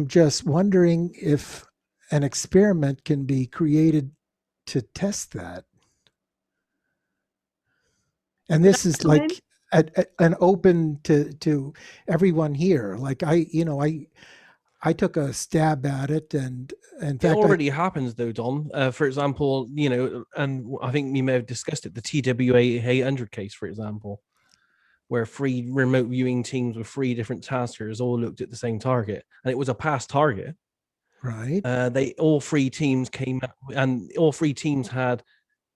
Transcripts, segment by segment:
just wondering if an experiment can be created to test that. And Could this I is come in? like an open to everyone here. Like I took a stab at it, and in It fact, already happens though, Don. For example, and I think we may have discussed it, the TWA 800 case, for example, where 3 remote viewing teams with 3 different taskers all looked at the same target, and it was a past target. right, All 3 teams came up, and all 3 teams had,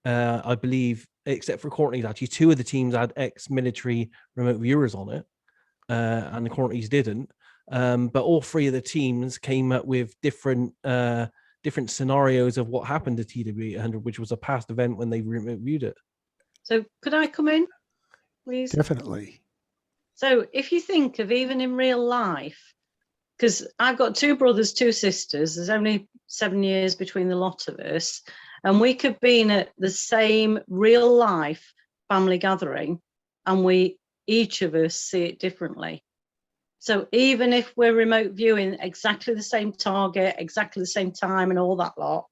I believe, except for Courtney's, actually 2 of the teams had ex-military remote viewers on it, and the Courtney's didn't. But all 3 of the teams came up with different scenarios of what happened to TW 800, which was a past event when they remote viewed it. So could I come in, please? definitely. So if you think of even in real life, because I've got 2 brothers, 2 sisters, there's only 7 years between the lot of us, and we could be in at the same real life family gathering, and each of us see it differently. So even if we're remote viewing exactly the same target, exactly the same time and all that lot,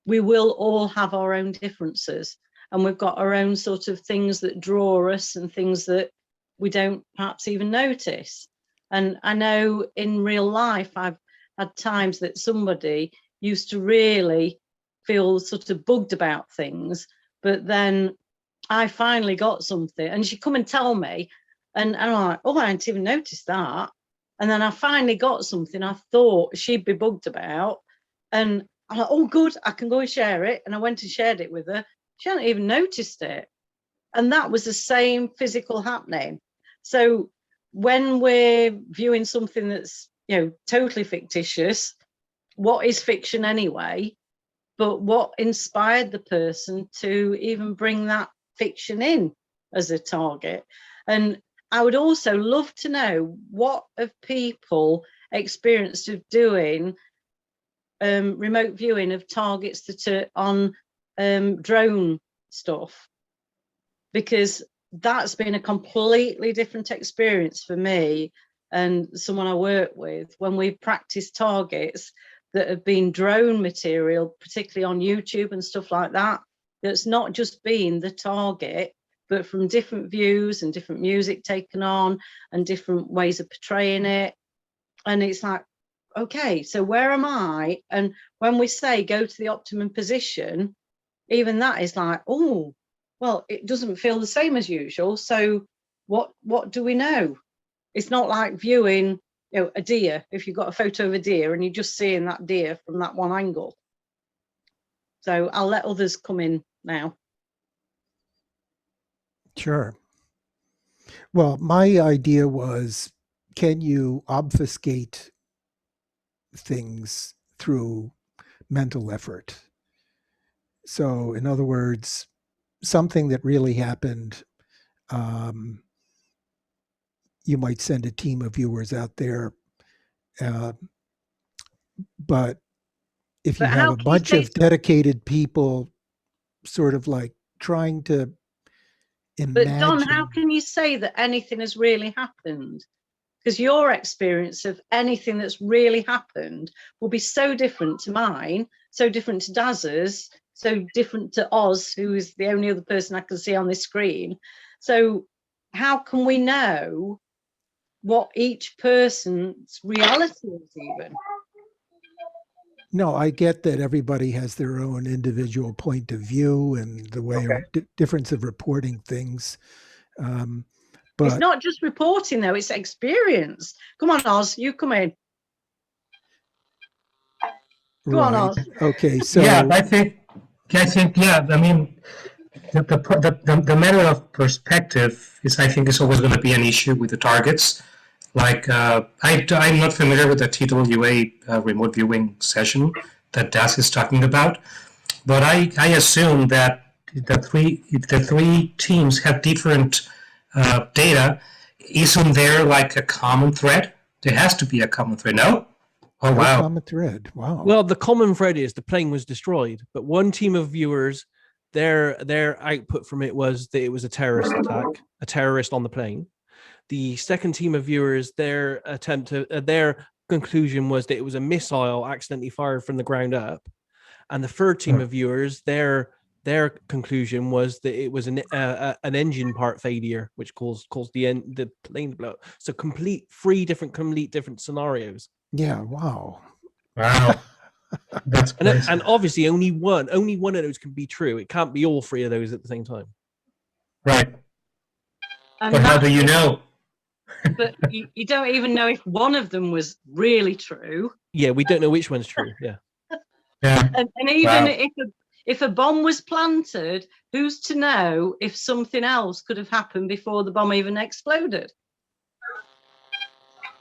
we will all have our own differences, and we've got our own sort of things that draw us and things that we don't perhaps even notice. And I know in real life, I've had times that somebody used to really feel sort of bugged about things, but then I finally got something and she'd come and tell me, and I'm like, oh, I hadn't even noticed that. And then I finally got something I thought she'd be bugged about, and I'm like, oh, good, I can go and share it. And I went and shared it with her. She hadn't even noticed it. And that was the same physical happening. So when we're viewing something that's, totally fictitious, what is fiction anyway? But what inspired the person to even bring that fiction in as a target? And I would also love to know what have people experienced of doing remote viewing of targets that are on drone stuff, because that's been a completely different experience for me and someone I work with when we practice targets that have been drone material, particularly on YouTube and stuff like that. That's not just been the target, but from different views and different music taken on and different ways of portraying it. And it's like, okay, so where am I? And when we say go to the optimum position, even that is like, oh, well, it doesn't feel the same as usual. So what do we know? It's not like viewing, a deer. If you've got a photo of a deer and you're just seeing that deer from that one angle. So I'll let others come in now. Sure. Well, my idea was, can you obfuscate things through mental effort? So, in other words, something that really happened, um, you might send a team of viewers out there, uh, but if you But have how a can you bunch say, of dedicated people sort of like trying to but Don, how imagine. can you say that anything has really happened? Because your experience of anything that's really happened will be so different to mine, so different to Daz's, so different to Oz, who is the only other person I can see on this screen. So how can we know what each person's reality is even? No, I get that everybody has their own individual point of view and the way difference of reporting things. It's But not just reporting, though, it's experience. Come on, Oz, you come in. Go on, right. Oz. Okay. So Yeah, yeah. I mean, the matter of perspective is, I think, is always going to be an issue with the targets. Like, I'm not familiar with the TWA remote viewing session that Das is talking about, but I assume that the three teams have different data. Isn't there like a common thread? There has to be a common thread, no? Oh, no wow. common thread. Wow. Well, the common thread is the plane was destroyed, but one team of viewers, their output from it was that it was a terrorist attack, a terrorist on the plane. The second team of viewers, their conclusion was that it was a missile accidentally fired from the ground up, and the third team of viewers, their conclusion was that it was an engine part failure, which caused the plane to blow up. So complete different scenarios. Yeah. Wow. Wow. That's crazy. And obviously only one of those can be true. It can't be all three of those at the same time. Right. And But how that's do you know? but you don't even know if one of them was really true. Yeah, we don't know which one's true. Yeah. Yeah. And even Wow. if a bomb was planted, who's to know if something else could have happened before the bomb even exploded?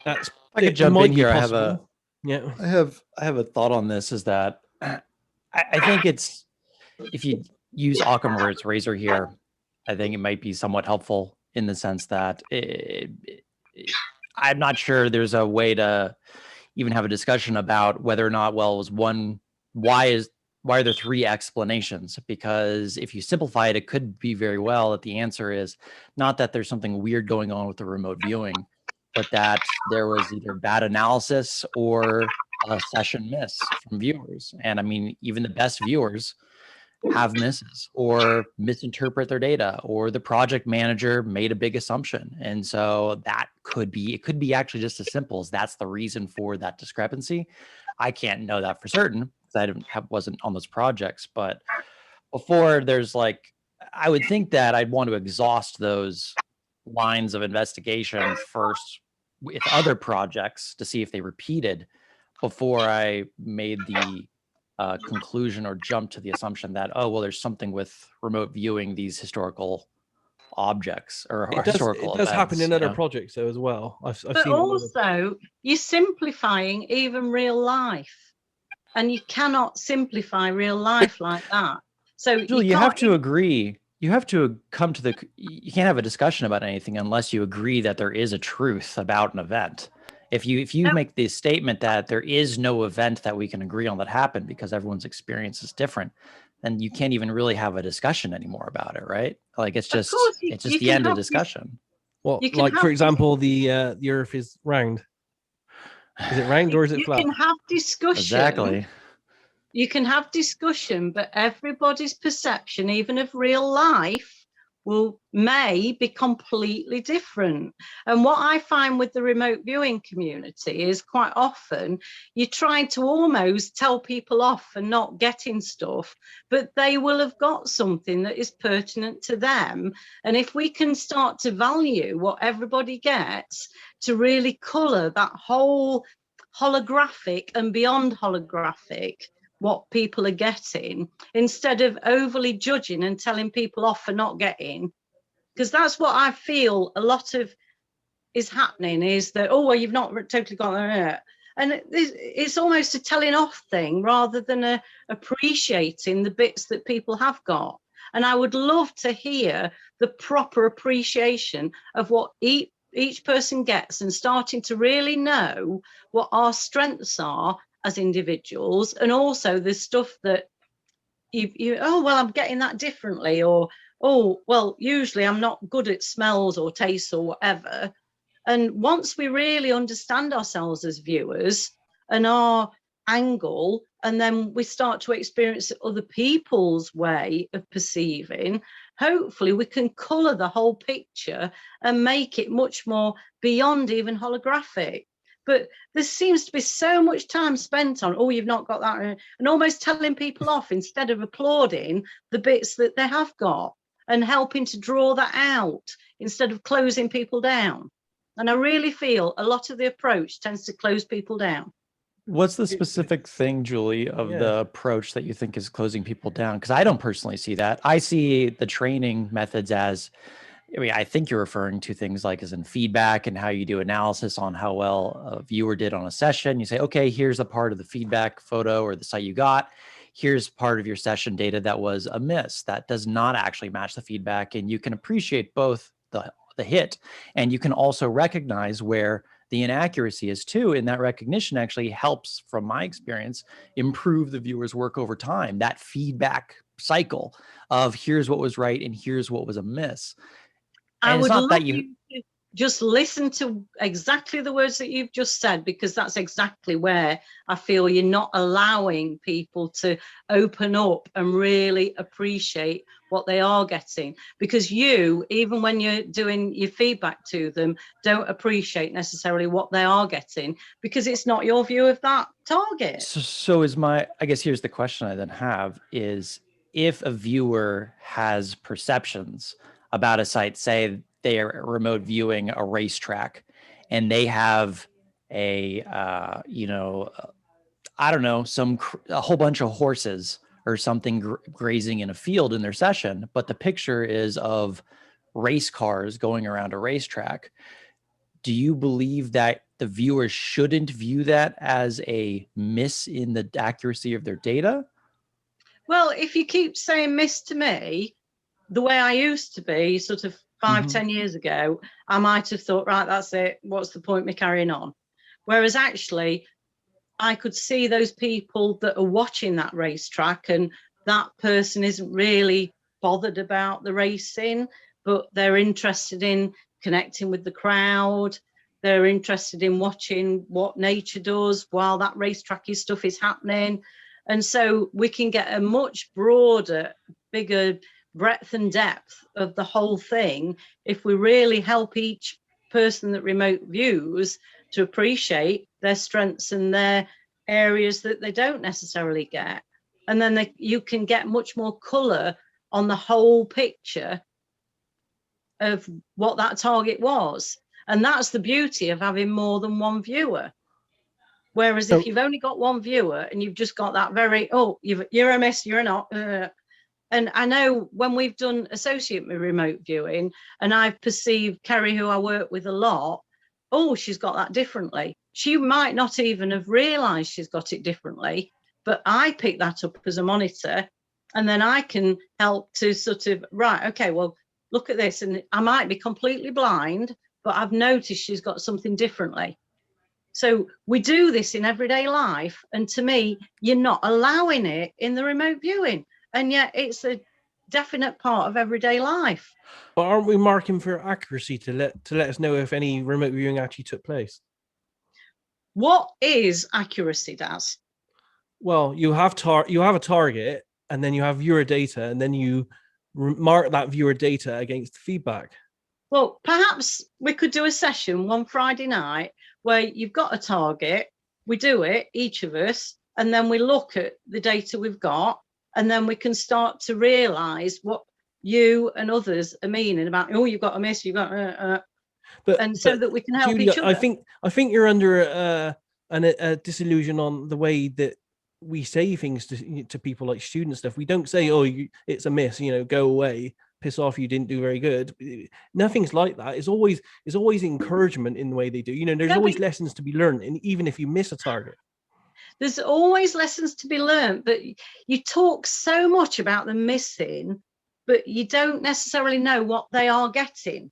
That's I could it jump might in be here. possible. Yeah. I have a thought on this. Is that I think it's, if you use Occam's razor here, I think it might be somewhat helpful in the sense that I'm not sure there's a way to even have a discussion about whether or not, well, was one, why are there three explanations? Because if you simplify it, it could be very well that the answer is not that there's something weird going on with the remote viewing, but that there was either bad analysis or a session miss from viewers. And I mean, even the best viewers have misses or misinterpret their data, or the project manager made a big assumption. And so that could be, it could be actually just as simple as that's the reason for that discrepancy. I can't know that for certain because wasn't on those projects, but before there's like, I would think that I'd want to exhaust those lines of investigation first with other projects to see if they repeated before I made the conclusion or jump to the assumption that, oh, well, there's something with remote viewing these historical objects or It historical does happen in events, other you know? projects though as well. I've But seen it with also, you're simplifying even real life, and you cannot simplify real life like that. So Julie, you you have can't to agree. You have to come to the. You can't have a discussion about anything unless you agree that there is a truth about an event. If you No. make the statement that there is no event that we can agree on that happened because everyone's experience is different, then you can't even really have a discussion anymore about it, right? Like it's Of just course, it's just you the can end of have this. discussion. well, You can like for have example, the Earth is round. Is it round or is it You flat? can have discussion. Exactly. You can have discussion, but everybody's perception, even of real life, may be completely different. And what I find with the remote viewing community is quite often you're trying to almost tell people off for not getting stuff, but they will have got something that is pertinent to them. And if we can start to value what everybody gets, to really colour that whole holographic and beyond holographic what people are getting, instead of overly judging and telling people off for not getting, because that's what I feel a lot of is happening, is that, oh, well, you've not totally got that. And it's almost a telling off thing rather than appreciating the bits that people have got. And I would love to hear the proper appreciation of what each person gets, and starting to really know what our strengths are as individuals, and also the stuff that you oh, well, I'm getting that differently, or oh, well, usually I'm not good at smells or tastes or whatever. And once we really understand ourselves as viewers and our angle, and then we start to experience other people's way of perceiving, hopefully we can colour the whole picture and make it much more beyond even holographic. But there seems to be so much time spent on, oh, you've not got that, and almost telling people off instead of applauding the bits that they have got and helping to draw that out instead of closing people down. And I really feel a lot of the approach tends to close people down. What's the specific thing, Julie, of the approach that you think is closing people down? Because I don't personally see that. I see the training methods as, I mean, I think you're referring to things like as in feedback and how you do analysis on how well a viewer did on a session. You say, okay, here's a part of the feedback photo or the site you got. Here's part of your session data that was amiss, that does not actually match the feedback. And you can appreciate both the hit, and you can also recognize where the inaccuracy is too. And that recognition actually helps, from my experience, improve the viewer's work over time. That feedback cycle of here's what was right and here's what was amiss. And I it's would not love that you just listen to exactly the words that you've just said, because that's exactly where I feel you're not allowing people to open up and really appreciate what they are getting. Because you, even when you're doing your feedback to them, don't appreciate necessarily what they are getting, because it's not your view of that target. So is I guess here's the question I then have is, if a viewer has perceptions about a site, say they are remote viewing a racetrack and they have a, I don't know, a whole bunch of horses or something grazing in a field in their session, but the picture is of race cars going around a racetrack. Do you believe that the viewers shouldn't view that as a miss in the accuracy of their data? Well, if you keep saying miss to me, the way I used to be sort of 5-10 years ago, I might have thought, right, that's it. What's the point of me carrying on? Whereas actually, I could see those people that are watching that racetrack, and that person isn't really bothered about the racing, but they're interested in connecting with the crowd. They're interested in watching what nature does while that racetracky stuff is happening. And so we can get a much broader, bigger breadth and depth of the whole thing if we really help each person that remote views to appreciate their strengths and their areas that they don't necessarily get. And then you can get much more colour on the whole picture of what that target was. And that's the beauty of having more than one viewer. Whereas if you've only got one viewer and you've just got that very, you're a miss, you're not. And I know when we've done associate remote viewing, and I've perceived Kerry, who I work with a lot, she's got that differently. She might not even have realised she's got it differently, but I pick that up as a monitor, and then I can help to sort of, right, okay, well, look at this. And I might be completely blind, but I've noticed she's got something differently. So we do this in everyday life. And to me, you're not allowing it in the remote viewing. And yet it's a definite part of everyday life. But aren't we marking for accuracy to let us know if any remote viewing actually took place? What is accuracy, Daz? Well, you have a target, and then you have viewer data, and then you mark that viewer data against the feedback. Well, perhaps we could do a session one Friday night where you've got a target, we do it, each of us, and then we look at the data we've got, and then we can start to realise what you and others are meaning about, you've got a miss, you've got so that we can help Julia, each other. I think you're under a disillusion on the way that we say things to people like student stuff. We don't say, it's a miss, go away, piss off, you didn't do very good. Nothing's like that. It's always encouragement in the way they do. There's always lessons to be learned, and even if you miss a target. There's always lessons to be learned, but you talk so much about them missing, but you don't necessarily know what they are getting.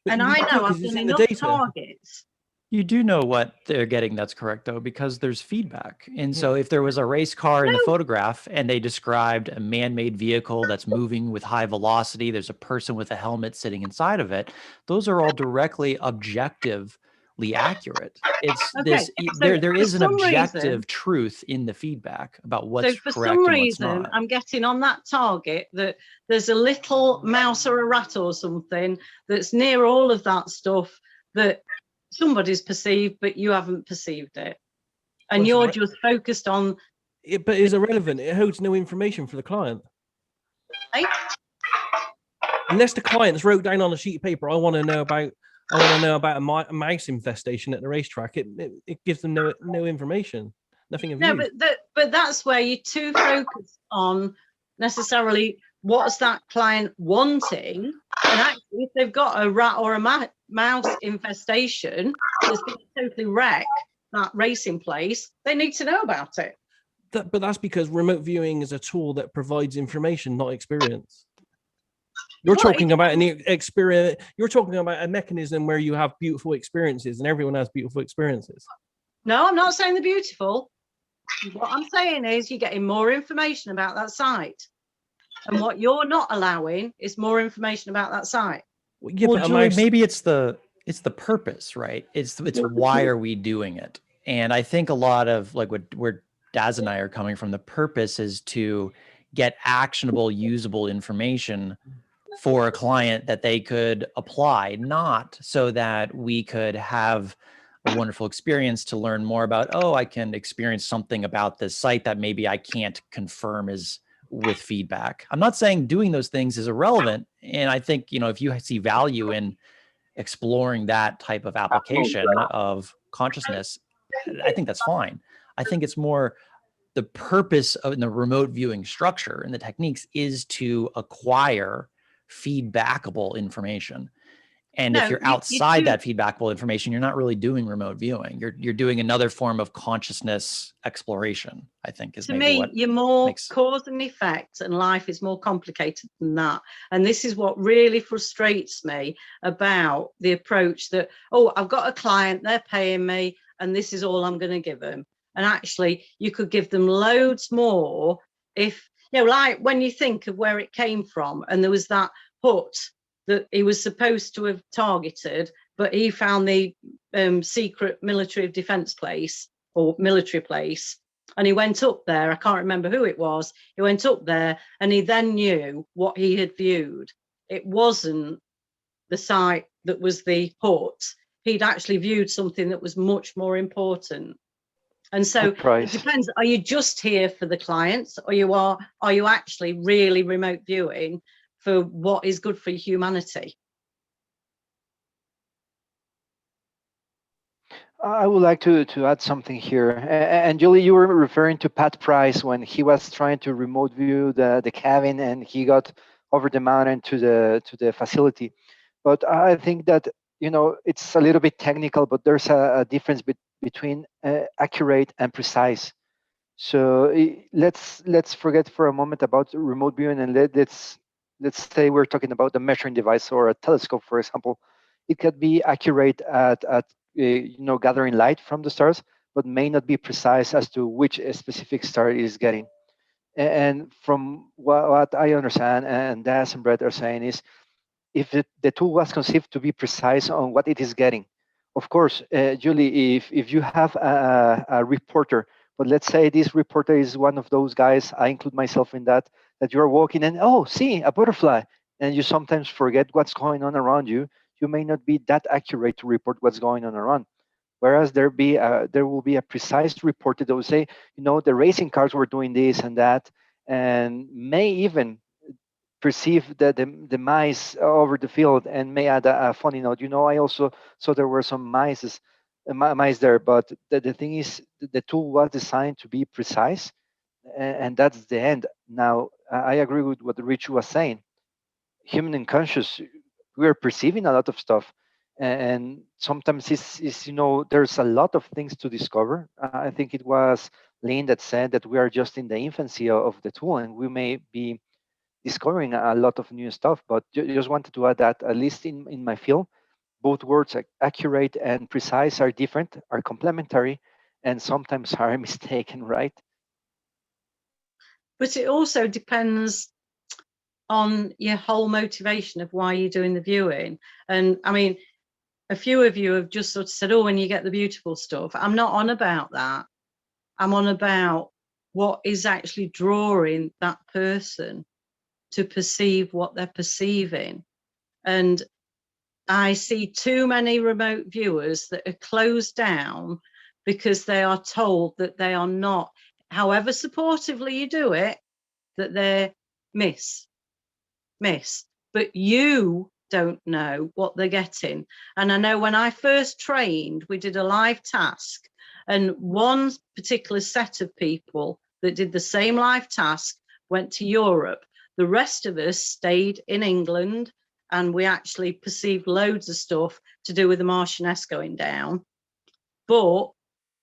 And I know I've done enough targets. You do know what they're getting. That's correct, though, because there's feedback. And so if there was a race car in the photograph and they described a man-made vehicle that's moving with high velocity, there's a person with a helmet sitting inside of it. Those are all directly objectively accurate. It's there is an objective truth in the feedback about what's correct and what's not. So for some reason, I'm getting on that target that there's a little mouse or a rat or something that's near all of that stuff that somebody's perceived, but you haven't perceived it, and you're just focused on it. But it's irrelevant. It holds no information for the client. Right? Unless the clients wrote down on a sheet of paper, I want to know about a mouse infestation at the racetrack. It gives them no information, nothing of use. No, but that's where you're too focused on necessarily what's that client wanting, and actually if they've got a rat or a mouse infestation that's going to totally wreck that racing place, they need to know about it. But that's because remote viewing is a tool that provides information, not experience. You're talking about an experience. You're talking about a mechanism where you have beautiful experiences, and everyone has beautiful experiences. No, I'm not saying they're beautiful. What I'm saying is you're getting more information about that site. And what you're not allowing is more information about that site. Well, Julie, maybe it's the it's the purpose, right? It's why are we doing it? And I think a lot of like where Daz and I are coming from, the purpose is to get actionable, usable information for a client that they could apply, not so that we could have a wonderful experience to learn more about, oh, I can experience something about this site that maybe I can't confirm is with feedback. I'm not saying doing those things is irrelevant. And I think, if you see value in exploring that type of application of consciousness, I think that's fine. I think it's more the purpose of the remote viewing structure and the techniques is to acquire feedbackable information. And if you're outside that feedbackable information, you're not really doing remote viewing. You're doing another form of consciousness exploration, I think is maybe what you're more cause and effect, and life is more complicated than that. And this is what really frustrates me about the approach that, oh, I've got a client, they're paying me, and this is all I'm going to give them. And actually, you could give them loads more if, like when you think of where it came from, and there was that hut that he was supposed to have targeted, but he found the secret military defense place or military place. And he went up there. I can't remember who it was. He went up there and he then knew what he had viewed. It wasn't the site that was the hut. He'd actually viewed something that was much more important. And so it depends. Are you just here for the clients, or are you actually really remote viewing for what is good for humanity? I would like to add something here. And Julie, you were referring to Pat Price when he was trying to remote view the cabin and he got over the mountain to the facility. But I think that, it's a little bit technical, but there's a difference between accurate and precise. So let's forget for a moment about remote viewing and let's say we're talking about a measuring device or a telescope, for example. It could be accurate at gathering light from the stars, but may not be precise as to which specific star it is getting. And from what I understand, and Daz and Brett are saying, is if the tool was conceived to be precise on what it is getting. Of course, Julie, if you have a reporter, but let's say this reporter is one of those guys, I include myself in that you're walking and, oh, see, a butterfly, and you sometimes forget what's going on around you, you may not be that accurate to report what's going on around. Whereas there will be a precise report that will say, the racing cars were doing this and that, and may even perceive the mice over the field and may add a funny note. I also saw there were some mice there, but the thing is, the tool was designed to be precise, and that's the end. Now, I agree with what Rich was saying. Human unconscious, we are perceiving a lot of stuff, and sometimes it's there's a lot of things to discover. I think it was Lynn that said that we are just in the infancy of the tool, and we may be discovering a lot of new stuff. But just wanted to add that, at least in my field, both words, accurate and precise, are different, are complementary, and sometimes are mistaken, right? But it also depends on your whole motivation of why you're doing the viewing. And I mean, a few of you have just sort of said, oh, when you get the beautiful stuff. I'm not on about that. I'm on about what is actually drawing that person to perceive what they're perceiving. And I see too many remote viewers that are closed down because they are told that they are not, however supportively you do it, that they're miss. But you don't know what they're getting. And I know when I first trained, we did a live task, and one particular set of people that did the same live task went to Europe. The rest of us stayed in England, and we actually perceived loads of stuff to do with the Marchioness going down. But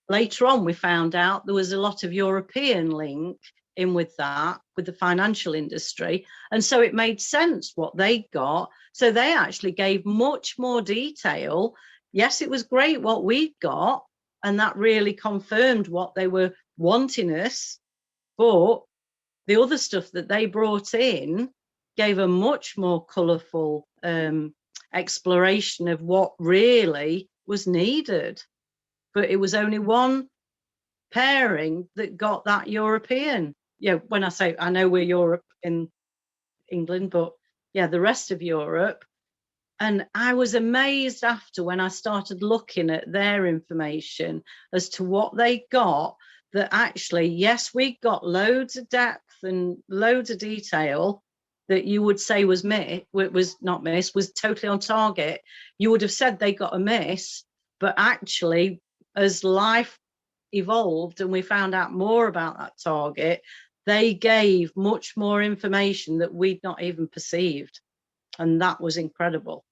later on, we found out there was a lot of European link in with that, with the financial industry. And so it made sense what they got. So they actually gave much more detail. Yes, it was great what we got, and that really confirmed what they were wanting us. But the other stuff that they brought in gave a much more colourful exploration of what really was needed. But it was only one pairing that got that European. Yeah, when I say, I know we're Europe in England, but yeah, the rest of Europe. And I was amazed after when I started looking at their information as to what they got, that actually, yes, we got loads of depth and loads of detail that you would say was not miss, was totally on target. You would have said they got a miss, but actually, as life evolved and we found out more about that target, they gave much more information that we'd not even perceived. And that was incredible.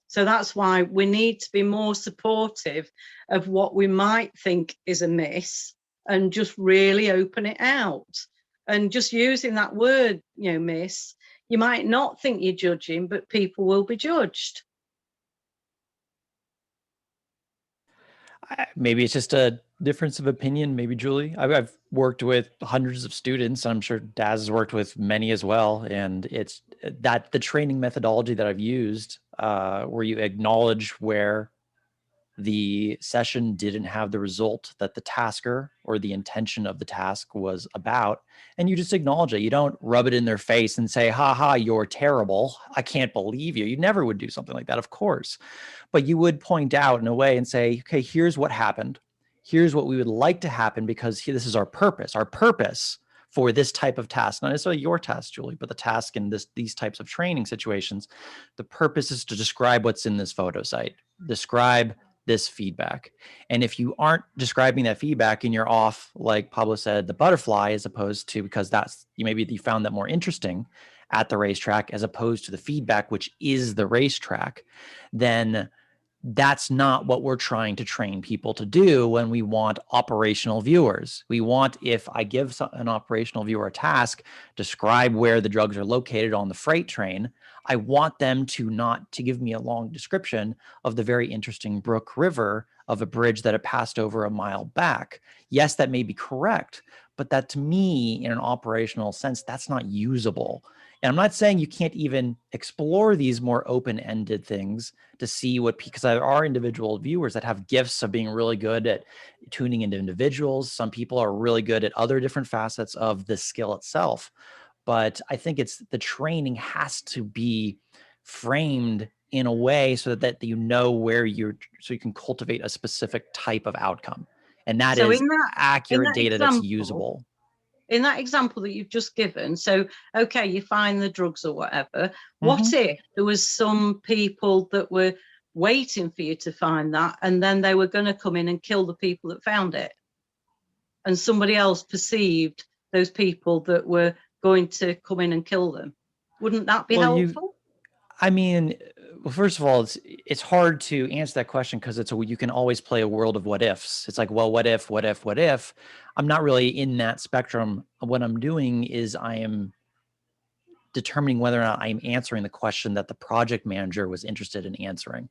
So that's why we need to be more supportive of what we might think is a miss and just really open it out. And just using that word, miss, you might not think you're judging, but people will be judged. Maybe it's just a difference of opinion. Maybe, Julie. I've worked with hundreds of students. I'm sure Daz has worked with many as well. And it's that the training methodology that I've used, where you acknowledge where the session didn't have the result that the tasker or the intention of the task was about, and you just acknowledge it. You don't rub it in their face and say, ha ha, you're terrible, I can't believe you. You never would do something like that, of course. But you would point out in a way and say, okay, here's what happened. Here's what we would like to happen, because this is our purpose. Our purpose for this type of task, not necessarily your task, Julie, but the task in these types of training situations, the purpose is to describe what's in this photo site, describe this feedback. And if you aren't describing that feedback and you're off, like Pablo said, the butterfly, as opposed to, because maybe you found that more interesting at the racetrack as opposed to the feedback, which is the racetrack, then that's not what we're trying to train people to do when we want operational viewers. We want, if I give an operational viewer a task, describe where the drugs are located on the freight train, I want them to give me a long description of the very interesting Brook River of a bridge that it passed over a mile back. Yes, that may be correct, but that, to me, in an operational sense, that's not usable. And I'm not saying you can't even explore these more open-ended things to see because there are individual viewers that have gifts of being really good at tuning into individuals. Some people are really good at other different facets of the skill itself. But I think the training has to be framed in a way so that you know so you can cultivate a specific type of outcome. And that is accurate data that's usable. In that example that you've just given, so, okay, you find the drugs or whatever. What if there was some people that were waiting for you to find that, and then they were going to come in and kill the people that found it? And somebody else perceived those people that were going to come in and kill them. Wouldn't that be helpful? Well, first of all, it's hard to answer that question because you can always play a world of what ifs. It's like, well, what if, what if, what if? I'm not really in that spectrum. What I'm doing is I am determining whether or not I'm answering the question that the project manager was interested in answering.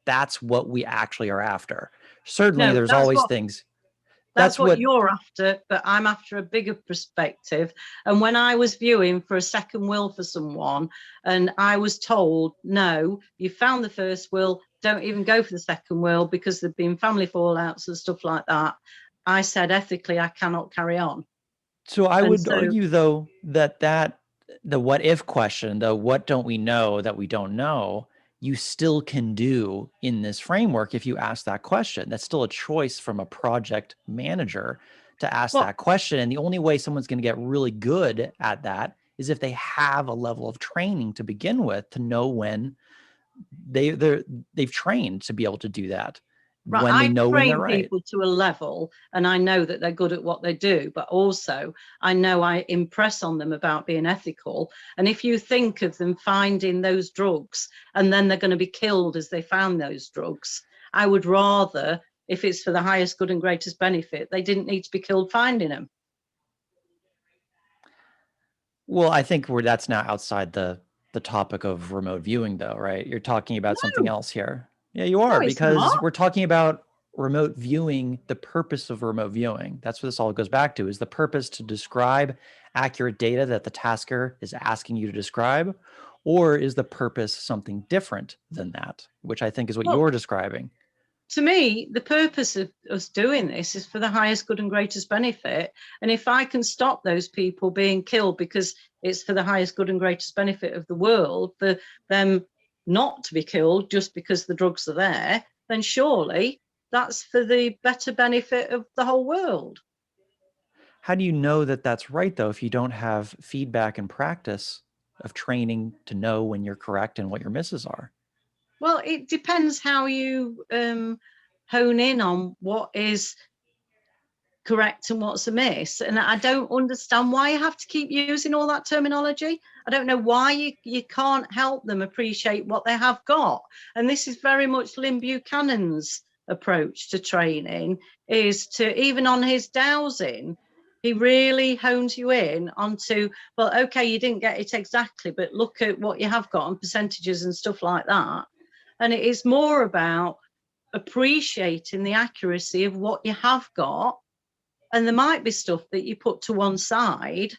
That's what we actually are after. Certainly, there's always things. That's what you're after, but I'm after a bigger perspective. And when I was viewing for a second will for someone, and I was told, no, you found the first will, don't even go for the second will because there've been family fallouts and stuff like that, I said, ethically, I cannot carry on. So I would argue, though, that the what if question, the what don't we know that we don't know, you still can do in this framework if you ask that question. That's still a choice from a project manager to ask that question. And the only way someone's going to get really good at that is if they have a level of training to begin with, to know when they've trained to be able to do that. Right, when they know when they're right. I train people to a level, and I know that they're good at what they do, but also I know I impress on them about being ethical. And if you think of them finding those drugs and then they're going to be killed as they found those drugs, I would rather, if it's for the highest good and greatest benefit, they didn't need to be killed finding them. Well, I think that's now outside the topic of remote viewing, though, right? You're talking about something else here. Yeah, you are, because we're talking about remote viewing, the purpose of remote viewing. That's what this all goes back to, is the purpose to describe accurate data that the tasker is asking you to describe, Or is the purpose something different than that, which I think is what Well, you're describing? To me, the purpose of us doing this is for the highest good and greatest benefit. And if I can stop those people being killed because it's for the highest good and greatest benefit of the world, for them not to be killed just because the drugs are there, then surely that's for the better benefit of the whole world. How do you know that that's right, though, if you don't have feedback and practice of training to know when you're correct and what your misses are? Well, it depends how you hone in on what is correct and what's amiss. And I don't understand why you have to keep using all that terminology. I don't know why you can't help them appreciate what they have got. And this is very much Lynn Buchanan's approach to training, is to, even on his dowsing, he really hones you in onto, well, okay, you didn't get it exactly, but look at what you have got on percentages and stuff like that. And it is more about appreciating the accuracy of what you have got. And there might be stuff that you put to one side,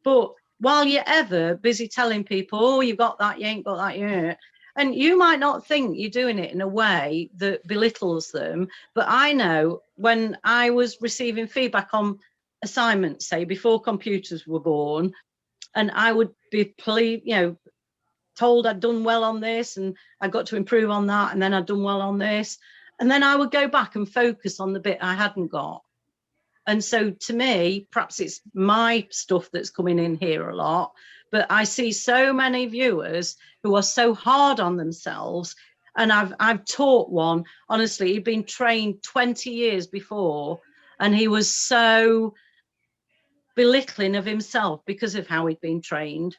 but while you're ever busy telling people, oh, you've got that, you ain't got that, yeah. And you might not think you're doing it in a way that belittles them. But I know when I was receiving feedback on assignments, say before computers were born, and I would be told I'd done well on this and I got to improve on that, and then I'd done well on this. And then I would go back and focus on the bit I hadn't got. And so to me, perhaps it's my stuff that's coming in here a lot, but I see so many viewers who are so hard on themselves. And I've taught one, honestly, he'd been trained 20 years before, and he was so belittling of himself because of how he'd been trained.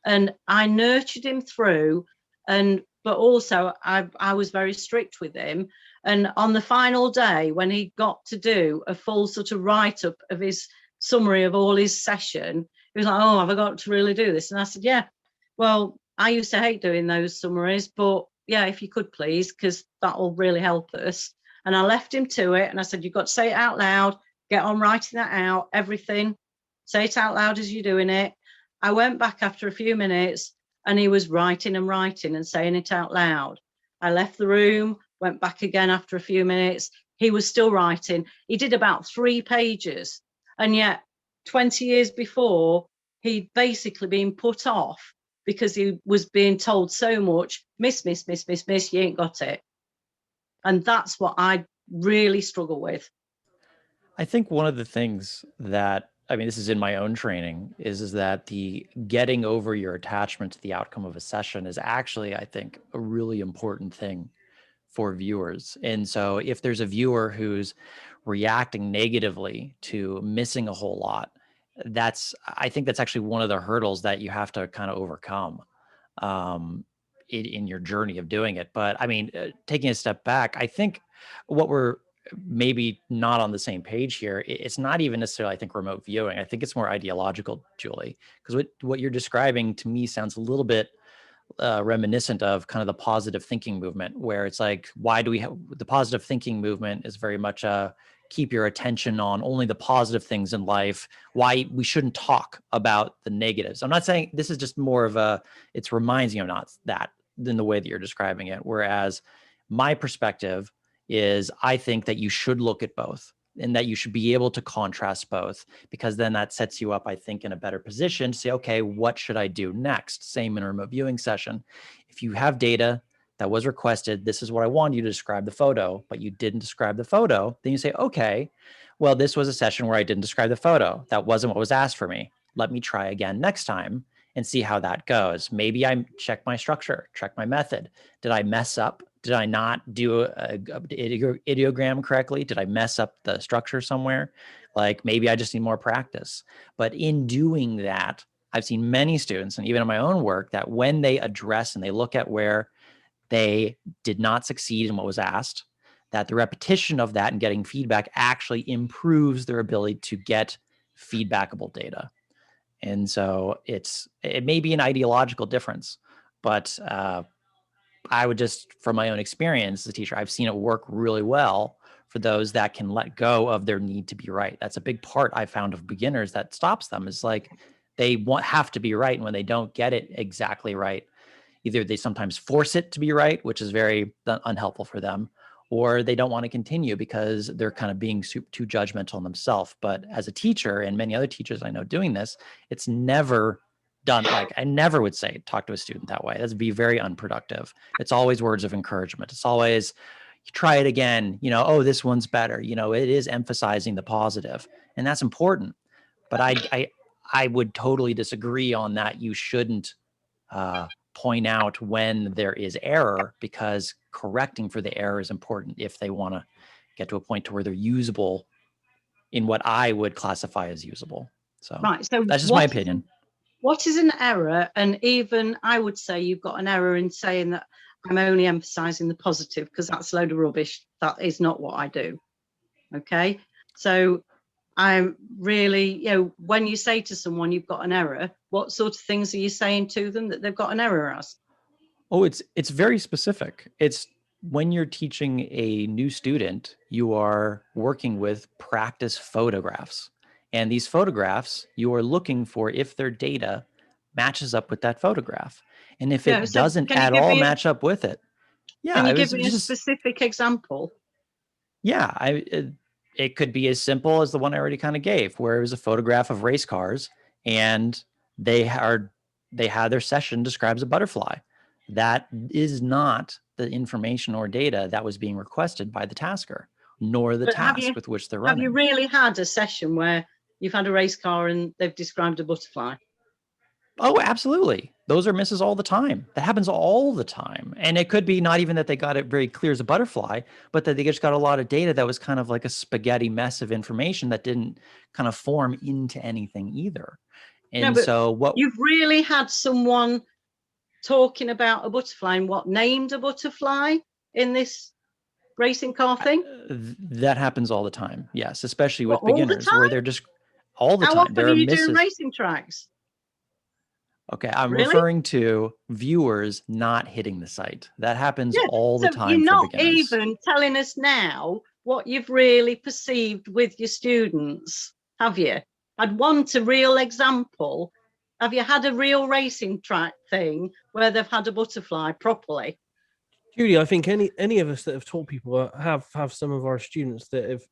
And I nurtured him through, but also I was very strict with him. And on the final day, when he got to do a full sort of write-up of his summary of all his session, he was like, oh, have I got to really do this? And I said, yeah, well, I used to hate doing those summaries, but yeah, if you could please, because that will really help us. And I left him to it, and I said, you've got to say it out loud, get on writing that out, everything, say it out loud as you're doing it. I went back after a few minutes, and he was writing and saying it out loud. I left the room, went back again after a few minutes. He was still writing. He did about 3 pages. And yet 20 years before, he'd basically been put off because he was being told so much, miss, you ain't got it. And that's what I really struggle with. I think one of the things that, I mean, this is in my own training, is that the getting over your attachment to the outcome of a session is actually, I think, a really important thing for viewers. And so if there's a viewer who's reacting negatively to missing a whole lot, I think that's actually one of the hurdles that you have to kind of overcome in your journey of doing it. But I mean, taking a step back, I think what we're maybe not on the same page here, it's not even necessarily, I think, remote viewing. I think it's more ideological, Julie, because what you're describing to me sounds a little bit reminiscent of kind of the positive thinking movement, where it's like, why do we have the positive thinking movement is very much keep your attention on only the positive things in life, why we shouldn't talk about the negatives. I'm not saying this is just more of it reminds me of not that than the way that you're describing it. Whereas my perspective is, I think that you should look at both and that you should be able to contrast both, because then that sets you up, I think, in a better position to say, okay, what should I do next? Same in a remote viewing session. If you have data that was requested, this is what I want you to describe the photo, but you didn't describe the photo, then you say, okay, well, this was a session where I didn't describe the photo. That wasn't what was asked for me. Let me try again next time and see how that goes. Maybe I check my structure, check my method. Did I mess up? Did I not do an ideogram correctly? Did I mess up the structure somewhere? Like maybe I just need more practice. But in doing that, I've seen many students, and even in my own work, that when they address and they look at where they did not succeed in what was asked, that the repetition of that and getting feedback actually improves their ability to get feedbackable data. And so it may be an ideological difference, but I would just, from my own experience as a teacher, I've seen it work really well for those that can let go of their need to be right. That's a big part I found of beginners that stops them, is like they have to be right. And when they don't get it exactly right, Either they sometimes force it to be right, which is very unhelpful for them, or they don't want to continue because they're kind of being too judgmental on themselves. But as a teacher, and many other teachers I know doing this, it's never done. Like, I never would say talk to a student that way. That'd be very unproductive. It's always words of encouragement. It's always, try it again, oh, this one's better. It is emphasizing the positive, and that's important. But I would totally disagree on that. You shouldn't point out when there is error, because correcting for the error is important if they want to get to a point to where they're usable in what I would classify as usable. So, right. So that's just my opinion. What is an error? And even I would say you've got an error in saying that I'm only emphasizing the positive, because that's a load of rubbish. That is not what I do. Okay. So I'm really, when you say to someone you've got an error, what sort of things are you saying to them that they've got an error as? Oh, it's very specific. It's when you're teaching a new student, you are working with practice photographs. And these photographs, you are looking for if their data matches up with that photograph. And if it doesn't at all match up with it. Yeah. Can you give me a specific example? Yeah. It could be as simple as the one I already kind of gave, where it was a photograph of race cars and they had their session describes a butterfly. That is not the information or data that was being requested by the tasker, nor the task with which they're running. Have you really had a session where you've had a race car and they've described a butterfly? Oh, absolutely. Those are misses all the time. That happens all the time. And it could be not even that they got it very clear as a butterfly, but that they just got a lot of data that was kind of like a spaghetti mess of information that didn't kind of form into anything either. And so what you've really had someone talking about a butterfly and what named a butterfly in this racing car thing? That happens all the time. Yes, especially with beginners where they're just all the time. How often are you doing racing tracks? Okay, I'm referring to viewers not hitting the site. That happens all the time. You're not even telling us now what you've really perceived with your students, have you? I'd want a real example. Have you had a real racing track thing where they've had a butterfly properly? Judy, I think any of us that have taught people have some of our students that have,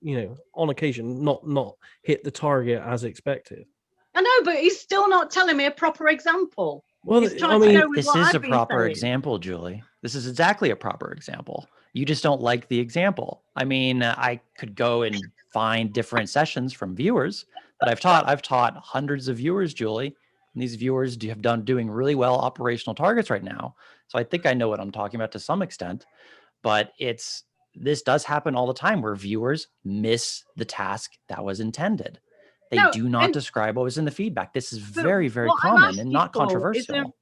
on occasion not hit the target as expected. I know, but he's still not telling me a proper example. Well, I mean, this is a proper example, Julie. This is exactly a proper example. You just don't like the example. I mean, I could go and find different sessions from viewers that I've taught. I've taught hundreds of viewers, Julie. And these viewers doing really well operational targets right now. So I think I know what I'm talking about to some extent, but this does happen all the time where viewers miss the task that was intended. They do not describe what was in the feedback. This is very, very common and not controversial.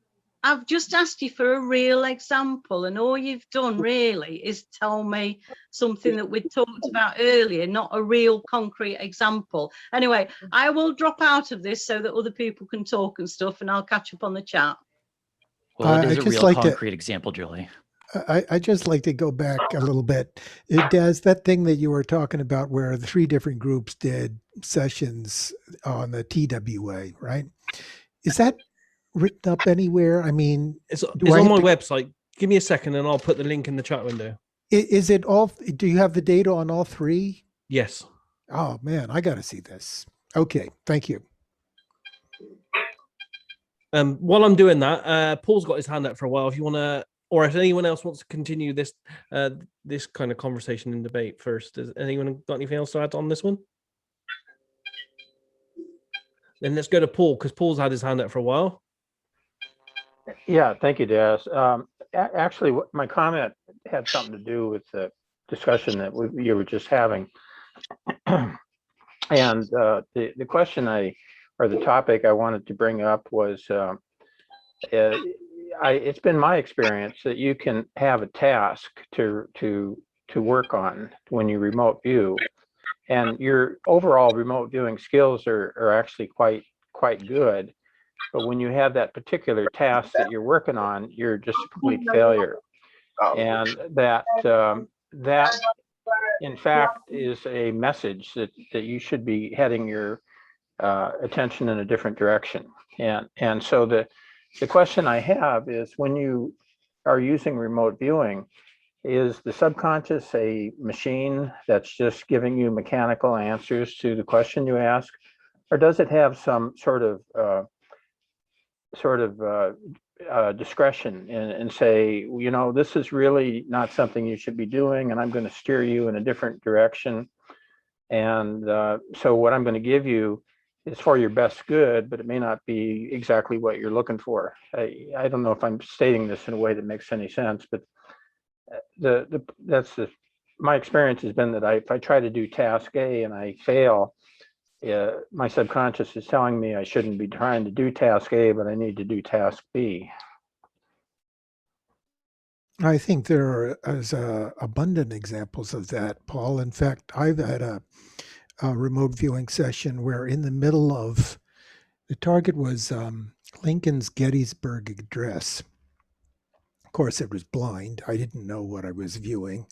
I've just asked you for a real example, and all you've done really is tell me something that we talked about earlier, not a real concrete example. Anyway, I will drop out of this so that other people can talk and stuff, and I'll catch up on the chat. Well, it is a real concrete example, Julie. I just like to go back a little bit. It does that thing that you were talking about where the 3 different groups did sessions on the TWA, right? Is that written up anywhere? I mean, it's on my website. Give me a second and I'll put the link in the chat window. Is it all? Do you have the data on all 3? Yes. Oh man, I got to see this. Okay, thank you. While I'm doing that, Paul's got his hand up for a while. If you want to, or if anyone else wants to continue this this kind of conversation and debate first, does anyone got anything else to add on this one? Then let's go to Paul, because Paul's had his hand up for a while. Yeah, thank you, Daz. Actually, my comment had something to do with the discussion that you were just having. And the question or the topic I wanted to bring up was, it's been my experience that you can have a task to work on when you remote view, and your overall remote viewing skills are actually quite good. But when you have that particular task that you're working on, you're just a complete failure. And that in fact is a message that you should be heading your attention in a different direction. And so the question I have is, when you are using remote viewing, is the subconscious a machine that's just giving you mechanical answers to the question you ask, or does it have some sort of discretion and say, you know, this is really not something you should be doing, and I'm going to steer you in a different direction. And so what I'm going to give you is for your best good, but it may not be exactly what you're looking for. I don't know if I'm stating this in a way that makes any sense, but my experience has been that if I try to do task A and I fail, my subconscious is telling me I shouldn't be trying to do task A, but I need to do task B. I think there are abundant examples of that, Paul. In fact, I've had a remote viewing session where in the middle of the target was Lincoln's Gettysburg Address. Of course, it was blind. I didn't know what I was viewing.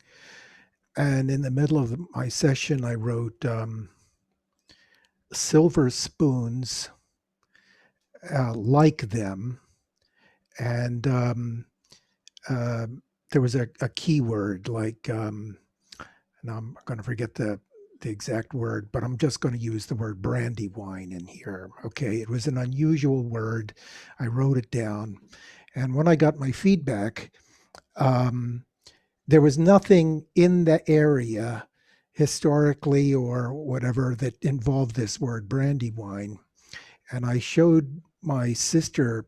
And in the middle of my session, I wrote silver spoons like them. And there was a keyword like, now I'm going to forget the exact word, but I'm just going to use the word brandywine in here. Okay, it was an unusual word. I wrote it down. And when I got my feedback, there was nothing in the area historically or whatever that involved this word brandywine. And I showed my sister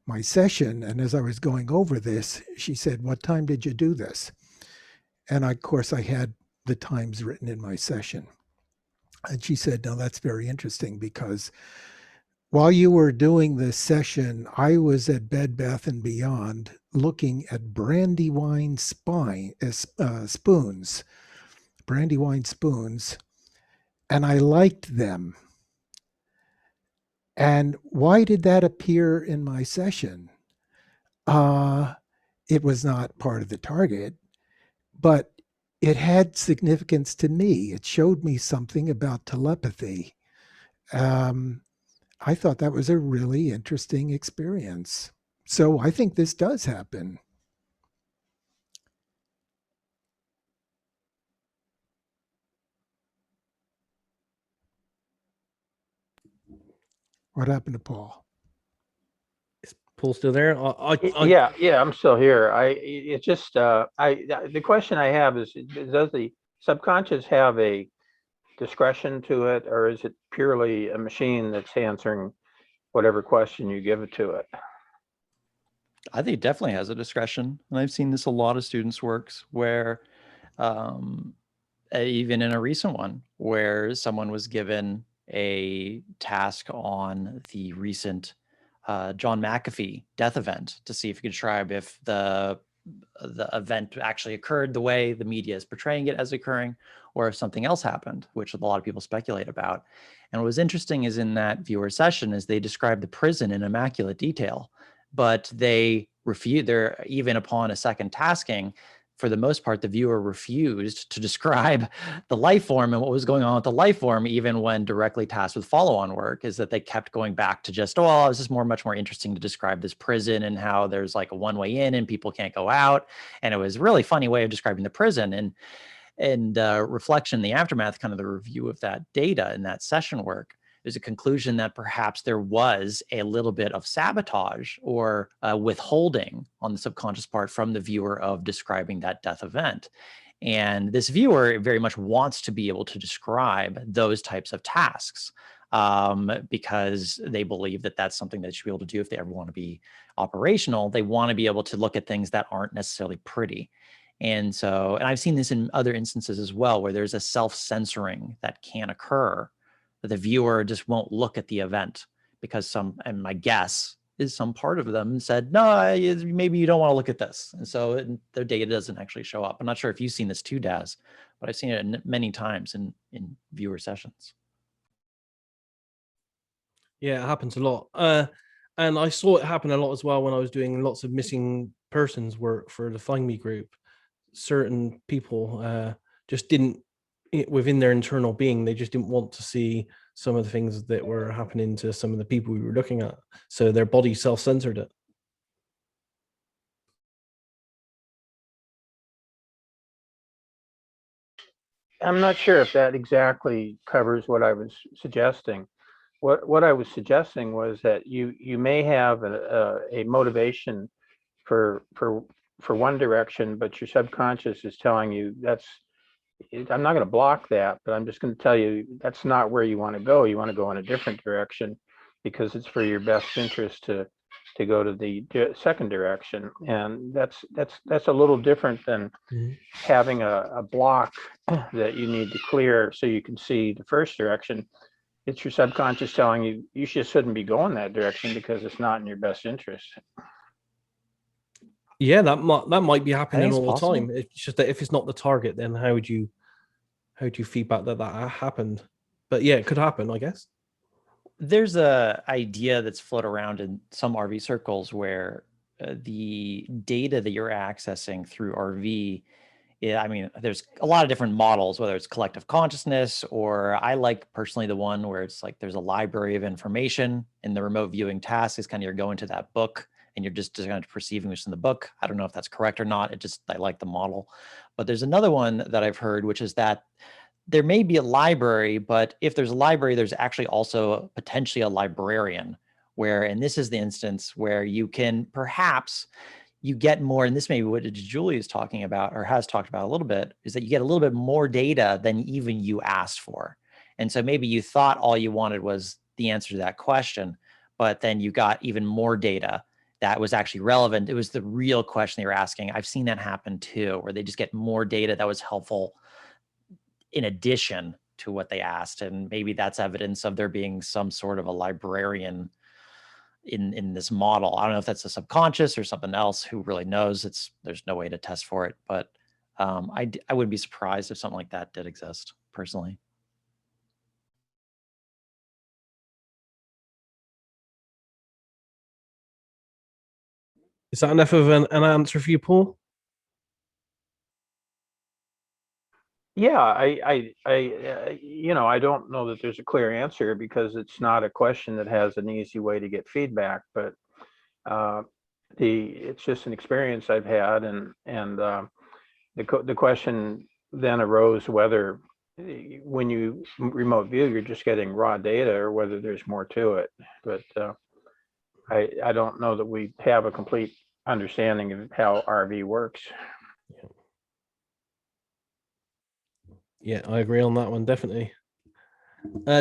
my session, and as I was going over this, she said, "What time did you do this?" And of course, I had the times written in my session. And she said, "Now that's very interesting, because while you were doing this session, I was at Bed Bath & Beyond looking at brandywine spoons, brandywine spoons, and I liked them. And why did that appear in my session? It was not part of the target, but it had significance to me. It showed me something about telepathy. I thought that was a really interesting experience. So I think this does happen. What happened to Paul? Is Paul still there? Yeah, I'm still here. It's just the question I have is, does the subconscious have a discretion to it, or is it purely a machine that's answering whatever question you give it to it? I think it definitely has a discretion. And I've seen this a lot of students' works where even in a recent one where someone was given a task on the recent John McAfee death event to see if you could describe if the event actually occurred the way the media is portraying it as occurring, or if something else happened, which a lot of people speculate about. And what was interesting is in that viewer session is they described the prison in immaculate detail, but they refused, they're even upon a second tasking, for the most part, the viewer refused to describe the life form and what was going on with the life form, even when directly tasked with follow-on work, is that they kept going back to just, oh, it's just much more interesting to describe this prison and how there's like a one-way in and people can't go out. And it was a really funny way of describing the prison. And reflection in the aftermath, kind of the review of that data and that session work, there's a conclusion that perhaps there was a little bit of sabotage or withholding on the subconscious part from the viewer of describing that death event. And this viewer very much wants to be able to describe those types of tasks because they believe that that's something they should be able to do if they ever want to be operational. They want to be able to look at things that aren't necessarily pretty. And so, and I've seen this in other instances as well, where there's a self-censoring that can occur, that the viewer just won't look at the event because and my guess is some part of them said, no, maybe you don't want to look at this. And so their data doesn't actually show up. I'm not sure if you've seen this too, Daz, but I've seen it many times in viewer sessions. Yeah, it happens a lot. And I saw it happen a lot as well when I was doing lots of missing persons work for the Find Me group. Certain people just didn't within their internal being, they just didn't want to see some of the things that were happening to some of the people we were looking at. So their body self-censored it. I'm not sure if that exactly covers what I was suggesting. What I was suggesting was that you may have a motivation for one direction, but your subconscious is telling you I'm not going to block that, but I'm just going to tell you that's not where you want to go. You want to go in a different direction because it's for your best interest to go to the second direction, and that's a little different than having a block that you need to clear so you can see the first direction. It's your subconscious telling you you just shouldn't be going that direction because it's not in your best interest. Yeah, that might be happening it's all the possible. time. It's just that if it's not the target, then how would you feedback that happened? But yeah, it could happen, I guess. There's a idea that's floated around in some RV circles where the data that you're accessing through RV, I mean, there's a lot of different models, whether it's collective consciousness, or I like personally the one where it's like there's a library of information, and the remote viewing task is kind of you're going to that book and you're just kind of perceiving what's in the book. I don't know if that's correct or not. I like the model. But there's another one that I've heard, which is that there may be a library, but if there's a library, there's actually also potentially a librarian, where, and this is the instance where you can perhaps you get more, and this may be what Julie is talking about or has talked about a little bit, is that you get a little bit more data than even you asked for. And so maybe you thought all you wanted was the answer to that question, but then you got even more data that was actually relevant. It was the real question they were asking. I've seen that happen too, where they just get more data that was helpful in addition to what they asked. And maybe that's evidence of there being some sort of a librarian in this model. I don't know if that's a subconscious or something else. Who really knows? There's no way to test for it, but I wouldn't be surprised if something like that did exist personally. Is that enough of an answer for you, Paul? Yeah, I I don't know that there's a clear answer because it's not a question that has an easy way to get feedback, but it's just an experience I've had, and the question then arose whether when you remote view you're just getting raw data or whether there's more to it. But I don't know that we have a complete understanding of how RV works. Yeah, I agree on that one, definitely.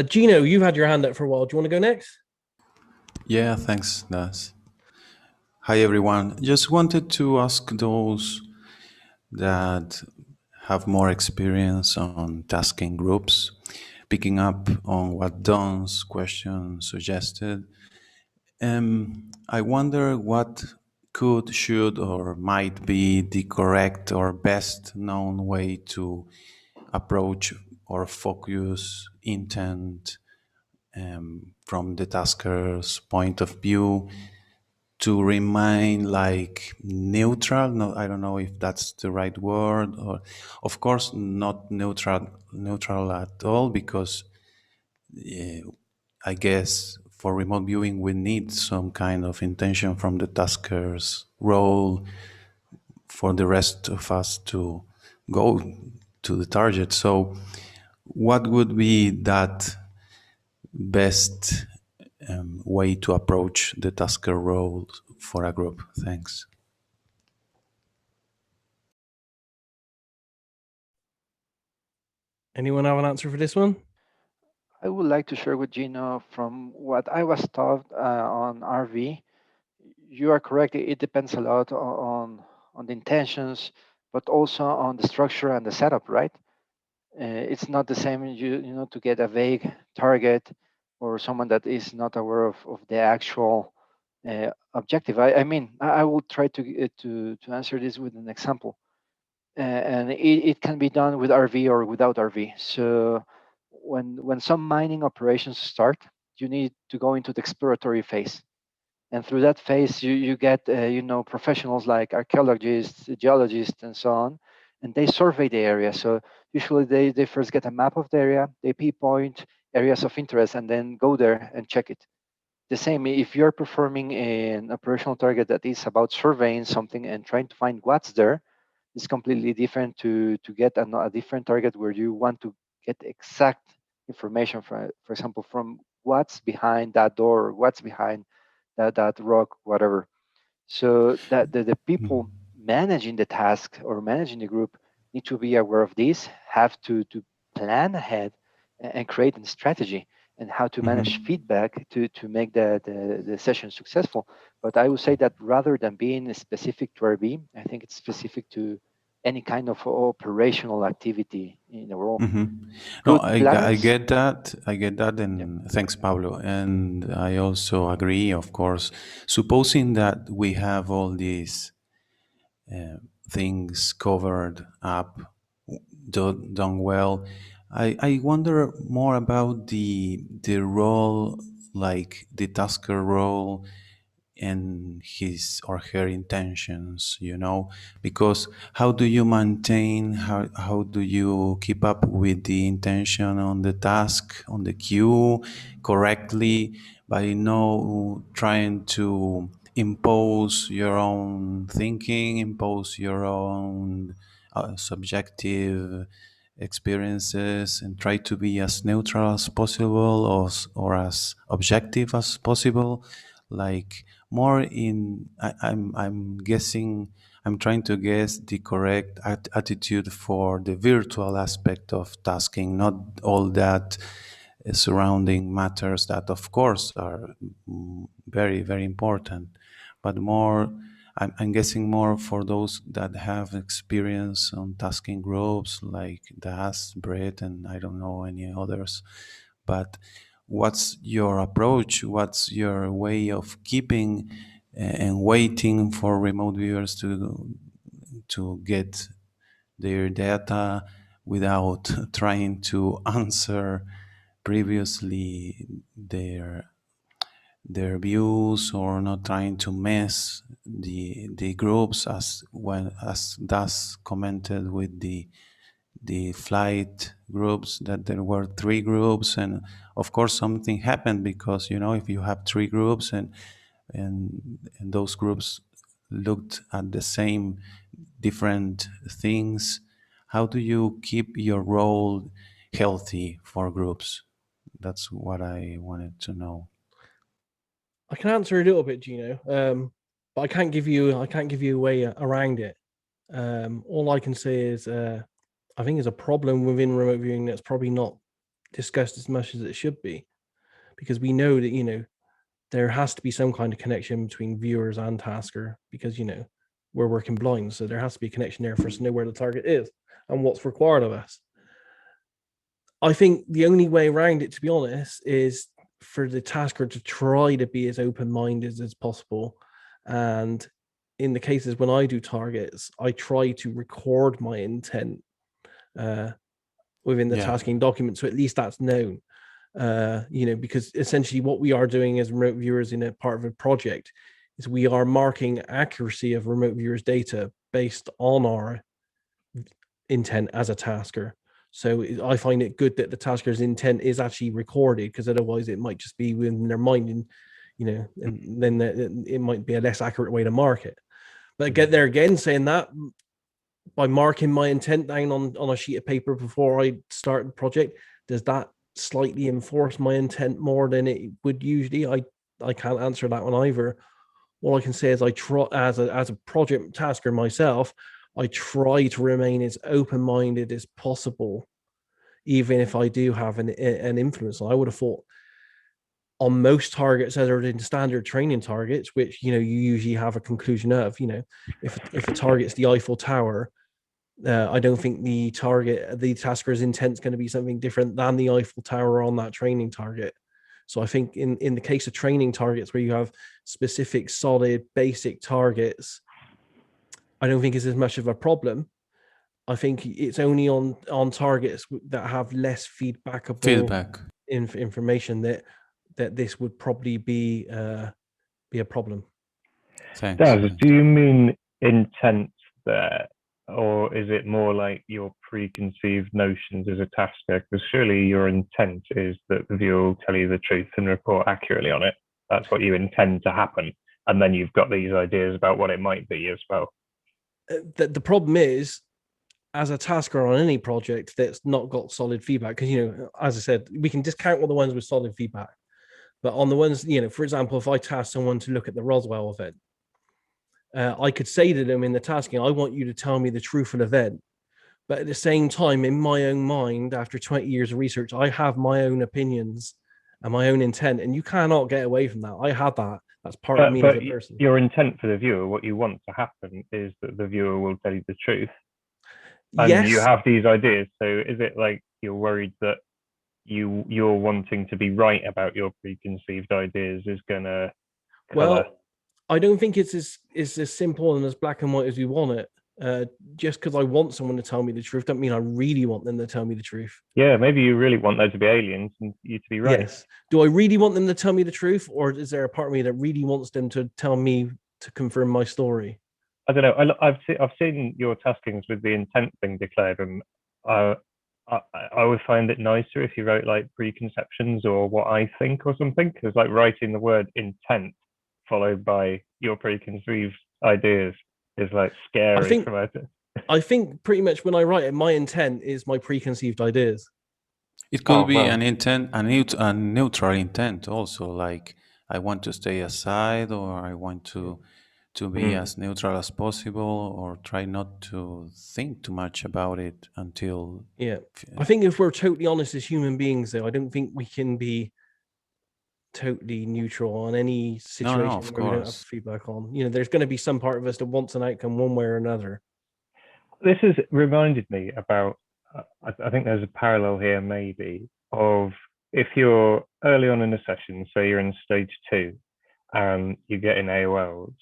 Gino, you've had your hand up for a while. Do you want to go next? Yeah, thanks, Das. Hi, everyone. Just wanted to ask those that have more experience on tasking groups, picking up on what Don's question suggested. I wonder what could, should, or might be the correct or best known way to approach or focus intent from the tasker's point of view to remain like neutral. No, I don't know if that's the right word, or of course not neutral at all, because I guess for remote viewing we need some kind of intention from the tasker's role for the rest of us to go to the target. So what would be that best way to approach the tasker role for a group? Thanks. Anyone have an answer for this one? I would like to share with Gino from what I was taught on RV. You are correct. It depends a lot on the intentions, but also on the structure and the setup, right? It's not the same, you know, to get a vague target or someone that is not aware of the actual objective. I mean, I will try to answer this with an example, and it can be done with RV or without RV. So when some mining operations start, you need to go into the exploratory phase, and through that phase you get you know, professionals like archaeologists, geologists, and so on, and they survey the area. So usually they first get a map of the area, they pinpoint areas of interest, and then go there and check it. The same, if you're performing an operational target that is about surveying something and trying to find what's there, it's completely different to get a different target where you want to get exact information, for example, from what's behind that door, or what's behind that rock, whatever. So that the people managing the task or managing the group need to be aware of this, have to plan ahead and create a strategy and how to manage feedback to make the session successful. But I would say that rather than being specific to RB, I think it's specific to any kind of operational activity in the world. No, Good I plans. get that. I get that, and Yep. thanks, Pablo. And I also agree, of course. Supposing that we have all these things covered up, done well, I wonder more about the role, like the tasker role, and his or her intentions, because how do you maintain, how do you keep up with the intention on the task, on the queue correctly, by no trying to impose your own thinking, impose your own subjective experiences, and try to be as neutral as possible, or as objective as possible, like more in I'm guessing, I'm trying to guess the correct attitude for the virtual aspect of tasking, not all that surrounding matters that of course are very, very important, but more, I'm guessing more for those that have experience on tasking groups like Das, Brett, and I don't know any others. But what's your approach? What's your way of keeping and waiting for remote viewers to get their data without trying to answer previously their views, or not trying to mess the groups, as Das commented with the flight groups, that there were 3 groups, and of course something happened, because if you have 3 groups, and those groups looked at the same different things, how do you keep your role healthy for groups? That's what I wanted to know. I can answer a little bit, Gino, but I can't give you a way around it. All I can say is I think there's a problem within remote viewing that's probably not discussed as much as it should be, because we know that there has to be some kind of connection between viewers and tasker, because we're working blind, so there has to be a connection there for us to know where the target is and what's required of us. I think the only way around it, to be honest, is for the tasker to try to be as open-minded as possible. And in the cases when I do targets, I try to record my intent within the tasking document, so at least that's known. Because essentially what we are doing as remote viewers in a part of a project is we are marking accuracy of remote viewers' data based on our intent as a tasker. So I find it good that the tasker's intent is actually recorded, because otherwise it might just be within their mind, and and then it might be a less accurate way to mark it. But get there again, saying that, by marking my intent down on a sheet of paper before I start the project, does that slightly enforce my intent more than it would usually? I can't answer that one either. All I can say is I try, as a project tasker myself, I try to remain as open-minded as possible, even if I do have an influence. I would have thought on most targets, as are in standard training targets, which you usually have a conclusion of, if a target's the Eiffel Tower, I don't think the tasker's intent is going to be something different than the Eiffel Tower on that training target. So I think in the case of training targets where you have specific, solid, basic targets, I don't think it's as much of a problem. I think it's only on targets that have less feedbackable information that this would probably be a problem. Thanks. Daz, do you mean intent there? or is it more like your preconceived notions as a tasker? Because surely your intent is that the viewer will tell you the truth and report accurately on it. That's what you intend to happen. And then you've got these ideas about what it might be as well. The problem is, as a tasker on any project that's not got solid feedback, because, as I said, we can discount all the ones with solid feedback. But on the ones, for example, if I task someone to look at the Roswell event, I could say to them in the tasking, I want you to tell me the truth of the event. But at the same time, in my own mind, after 20 years of research, I have my own opinions and my own intent, and you cannot get away from that. I have that. That's part of me as a person. Your intent for the viewer, what you want to happen is that the viewer will tell you the truth. And yes. you have these ideas. So is it like you're worried that you're wanting to be right about your preconceived ideas is gonna Well, I don't think it's as simple and as black and white as we want it. Just because I want someone to tell me the truth, don't mean I really want them to tell me the truth. Yeah, maybe you really want there to be aliens and you to be right. Yes. Do I really want them to tell me the truth, or is there a part of me that really wants them to tell me to confirm my story? I don't know. I've seen your taskings with the intent thing declared, and I would find it nicer if you wrote like preconceptions or what I think or something, because like writing the word intent followed by your preconceived ideas is like scary. I think pretty much when I write it, my intent is my preconceived ideas. It could be an intent, a neutral intent also, like I want to stay aside, or I want to be as neutral as possible, or try not to think too much about it until... Yeah. I think if we're totally honest as human beings, though, I don't think we can be totally neutral on any situation where we don't have feedback on. There's going to be some part of us that wants an outcome one way or another. This has reminded me about, I think there's a parallel here maybe, of if you're early on in a session, so you're in stage 2 and you get in AOLs,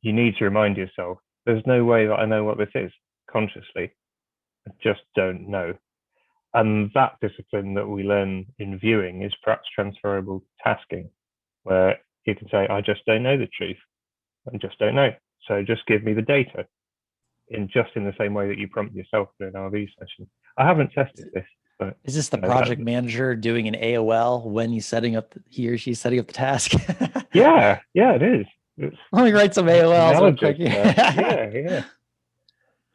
you need to remind yourself, there's no way that I know what this is consciously. I just don't know. And that discipline that we learn in viewing is perhaps transferable to tasking, where you can say, I just don't know the truth. I just don't know. So just give me the data, in the same way that you prompt yourself in an RV session. I haven't tested this, but is this the project manager doing an AOL when he's setting up he or she's setting up the task? yeah, it is. Let me write some AOLs real quick. Yeah.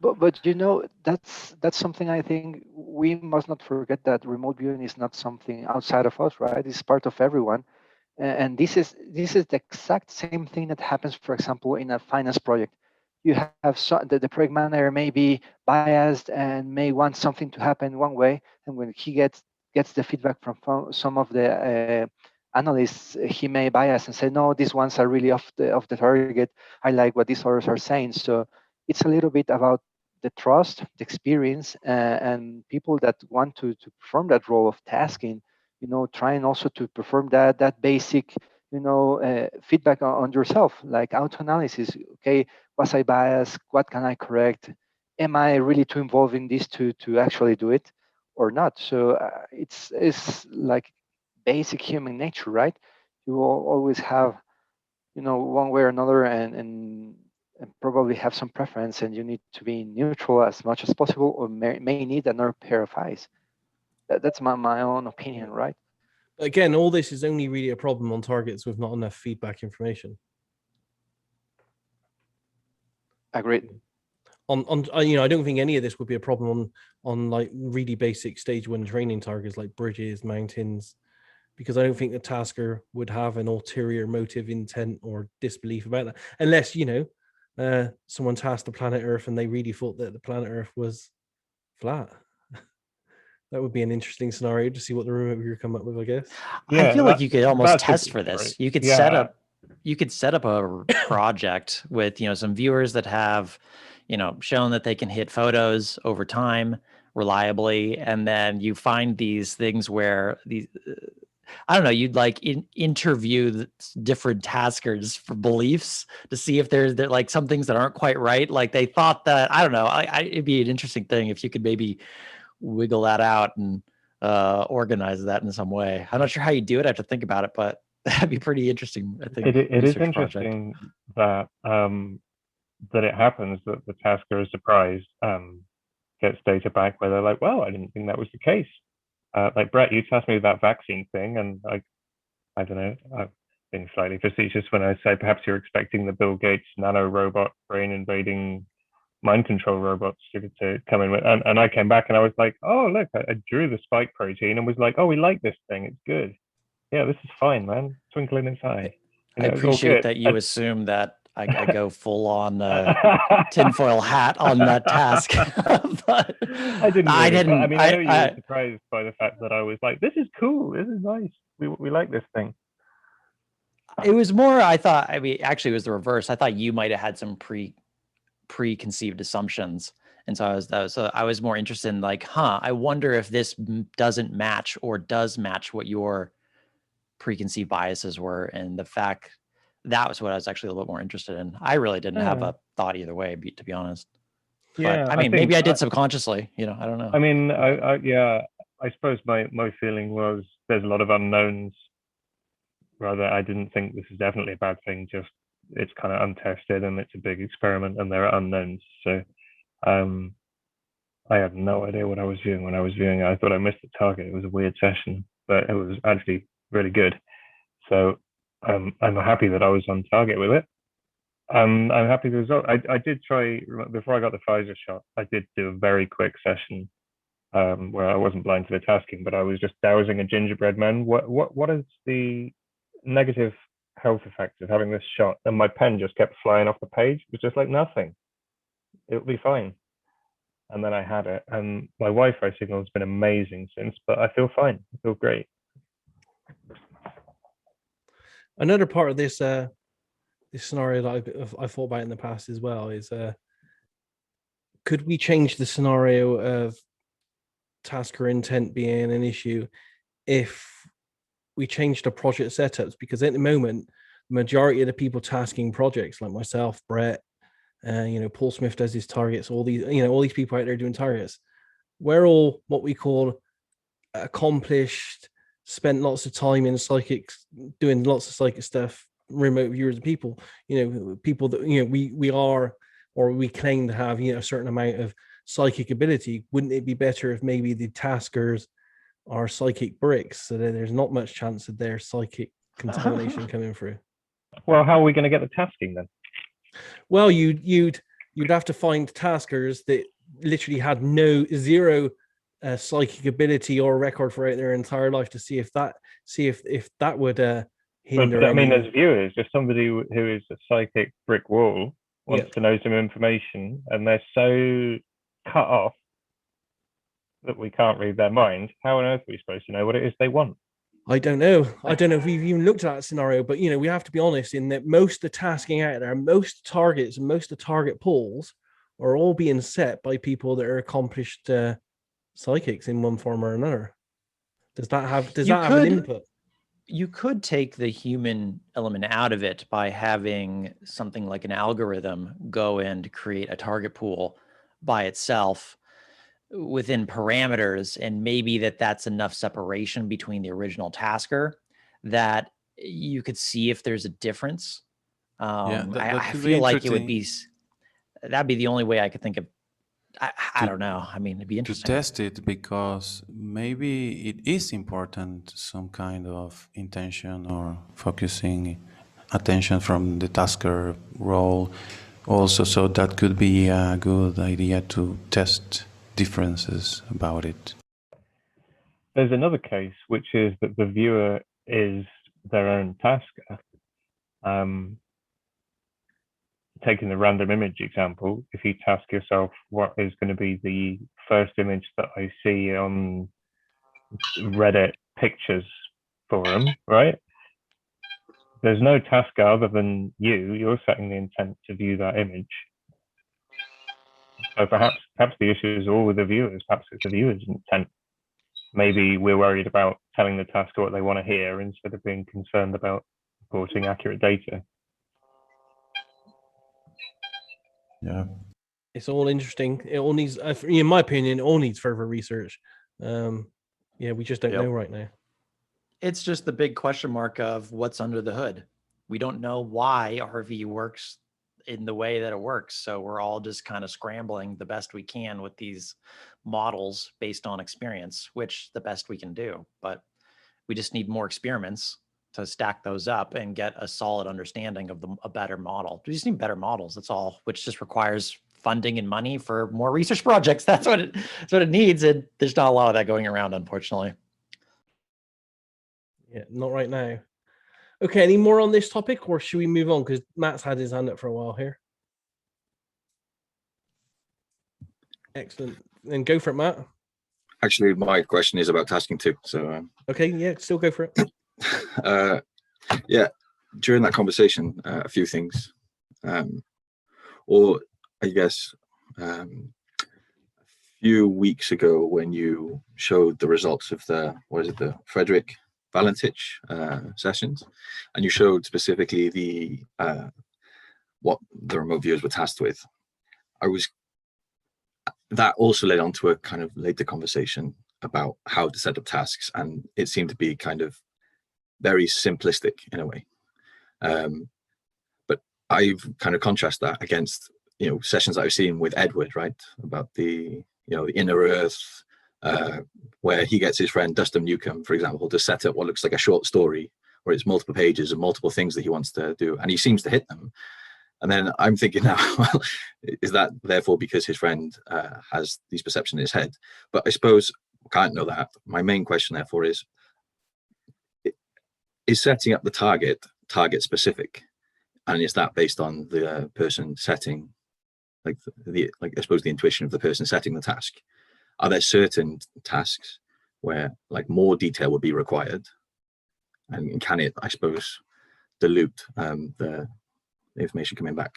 But that's something I think we must not forget, that remote viewing is not something outside of us, right? It's part of everyone. And this is the exact same thing that happens, for example, in a finance project. You have the project manager may be biased and may want something to happen one way, and when he gets the feedback from some of the analysts, he may bias and say, no, these ones are really off the target. I like what these others are saying. So it's a little bit about the trust, the experience, and people that want to perform that role of tasking, trying also to perform that basic, feedback on yourself, like auto-analysis. Okay, was I biased? What can I correct? Am I really too involved in this to actually do it or not? So it's like basic human nature, right? You will always have, one way or another, and probably have some preference, and you need to be neutral as much as possible, or may need another pair of eyes. That's my own opinion, right? Again, all this is only really a problem on targets with not enough feedback information. Agreed. I don't think any of this would be a problem on like really basic stage 1 training targets like bridges, mountains, because I don't think the tasker would have an ulterior motive, intent, or disbelief about that, unless someone tasked the planet Earth and they really thought that the planet Earth was flat. That would be an interesting scenario to see what the remote viewer come up with, I guess. Yeah, I feel like you could almost test for this. You could set up a project with some viewers that have shown that they can hit photos over time reliably, and then you find these things where these I don't know, you'd like interview the different taskers for beliefs to see if there's like some things that aren't quite right. Like they thought that, I don't know, it'd be an interesting thing if you could maybe wiggle that out and organize that in some way. I'm not sure how you do it. I have to think about it, but that'd be pretty interesting. I think it is interesting that that it happens that the tasker is surprised, gets data back where they're like, well, I didn't think that was the case. Like Brett, you tasked me with that vaccine thing, and I don't know, I've been slightly facetious when I say perhaps you're expecting the Bill Gates nano robot brain invading mind control robots to come in with, and I came back and I was like, oh look, I drew the spike protein and was like, oh, we like this thing, it's good. Yeah, this is fine, man. Twinkle in its eye. I appreciate that you assume that I go full on tinfoil hat on that task. But I didn't. Really, I didn't. I mean, I know you were surprised by the fact that I was like, "This is cool. This is nice. We like this thing." It was more. I thought. I mean, actually, it was the reverse. I thought you might have had some preconceived assumptions, and so I was more interested in like, I wonder if this doesn't match or does match what your preconceived biases were, and the fact. That was what I was actually a little bit more interested in. I really didn't have a thought either way, to be honest. Yeah, but I mean, maybe I did subconsciously. I don't know. I mean, I suppose my feeling was there's a lot of unknowns. Rather, I didn't think this is definitely a bad thing. Just it's kind of untested and it's a big experiment and there are unknowns. So, I had no idea what I was viewing when I was viewing it. I thought I missed the target. It was a weird session, but it was actually really good. So. I'm happy that I was on target with it. I'm happy with the result. I did try, before I got the Pfizer shot, I did do a very quick session where I wasn't blind to the tasking, but I was just dousing a gingerbread man. What is the negative health effect of having this shot? And my pen just kept flying off the page. It was just like nothing. It'll be fine. And then I had it, and my Wi-Fi signal has been amazing since, but I feel fine. I feel great. Another part of this this scenario that I thought about in the past as well is could we change the scenario of tasker intent being an issue if we change the project setups? Because at the moment, the majority of the people tasking projects, like myself, Brett, Paul Smith does his targets, all these people out there doing targets, we're all what we call accomplished, spent lots of time in psychics, doing lots of psychic stuff, remote viewers of people, people that, we are, or we claim to have, a certain amount of psychic ability. Wouldn't it be better if maybe the taskers are psychic bricks so that there's not much chance of their psychic contamination coming through? Well, how are we going to get the tasking then? Well, you'd have to find taskers that literally had zero psychic ability or record for their entire life to see if that would hinder. But I mean, as viewers, if somebody who is a psychic brick wall wants to know some information and they're so cut off that we can't read their mind, how on earth are we supposed to know what it is they want? I don't know if we've even looked at that scenario, but we have to be honest in that most of the tasking out there, most targets and most of the target pools are all being set by people that are accomplished psychics in one form or another. Does that have an input? You could take the human element out of it by having something like an algorithm go and create a target pool by itself within parameters, and maybe that's enough separation between the original tasker that you could see if there's a difference. I feel like it would be, that'd be the only way I could think of. I don't know. I mean, it'd be interesting to test it, because maybe it is important, some kind of intention or focusing attention from the tasker role also. So that could be a good idea to test differences about it. There's another case, which is that the viewer is their own tasker. Taking the random image example, if you task yourself, what is going to be the first image that I see on Reddit pictures forum, right? There's no tasker other than you. You're setting the intent to view that image. So perhaps the issue is all with the viewers. Perhaps it's the viewer's intent. Maybe we're worried about telling the tasker what they want to hear instead of being concerned about reporting accurate data. Yeah, it's all interesting. It all needs, in my opinion, it all needs further research. We just don't know right now. It's just the big question mark of what's under the hood. We don't know why RV works in the way that it works. So we're all just kind of scrambling the best we can with these models based on experience, which the best we can do. But we just need more experiments to stack those up and get a solid understanding of a better model. We just need better models. That's all, which just requires funding and money for more research projects. That's what it needs. And there's not a lot of that going around, unfortunately. Yeah, not right now. Okay, any more on this topic, or should we move on? Because Matt's had his hand up for a while here. Excellent. Then go for it, Matt. Actually, my question is about tasking too. So okay, yeah, still go for it. Yeah, during that conversation, a few things, or I guess a few weeks ago when you showed the results of the Frederick Valentich sessions, and you showed specifically the what the remote viewers were tasked with. That also led on to a kind of later conversation about how to set up tasks, and it seemed to be kind of very simplistic in a way. But I've kind of contrast that against sessions that I've seen with Edward, right, about the the inner earth, where he gets his friend Dustin Newcomb, for example, to set up what looks like a short story where it's multiple pages and multiple things that he wants to do, and he seems to hit them. And then I'm thinking now, well, is that therefore because his friend has these perceptions in his head? But I suppose I can't know that. My main question therefore is setting up the target specific, and is that based on the person setting, like I suppose the intuition of the person setting the task? Are there certain tasks where like more detail would be required, and can it, I suppose, dilute the information coming back?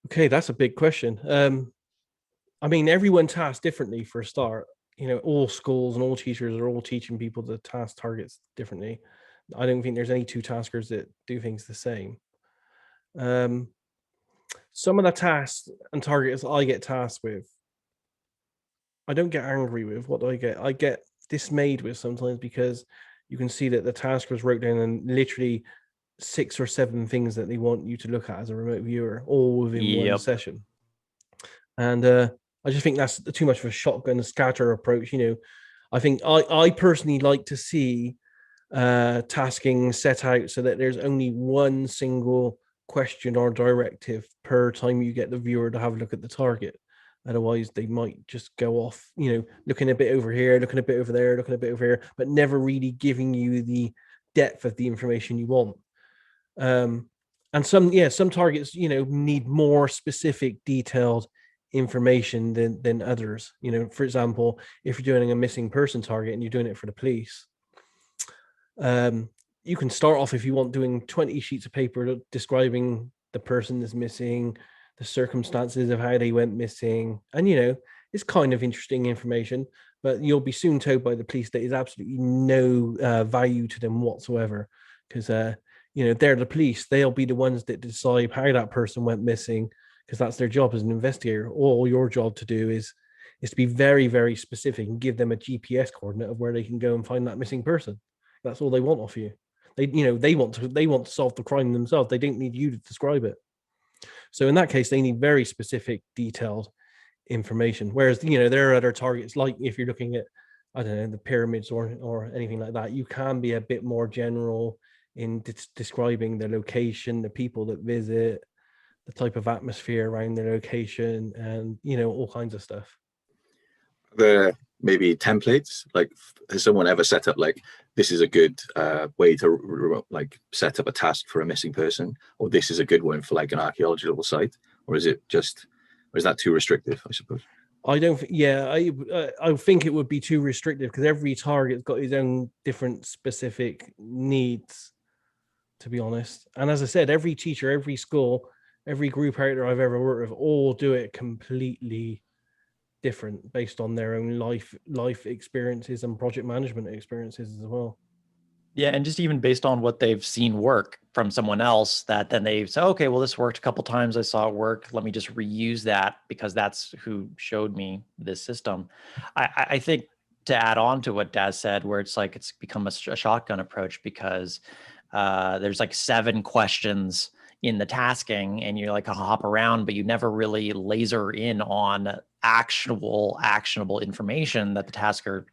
Okay, that's a big question. I mean, everyone tasks differently for a start. All schools and all teachers are all teaching people to task targets differently. I don't think there's any two taskers that do things the same. Some of the tasks and targets I get tasked with, I don't get angry with. What do I get? I get dismayed with sometimes, because you can see that the taskers wrote down and literally 6 or 7 things that they want you to look at as a remote viewer, all within one session. And I just think that's too much of a shotgun scatter approach. I think I personally like to see tasking set out so that there's only one single question or directive per time you get the viewer to have a look at the target. Otherwise, they might just go off, looking a bit over here, looking a bit over there, looking a bit over here, but never really giving you the depth of the information you want. And some targets, need more specific, detailed information than others. For example, if you're doing a missing person target and you're doing it for the police, you can start off, if you want, doing 20 sheets of paper describing the person that's missing, the circumstances of how they went missing, and it's kind of interesting information, but you'll be soon told by the police that there's absolutely no value to them whatsoever, because they're the police. They'll be the ones that decide how that person went missing, because that's their job as an investigator. All your job to do is to be very, very specific and give them a GPS coordinate of where they can go and find that missing person. That's all they want off you. They want to solve the crime themselves. They don't need you to describe it. So in that case, they need very specific, detailed information. Whereas there are other targets, like if you're looking at, I don't know, the pyramids or anything like that, you can be a bit more general in describing the location, the people that visit, the type of atmosphere around the location, and all kinds of stuff. There maybe templates, like has someone ever set up like this is a good way to like set up a task for a missing person, or this is a good one for like an archaeological site, or is that too restrictive, I suppose? I don't. I think it would be too restrictive, because every target's got his own different specific needs, to be honest. And as I said, every teacher, every school, every group out there I've ever worked with all do it completely different based on their own life experiences and project management experiences as well. Yeah, and just even based on what they've seen work from someone else, that then they say, okay, well, this worked a couple times. I saw it work. Let me just reuse that because that's who showed me this system. I think to add on to what Daz said, where it's like it's become a shotgun approach, because there's like 7 questions in the tasking, and you're like a hop around, but you never really laser in on actionable information that the tasker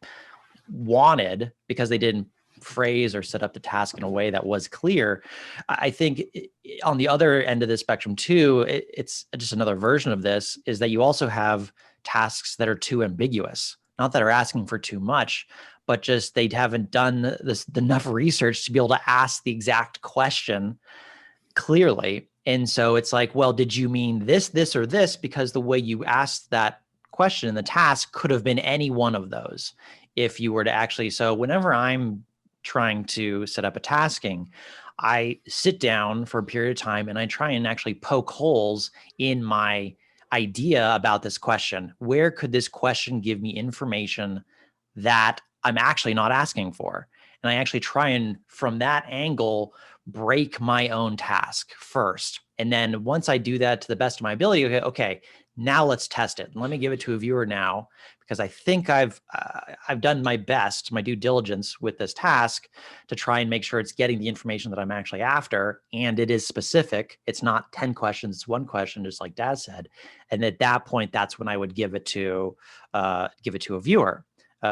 wanted because they didn't phrase or set up the task in a way that was clear. I think on the other end of the spectrum too, it's just another version of this, is that you also have tasks that are too ambiguous, not that are asking for too much, but just they haven't done enough research to be able to ask the exact question clearly. And so it's like, well, did you mean this, or this? Because the way you asked that question in the task could have been any one of those. If you were to actually, so whenever I'm trying to set up a tasking, I sit down for a period of time and I try and actually poke holes in my idea about this question. Where could this question give me information that I'm actually not asking for? And I actually try and, from that angle, break my own task first. And then once I do that to the best of my ability, okay, now let's test it. And let me give it to a viewer now, because I think I've done my best, my due diligence with this task to try and make sure it's getting the information that I'm actually after, and it is specific. It's not 10 questions, it's 1 question, just like Daz said. And at that point, that's when I would give it to a viewer.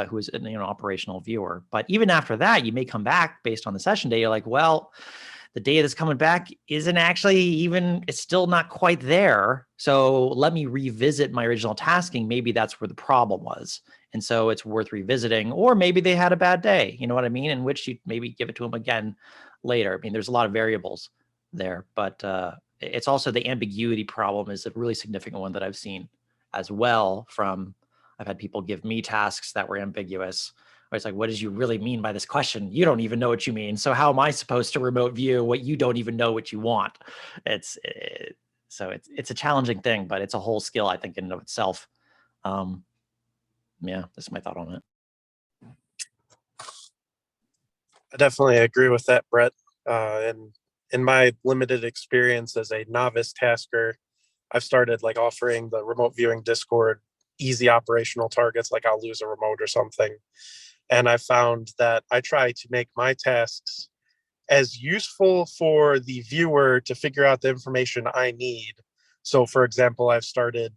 Who is an operational viewer. But even after that, you may come back based on the session day. You're like, well, the data that's coming back isn't actually even, it's still not quite there. So let me revisit my original tasking. Maybe that's where the problem was. And so it's worth revisiting, or maybe they had a bad day, you know what I mean? In which you maybe give it to them again later. I mean, there's a lot of variables there, but it's also the ambiguity problem is a really significant one that I've seen as well from, I've had people give me tasks that were ambiguous, where it's like, what did you really mean by this question? You don't even know what you mean. So how am I supposed to remote view what you don't even know what you want? So it's a challenging thing, but it's a whole skill, I think, in and of itself. Yeah, that's my thought on it. I definitely agree with that, Brett. And in my limited experience as a novice tasker, I've started like offering the remote viewing Discord easy operational targets, like I'll lose a remote or something. And I found that I try to make my tasks as useful for the viewer to figure out the information I need. So for example, I've started,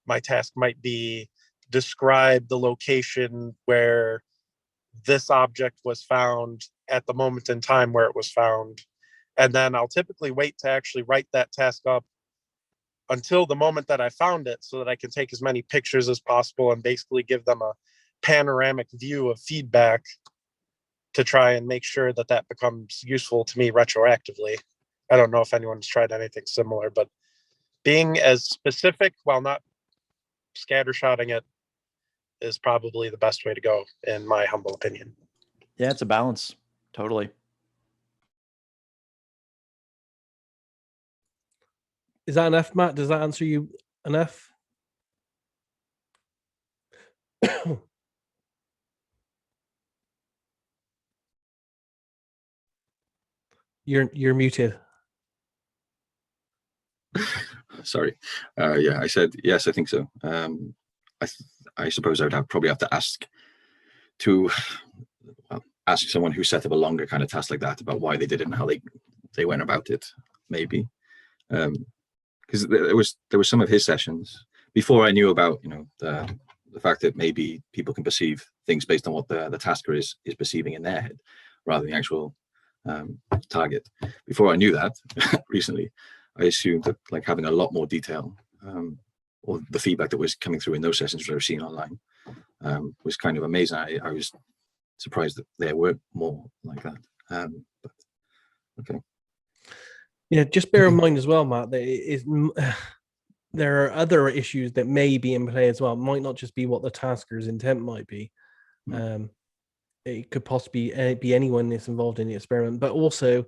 my task might be describe the location where this object was found at the moment in time where it was found. And then I'll typically wait to actually write that task up until the moment that I found it, so that I can take as many pictures as possible and basically give them a panoramic view of feedback to try and make sure that that becomes useful to me retroactively. I don't know if anyone's tried anything similar, but being as specific while not scattershotting it is probably the best way to go, in my humble opinion. Yeah, it's a balance. Totally. Is that enough, Matt? Does that answer you enough? You're muted. Sorry. Yeah, I said yes. I think so. I suppose I would probably have to ask someone who set up a longer kind of task like that about why they did it and how they went about it. Maybe because there was some of his sessions before I knew about the fact that maybe people can perceive things based on what the tasker is perceiving in their head rather than the actual target. Before I knew that, recently, I assumed that like having a lot more detail or the feedback that was coming through in those sessions that I've seen online was kind of amazing. I was surprised that there were more like that. But okay. Yeah, just bear in mind as well, Matt, that there are other issues that may be in play as well. It might not just be what the tasker's intent might be. It could possibly be anyone that's involved in the experiment, but also,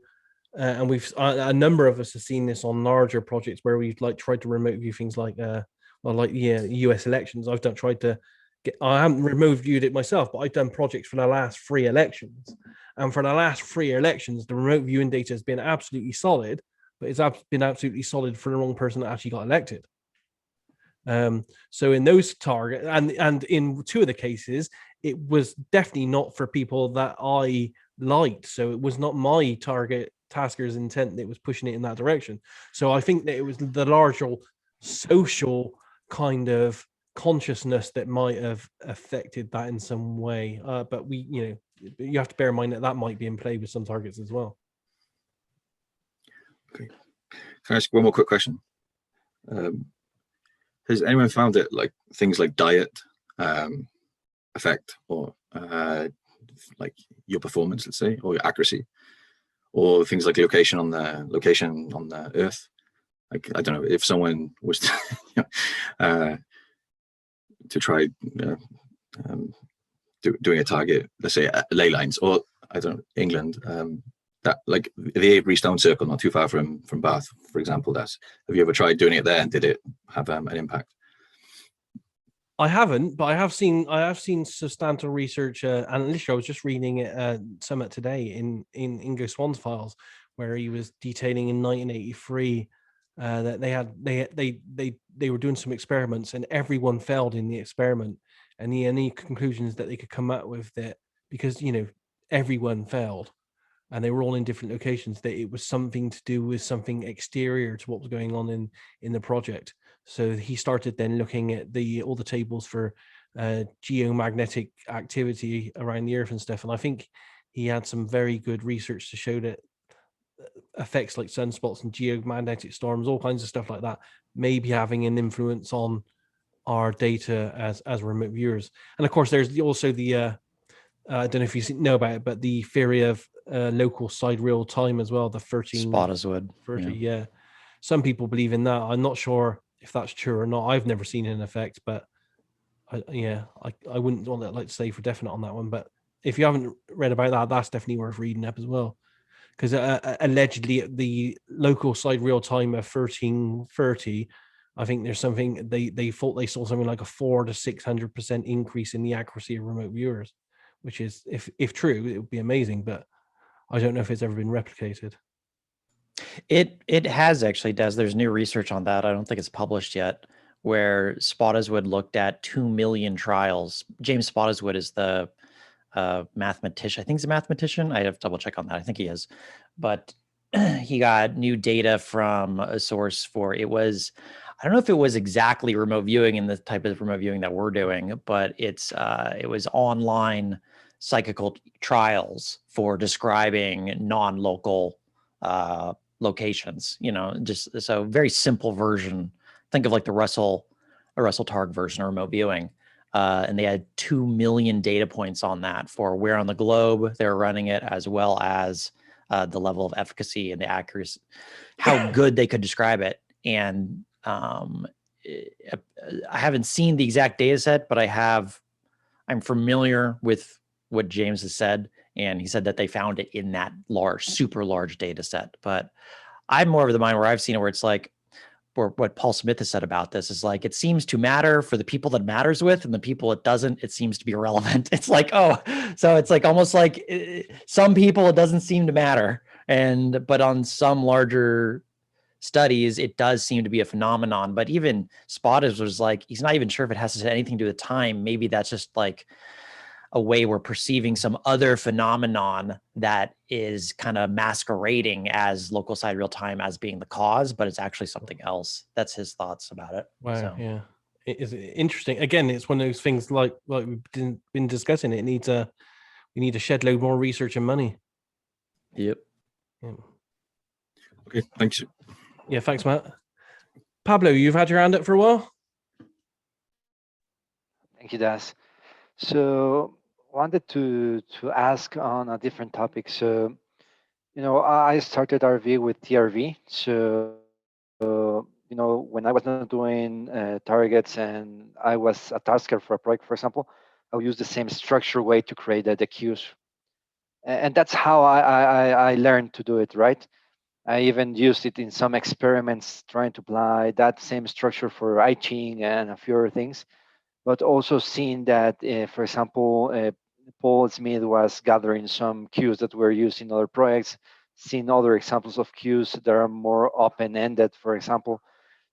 and a number of us have seen this on larger projects where we've like tried to remote view things like, US elections. I haven't remote viewed it myself, but I've done projects for the last 3 elections. And for the last 3 elections, the remote viewing data has been absolutely solid, but it's been absolutely solid for the wrong person that actually got elected. So in those targets, and in 2 of the cases, it was definitely not for people that I liked. So it was not my target tasker's intent that was pushing it in that direction. So I think that it was the larger social kind of consciousness that might have affected that in some way. But you have to bear in mind that that might be in play with some targets as well. Okay. Can I ask one more quick question? Has anyone found that like things like diet affect or like your performance, let's say, or your accuracy, or things like location on the Earth? Like, I don't know, if someone was to try doing a target, let's say ley lines, or I don't know, England, that like the Avery Stone Circle, not too far from Bath, for example. Have you ever tried doing it there, and did it have an impact? I haven't, but I have seen substantial research, and literally I was just reading it Summit today in Ingo Swan's files, where he was detailing in 1983 that they were doing some experiments and everyone failed in the experiment, and the only conclusions that they could come up with that, because everyone failed and they were all in different locations, that it was something to do with something exterior to what was going on in the project. So he started then looking at all the tables for geomagnetic activity around the Earth and stuff. And I think he had some very good research to show that effects like sunspots and geomagnetic storms, all kinds of stuff like that, may be having an influence on our data as remote viewers. And of course, there's also the I don't know if you know about it, but the theory of local side real time as well, the 13 Spottiswoode. 30, yeah. Some people believe in that. I'm not sure if that's true or not. I've never seen an effect, but I wouldn't want to like say for definite on that one. But if you haven't read about that, that's definitely worth reading up as well. Because allegedly the local side real time of 1330, I think there's something they thought they saw something like a 400 to 600% increase in the accuracy of remote viewers, which is, if true, it would be amazing. But I don't know if it's ever been replicated. It has actually, Des. There's new research on that. I don't think it's published yet, where Spottiswoode looked at 2 million trials. James Spottiswoode is the mathematician. I think he's a mathematician. I have to double check on that. I think he is. But he got new data from a source for, it was, I don't know if it was exactly remote viewing in the type of remote viewing that we're doing, but it was online psychical trials for describing non-local locations, just so very simple version. Think of like a Russell Targ version of remote viewing. And they had 2 million data points on that for where on the globe they're running it, as well as the level of efficacy and the accuracy, how good they could describe it. And I haven't seen the exact data set, but I'm familiar with what James has said. And he said that they found it in that super large data set. But I'm more of the mind where I've seen it where it's like, or what Paul Smith has said about this is like, it seems to matter for the people that matters with, and the people it doesn't, it seems to be irrelevant. It's like, oh, so it's like almost like some people it doesn't seem to matter. But on some larger studies, it does seem to be a phenomenon. But even Spotted was like, he's not even sure if it has anything to do with time. Maybe that's just like a way we're perceiving some other phenomenon that is kind of masquerading as local side real time as being the cause, but it's actually something else. That's his thoughts about it. Wow. So. Yeah. It is interesting. Again, it's one of those things like we've been discussing. We need to shed load more research and money. Yep. Yeah. Okay. Thanks. Yeah. Thanks, Matt. Pablo, you've had your hand up for a while. Thank you, Das. So wanted to ask on a different topic. So, I started RV with TRV. So, when I was not doing targets and I was a tasker for a project, for example, I'll use the same structure way to create the queues. And that's how I learned to do it, right? I even used it in some experiments trying to apply that same structure for I Ching and a few other things. But also seeing that, for example, Paul Smith was gathering some queues that were used in other projects, seeing other examples of queues that are more open-ended, for example.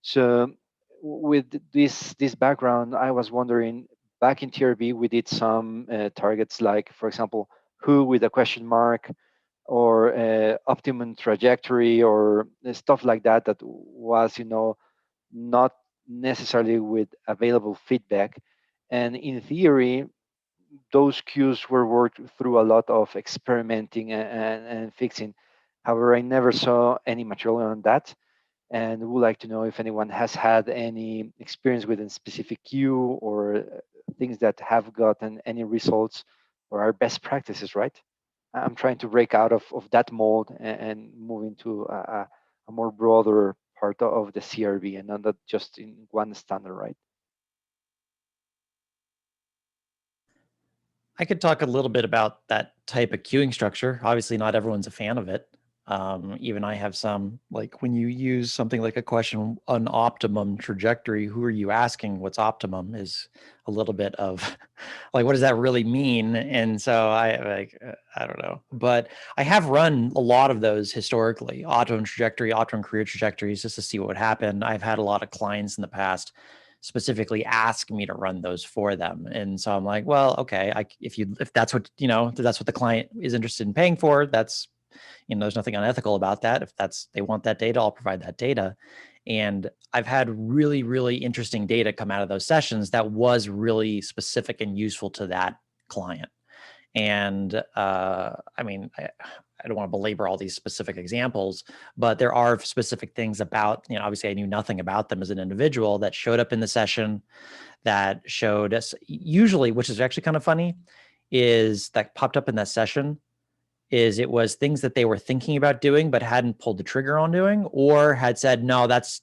So with this background, I was wondering, back in TRB, we did some targets like, for example, who with a question mark, or optimum trajectory, or stuff like that, that was, not necessarily with available feedback. And in theory, those cues were worked through a lot of experimenting and fixing. However, I never saw any material on that, and would like to know if anyone has had any experience with a specific cue, or things that have gotten any results, or are best practices, right? I'm trying to break out of that mold and move into a more broader part of the CRB, and not just in one standard, right? I could talk a little bit about that type of queuing structure. Obviously, not everyone's a fan of it. Even I have some, like when you use something like a question, an optimum trajectory, who are you asking? What's optimum is a little bit of like, what does that really mean? And so I don't know, but I have run a lot of those historically, optimum trajectory, optimum career trajectories, just to see what would happen. I've had a lot of clients in the past specifically ask me to run those for them. And so I'm like, well, okay, if that's what, that's what the client is interested in paying for, that's, there's nothing unethical about that. If they want that data, I'll provide that data. And I've had really, really interesting data come out of those sessions that was really specific and useful to that client. And I don't want to belabor all these specific examples, but there are specific things about, obviously I knew nothing about them as an individual that showed up in the session, that showed us usually, which is actually kind of funny, is that popped up in that session is it was things that they were thinking about doing, but hadn't pulled the trigger on doing, or had said, no, that's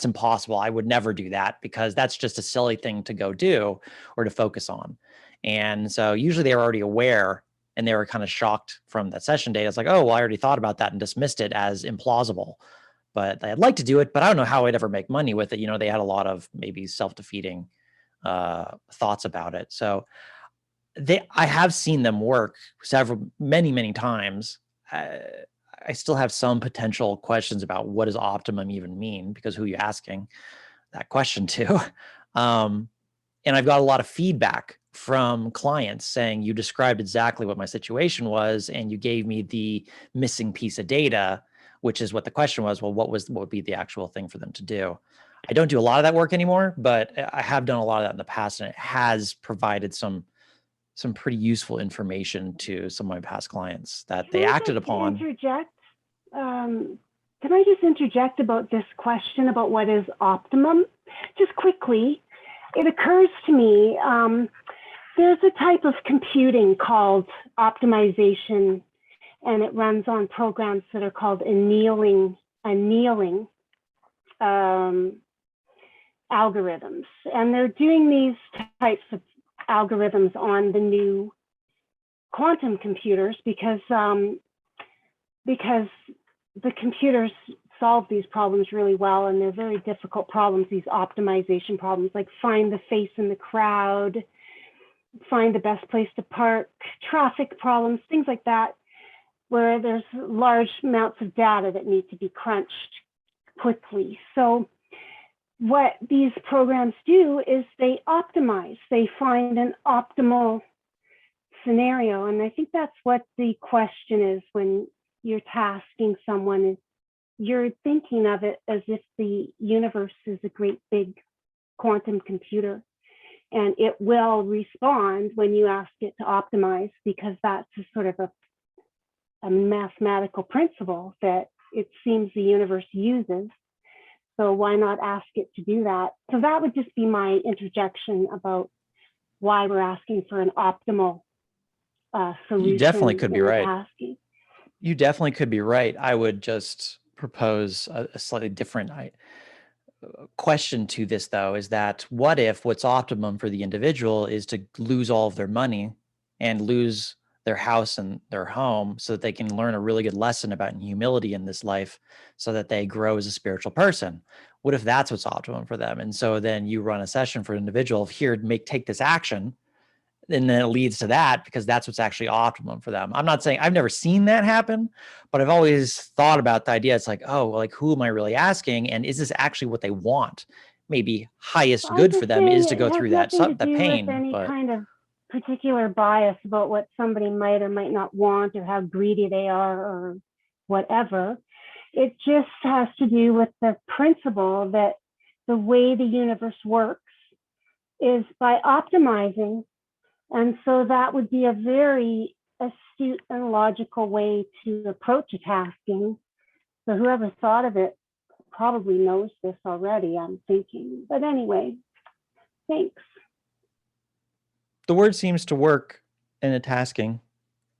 impossible. I would never do that because that's just a silly thing to go do or to focus on. And so usually they were already aware and they were kind of shocked from that session data. It's like, oh, well, I already thought about that and dismissed it as implausible, but I'd like to do it, but I don't know how I'd ever make money with it. They had a lot of maybe self-defeating thoughts about it. So I have seen them work many times. I still have some potential questions about what does optimum even mean, because who are you asking that question to? And I've got a lot of feedback from clients saying, you described exactly what my situation was, and you gave me the missing piece of data, which is what the question was. Well, what would be the actual thing for them to do? I don't do a lot of that work anymore, but I have done a lot of that in the past, and it has provided some pretty useful information to some of my past clients that they acted upon. Interject? Can I just interject about this question about what is optimum? Just quickly, it occurs to me, there's a type of computing called optimization, and it runs on programs that are called annealing algorithms. And they're doing these types of algorithms on the new quantum computers because the computers solve these problems really well, and they're very difficult problems, these optimization problems, like find the face in the crowd, find the best place to park, traffic problems, things like that, where there's large amounts of data that need to be crunched quickly. So what these programs do is they optimize, they find an optimal scenario. And I think that's what the question is when you're tasking someone, is you're thinking of it as if the universe is a great big quantum computer, and it will respond when you ask it to optimize, because that's a sort of a mathematical principle that it seems the universe uses. So why not ask it to do that? So that would just be my interjection about why we're asking for an optimal solution. You definitely could be right. Tasking. You definitely could be right. I would just propose a slightly different question to this, though, is that what if what's optimum for the individual is to lose all of their money and lose their house and their home so that they can learn a really good lesson about humility in this life so that they grow as a spiritual person? What if that's what's optimum for them? And so then you run a session for an individual of, here, take this action. And then it leads to that because that's what's actually optimum for them. I'm not saying I've never seen that happen, but I've always thought about the idea. It's like, oh, like, who am I really asking? And is this actually what they want? maybe highest I'm good just for them is to saying go it has through that nothing to that do with pain. any But kind of particular bias about what somebody might or might not want or how greedy they are or whatever. It just has to do with the principle that the way the universe works is by optimizing. And so that would be a very astute and logical way to approach a tasking. So whoever thought of it probably knows this already, I'm thinking. But anyway, thanks. the word seems to work in a tasking.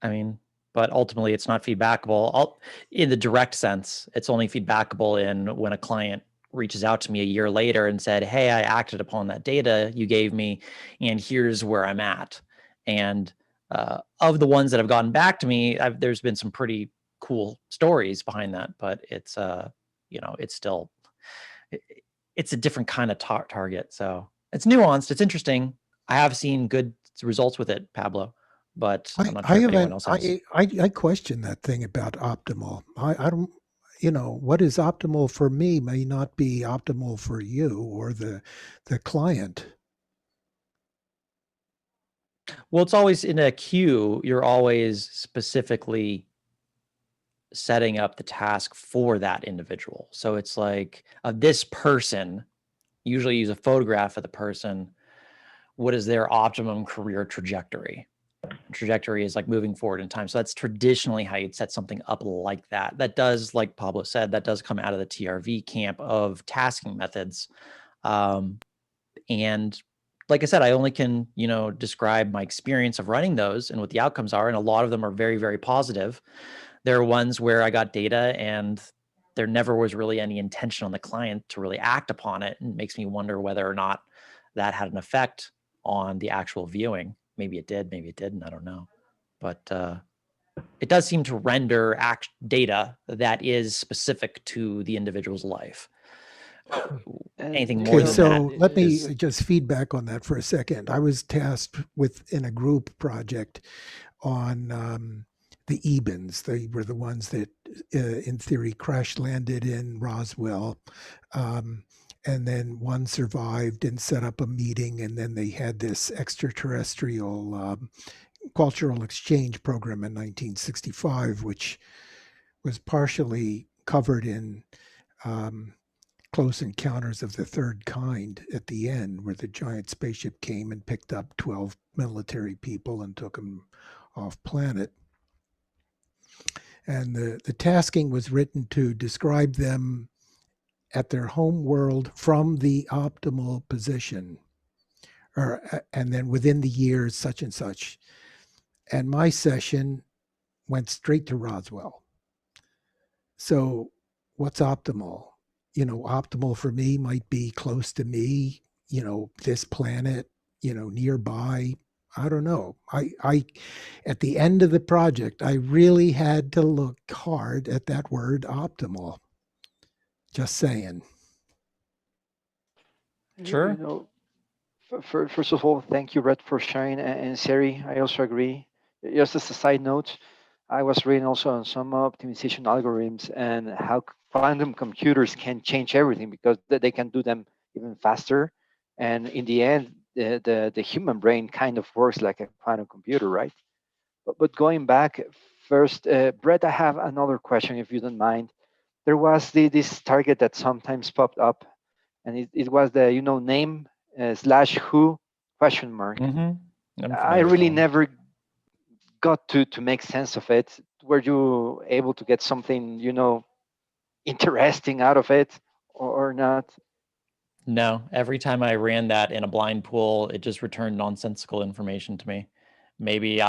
I mean, but ultimately it's not feedbackable. In the direct sense, it's only feedbackable in when a client reaches out to me a year later and said, hey, I acted upon that data you gave me, and here's where I'm at. And of the ones that have gotten back to me, there's been some pretty cool stories behind that, but it's, it's still, it's a different kind of target. So it's nuanced. It's interesting. I have seen good results with it, Pablo, but I'm not I sure if anyone haven't. else has. I question that thing about optimal. I don't. What is optimal for me may not be optimal for you or the client. Well, it's always in a queue. You're always specifically setting up the task for that individual. So it's like this person, usually use a photograph of the person. What is their optimum career trajectory? Trajectory is like moving forward in time. So that's traditionally how you'd set something up like that. That does, like Pablo said, that does come out of the TRV camp of tasking methods. And like I said, I only can, describe my experience of running those and what the outcomes are. And a lot of them are very, very positive. There are ones where I got data and there never was really any intention on the client to really act upon it. And it makes me wonder whether or not that had an effect on the actual viewing. Maybe it did, maybe it didn't, I don't know. But it does seem to render data that is specific to the individual's life. Anything more Okay, than so that let me is, just feedback on that for a second. I was tasked in a group project on the Ebens. They were the ones that, in theory, crash landed in Roswell. And then one survived and set up a meeting. And then they had this extraterrestrial cultural exchange program in 1965, which was partially covered in Close Encounters of the Third Kind at the end, where the giant spaceship came and picked up 12 military people and took them off planet. And the tasking was written to describe them at their home world from the optimal position, and then within the years, such and such. And my session went straight to Roswell. So what's optimal? Optimal for me might be close to me, this planet, nearby. I don't know. I at the end of the project, I really had to look hard at that word optimal. Just saying. sure. First of all, thank you, Brett, for sharing. And Seri, I also agree. Just as a side note, I was reading also on some optimization algorithms and how quantum computers can change everything because they can do them even faster. And in the end, the human brain kind of works like a quantum computer, right? But going back first, Brett, I have another question, if you don't mind. There was this target that sometimes popped up, and it was the name slash who question mark. Mm-hmm. I really never got to make sense of it. Were you able to get something interesting out of it or not? No, every time I ran that in a blind pool, it just returned nonsensical information to me. Maybe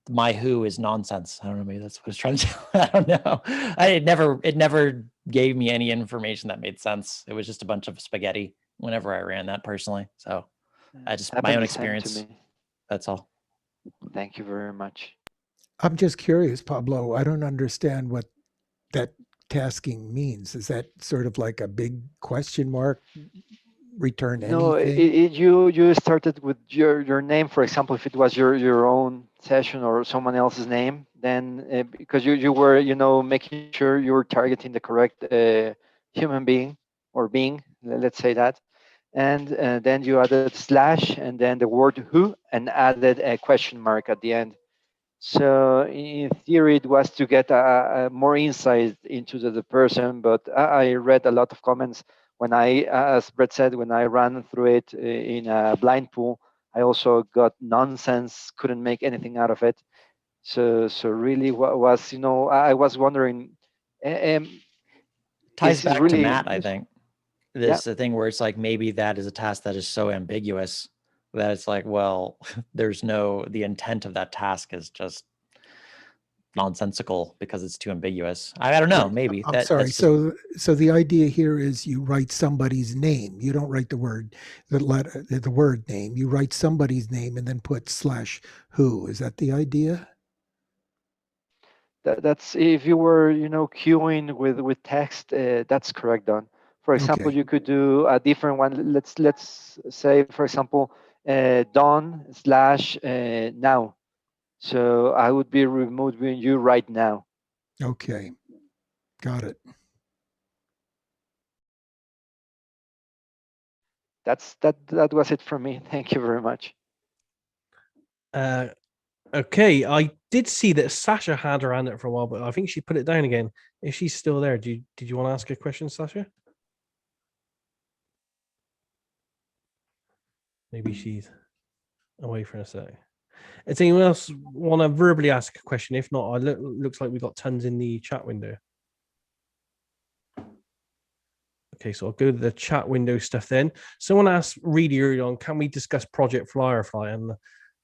my who is nonsense. I don't know. Maybe that's what it's trying to tell. I don't know. It never gave me any information that made sense. It was just a bunch of spaghetti whenever I ran that personally. So I just, my own experience. That's all. Thank you very much. I'm just curious, Pablo. I don't understand what that tasking means. Is that sort of like a big question mark? Return No, anything? you started with your name. For example, if it was your own session or someone else's name, then because you were making sure you were targeting the correct human being or being, let's say that. And then you added slash and then the word who and added a question mark at the end. So in theory, it was to get a more insight into the person, but I read a lot of comments when as Brett said, when I ran through it in a blind pool, I also got nonsense, couldn't make anything out of it. So really what was, I was wondering, Ties is this back to really Matt, I useful? think. This the thing where it's like maybe that is a task that is so ambiguous that it's like, well, there's the intent of that task is just nonsensical because it's too ambiguous. I don't know, maybe. I'm sorry. So the idea here is you write somebody's name. You don't write the word name. You write somebody's name and then put slash who. Is that the idea? That's if you were, queuing with text. That's correct, Don. For example, Okay. you could do a different one. Let's say, for example, Don slash now. So I would be removing you right now. Okay. Got it. That was it from me. Thank you very much. Okay, I did see that Sasha had her hand up for a while, but I think she put it down again. Is she still there? Did you want to ask a question, Sasha? Maybe she's away for a sec. Does anyone else want to verbally ask a question? If not, looks like we've got tons in the chat window. Okay, so I'll go to the chat window stuff then. Someone asked really early on, can we discuss Project Firefly? And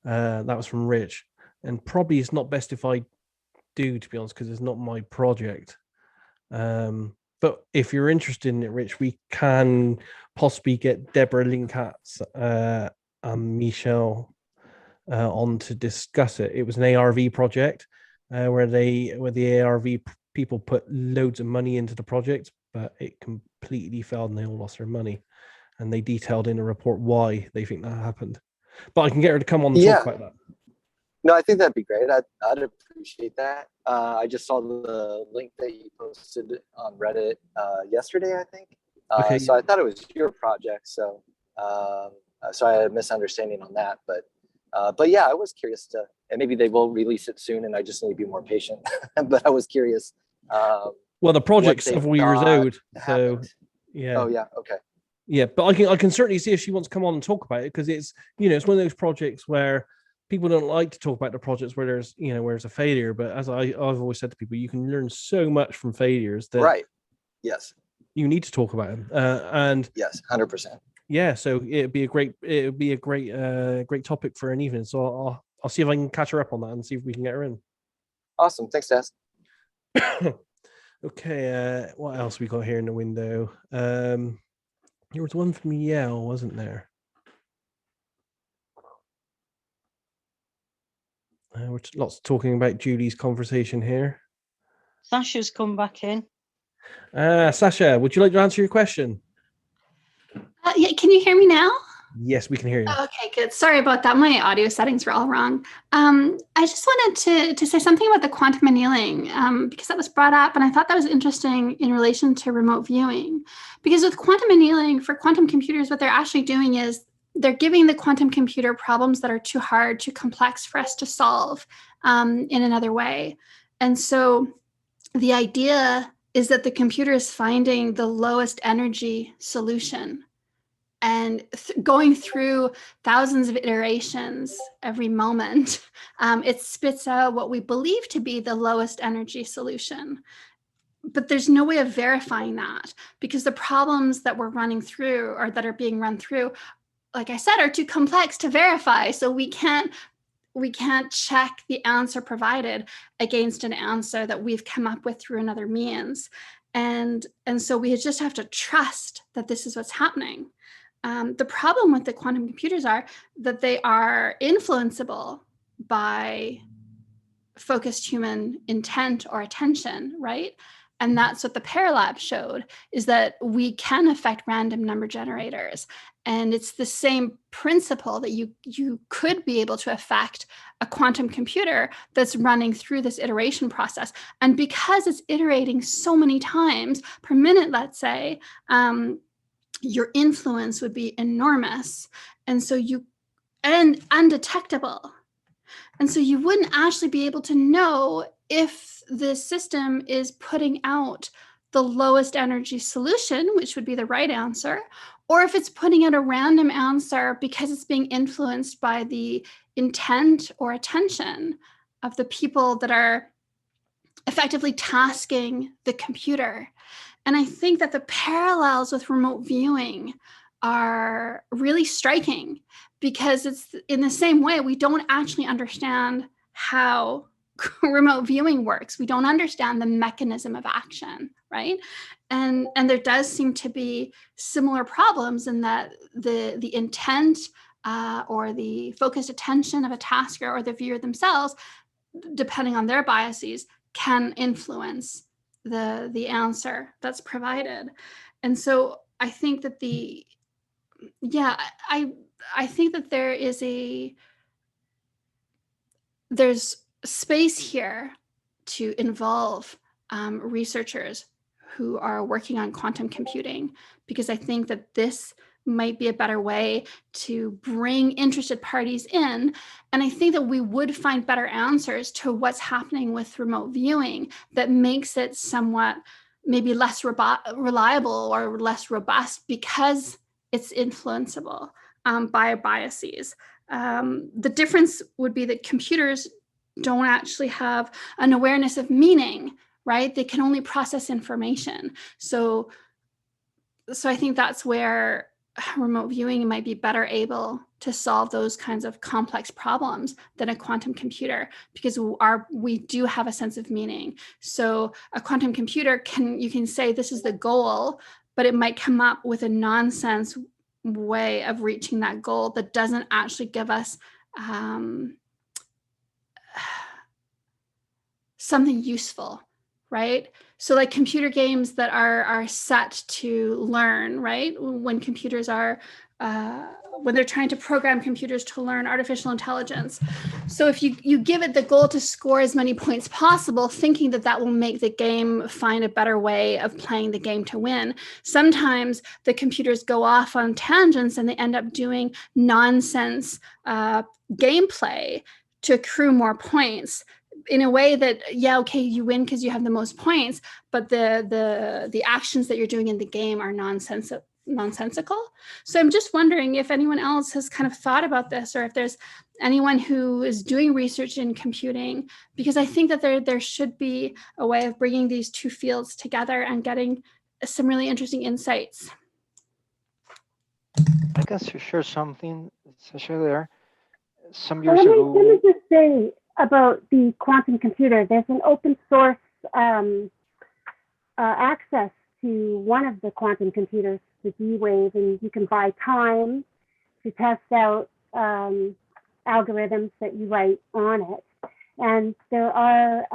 that was from Rich. And probably it's not best if I do, to be honest, because it's not my project. But if you're interested in it, Rich, we can possibly get Deborah Linkatz and Michelle on to discuss it. It was an ARV project where the ARV people put loads of money into the project, but it completely failed and they all lost their money. And they detailed in a report why they think that happened. But I can get her to come on and talk about that. No, I think that'd be great. I'd appreciate that. I just saw the link that you posted on Reddit yesterday, I think. Okay. So I thought it was your project. So so I had a misunderstanding on that. But yeah, I was curious and maybe they will release it soon, and I just need to be more patient. But I was curious. Well, the project's several years old, so yeah. Oh yeah, okay. Yeah, but I can certainly see if she wants to come on and talk about it, because it's it's one of those projects where people don't like to talk about the projects where there's where there's a failure. But as I've always said to people, you can learn so much from failures that right. Yes. You need to talk about them. And yes, 100%. Yeah, so it'd be a great topic for an evening. So I'll see if I can catch her up on that and see if we can get her in. Awesome, thanks, Des. Okay, what else we got here in the window? There was one from Yale, wasn't there? We're lots of talking about Julie's conversation here. Sasha's come back in. Sasha, would you like to answer your question? Yeah, can you hear me now? Yes, we can hear you. Okay, good. Sorry about that. My audio settings were all wrong. I just wanted to say something about the quantum annealing because that was brought up, and I thought that was interesting in relation to remote viewing. Because with quantum annealing, for quantum computers, what they're actually doing is they're giving the quantum computer problems that are too hard, too complex for us to solve in another way. And so the idea is that the computer is finding the lowest energy solution. And going through thousands of iterations every moment, it spits out what we believe to be the lowest energy solution. But there's no way of verifying that, because the problems that we're running through or that are being run through, like I said, are too complex to verify. So we can't check the answer provided against an answer that we've come up with through another means. And so we just have to trust that this is what's happening. The problem with the quantum computers are that they are influenceable by focused human intent or attention, right? And that's what the Paralab showed, is that we can affect random number generators. And it's the same principle that you could be able to affect a quantum computer that's running through this iteration process. And because it's iterating so many times per minute, let's say, your influence would be enormous. And so and undetectable. And so you wouldn't actually be able to know if the system is putting out the lowest energy solution, which would be the right answer, or if it's putting out a random answer because it's being influenced by the intent or attention of the people that are effectively tasking the computer. And I think that the parallels with remote viewing are really striking, because it's in the same way we don't actually understand how remote viewing works. We don't understand the mechanism of action, right? And there does seem to be similar problems in that the intent or the focused attention of a tasker or the viewer themselves, depending on their biases, can influence the answer that's provided. And so I think that I think that there's space here to involve researchers who are working on quantum computing, because I think that this might be a better way to bring interested parties in. And I think that we would find better answers to what's happening with remote viewing that makes it somewhat maybe less reliable or less robust, because it's influenceable by biases. The difference would be that computers don't actually have an awareness of meaning, right? They can only process information. So I think that's where remote viewing might be better able to solve those kinds of complex problems than a quantum computer, because we do have a sense of meaning. So a quantum computer you can say this is the goal, but it might come up with a nonsense way of reaching that goal that doesn't actually give us something useful, right? So like computer games that are set to learn, right? When computers are, when they're trying to program computers to learn artificial intelligence. So if you give it the goal to score as many points possible, thinking that will make the game find a better way of playing the game to win, sometimes the computers go off on tangents and they end up doing nonsense gameplay to accrue more points, in a way that, yeah, okay, you win because you have the most points, but the actions that you're doing in the game are nonsensical. So I'm just wondering if anyone else has kind of thought about this, or if there's anyone who is doing research in computing, because I think that there should be a way of bringing these two fields together and getting some really interesting insights. I can share something, Sasha, there. Some years Let ago. me just say about the quantum computer. There's an open source access to one of the quantum computers, the D-Wave, and you can buy time to test out algorithms that you write on it. And there are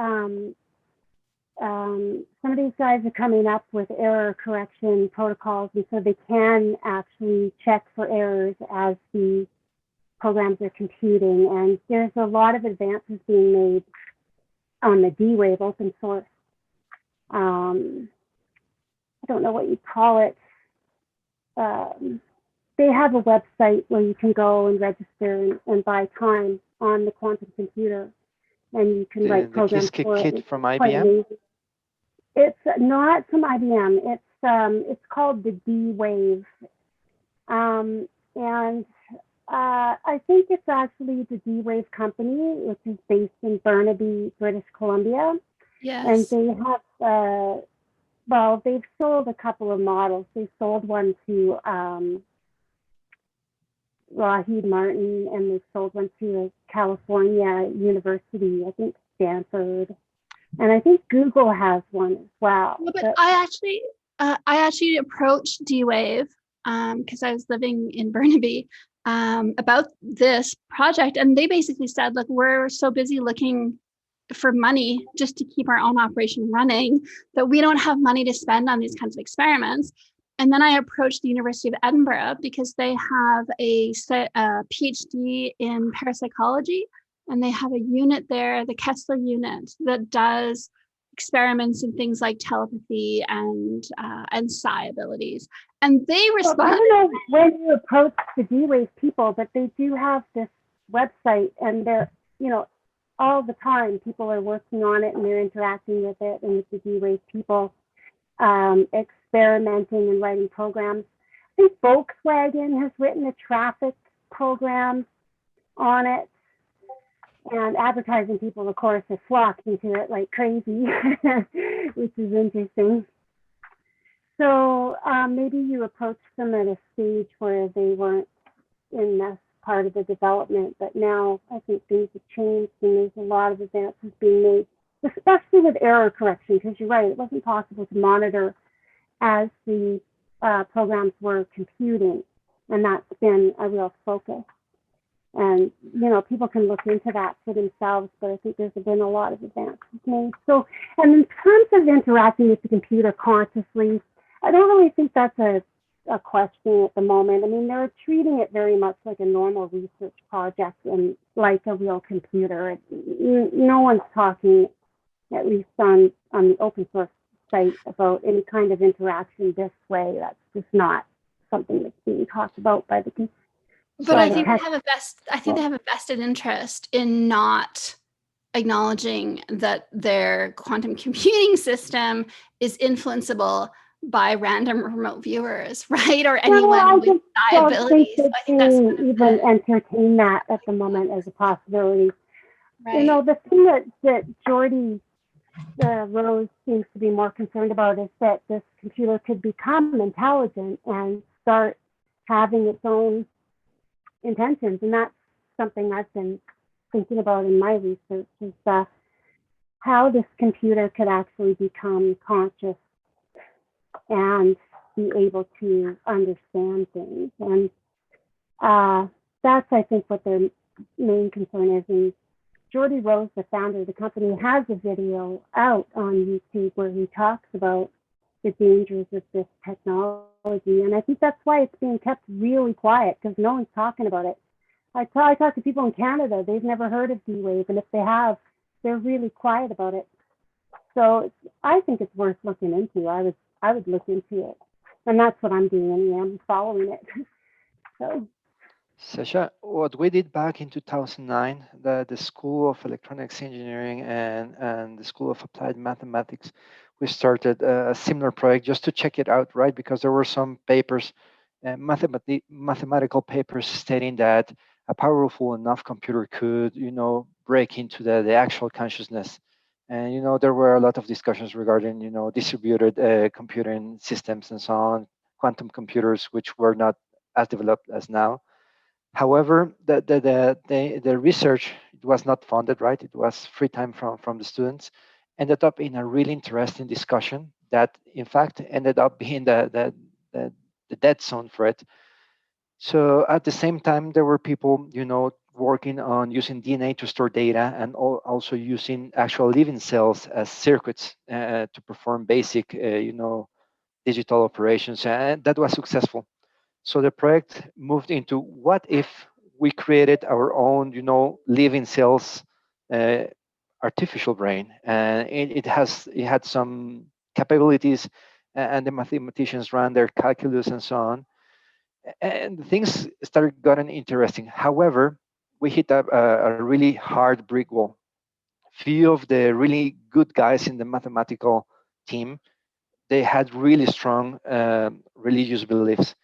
some of these guys are coming up with error correction protocols, and so they can actually check for errors as the programs are computing. And there's a lot of advances being made on the D-Wave open source. I don't know what you call it. They have a website where you can go and register and buy time on the quantum computer, and you can write programs for it. Kit from IBM? It's not from IBM. It's called the D-Wave, and I think it's actually the D-Wave company, which is based in Burnaby, British Columbia. Yes. And they have, well, they've sold a couple of models. They sold one to Lockheed Martin, and they sold one to a California university, I think Stanford. And I think Google has one as well. Yeah, but I actually approached D-Wave because I was living in Burnaby about this project, and they basically said, look, we're so busy looking for money just to keep our own operation running that we don't have money to spend on these kinds of experiments. And then I approached the University of Edinburgh because they have a PhD in parapsychology, and they have a unit there, the Kessler unit, that does experiments in things like telepathy and psi abilities. And they Well, I responded. don't know when you approach the D-Wave people, but they do have this website, and they're, all the time people are working on it and they're interacting with it and with the D-Wave people, experimenting and writing programs. I think Volkswagen has written a traffic program on it, and advertising people, of course, are flocking to it like crazy, which is interesting. So maybe you approached them at a stage where they weren't in this part of the development, but now I think things have changed and there's a lot of advances being made, especially with error correction, because you're right, it wasn't possible to monitor as the programs were computing, and that's been a real focus. And, people can look into that for themselves, but I think there's been a lot of advances made. So, and in terms of interacting with the computer consciously, I don't really think that's a question at the moment. I mean, they're treating it very much like a normal research project and like a real computer. No one's talking, at least on the open source site, about any kind of interaction this way. That's just not something that's being talked about by the computer. But I think they have a vested interest in not acknowledging that their quantum computing system is influenceable by random remote viewers, right? Or anyone with psi abilities. So I think that's even entertain that at the moment as a possibility. Right. The thing that Jordy Rose seems to be more concerned about is that this computer could become intelligent and start having its own intentions, and that's something I've been thinking about in my research, is how this computer could actually become conscious and be able to understand things. And that's, I think, what their main concern is. And Jordy Rose, the founder of the company, has a video out on YouTube where he talks about the dangers of this technology. And I think that's why it's being kept really quiet, because no one's talking about it. I talk to people in Canada, they've never heard of D-Wave, and if they have, they're really quiet about it. So I think it's worth looking into. I would look into it. And that's what I'm doing anyway. I'm following it. So. Sasha, what we did back in 2009, the School of Electronics Engineering and the School of Applied Mathematics, we started a similar project just to check it out, right? Because there were some papers, mathematical papers stating that a powerful enough computer could, break into the actual consciousness. And, there were a lot of discussions regarding, distributed computing systems and so on, quantum computers, which were not as developed as now. However, the research, it was not funded, right? It was free time from the students. Ended up in a really interesting discussion that, in fact, ended up being the dead zone for it. So at the same time, there were people, working on using DNA to store data and also using actual living cells as circuits to perform basic, digital operations, and that was successful. So the project moved into what if we created our own, living cells, artificial brain, and it had some capabilities, and the mathematicians ran their calculus and so on, and things started getting interesting. However, we hit a really hard brick wall. Few of the really good guys in the mathematical team, they had really strong religious beliefs.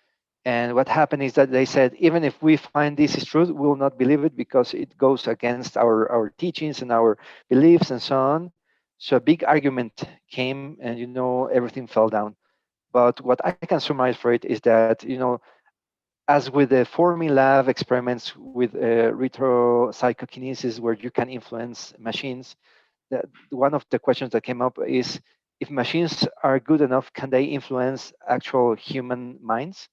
And what happened is that they said, even if we find this is true, we will not believe it because it goes against our teachings and our beliefs and so on. So a big argument came, and everything fell down. But what I can summarize for it is that as with the Fermi-Lab experiments with retro-psychokinesis, where you can influence machines, one of the questions that came up is, if machines are good enough, can they influence actual human minds?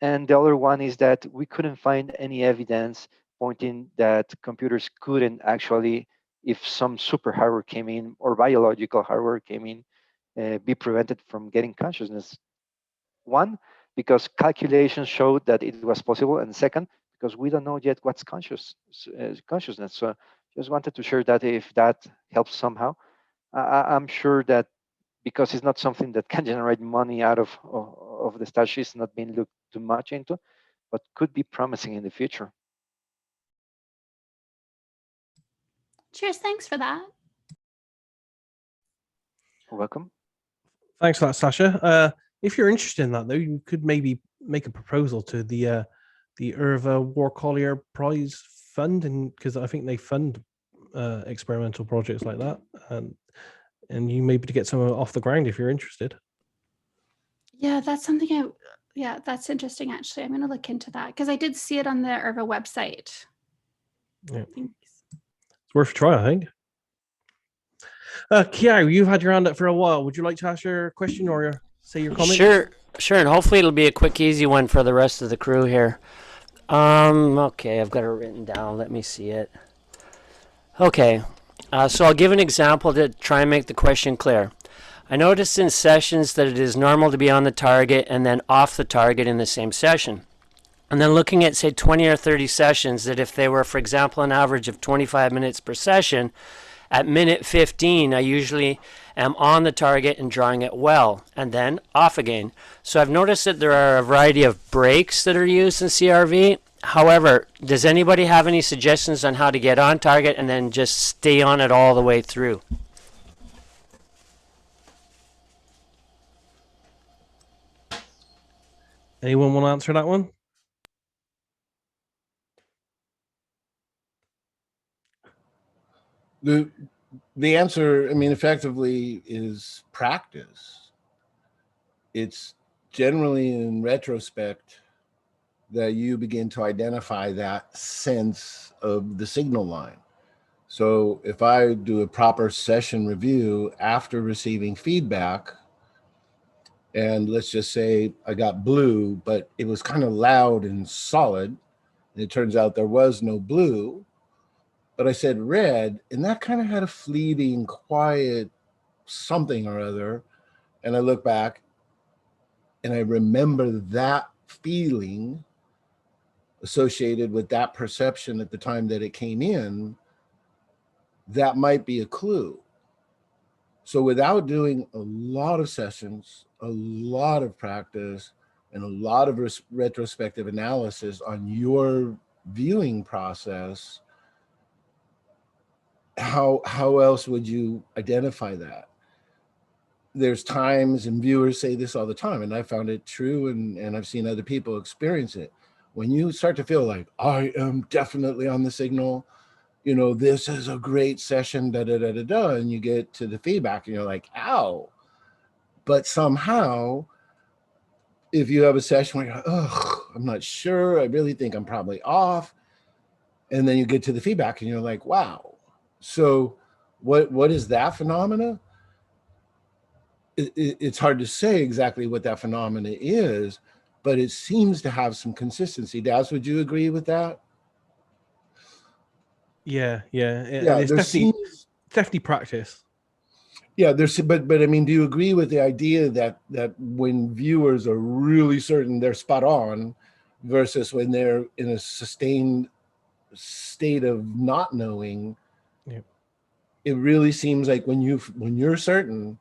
And the other one is that we couldn't find any evidence pointing that computers couldn't actually, if some super hardware came in or biological hardware came in, be prevented from getting consciousness. One, because calculations showed that it was possible, and second, because we don't know yet what's consciousness. So just wanted to share that if that helps somehow. I'm sure that because it's not something that can generate money out of the statue, it's not being looked too much into, but could be promising in the future. Cheers. Thanks for that. You're welcome. Thanks for that, Sasha. If you're interested in that, though, you could maybe make a proposal to the Irva War Collier Prize Fund, and because I think they fund experimental projects like that, and you maybe to get some off the ground if you're interested. Yeah, that's something yeah, that's interesting, actually. I'm going to look into that because I did see it on the Irva website. Yeah. Thanks. It's worth a try, I think. Kiao, you've had your hand up for a while. Would you like to ask your question or say your comment? Sure, and hopefully it'll be a quick, easy one for the rest of the crew here. Okay, I've got it written down. Let me see it. Okay, so I'll give an example to try and make the question clear. I noticed in sessions that it is normal to be on the target and then off the target in the same session. And then looking at, say, 20 or 30 sessions, that if they were, for example, an average of 25 minutes per session, at minute 15, I usually am on the target and drawing it well, and then off again. So I've noticed that there are a variety of breaks that are used in CRV. However, does anybody have any suggestions on how to get on target and then just stay on it all the way through? Anyone want to answer that one? The answer, I mean, effectively is practice. It's generally in retrospect that you begin to identify that sense of the signal line. So if I do a proper session review after receiving feedback, and let's just say I got blue, but it was kind of loud and solid, and it turns out there was no blue, but I said red, and that kind of had a fleeting, quiet something or other. And I look back and I remember that feeling associated with that perception at the time that it came in. That might be a clue. So without doing a lot of sessions, a lot of practice, and a lot of retrospective analysis on your viewing process, how else would you identify that? There's times, and viewers say this all the time, and I found it true, and I've seen other people experience it. When you start to feel like, I am definitely on the signal, you know, this is a great session, and you get to the feedback and you're like, ow. But somehow, if you have a session where you're like, ugh, I'm not sure, I really think I'm probably off. And then you get to the feedback and you're like, wow. So what is that phenomena? It's hard to say exactly what that phenomena is, but it seems to have some consistency. Daz, would you agree with that? Yeah. Yeah, It's definitely practice. Yeah, but I mean, do you agree with the idea that when viewers are really certain they're spot on versus when they're in a sustained state of not knowing, it really seems like when you're certain,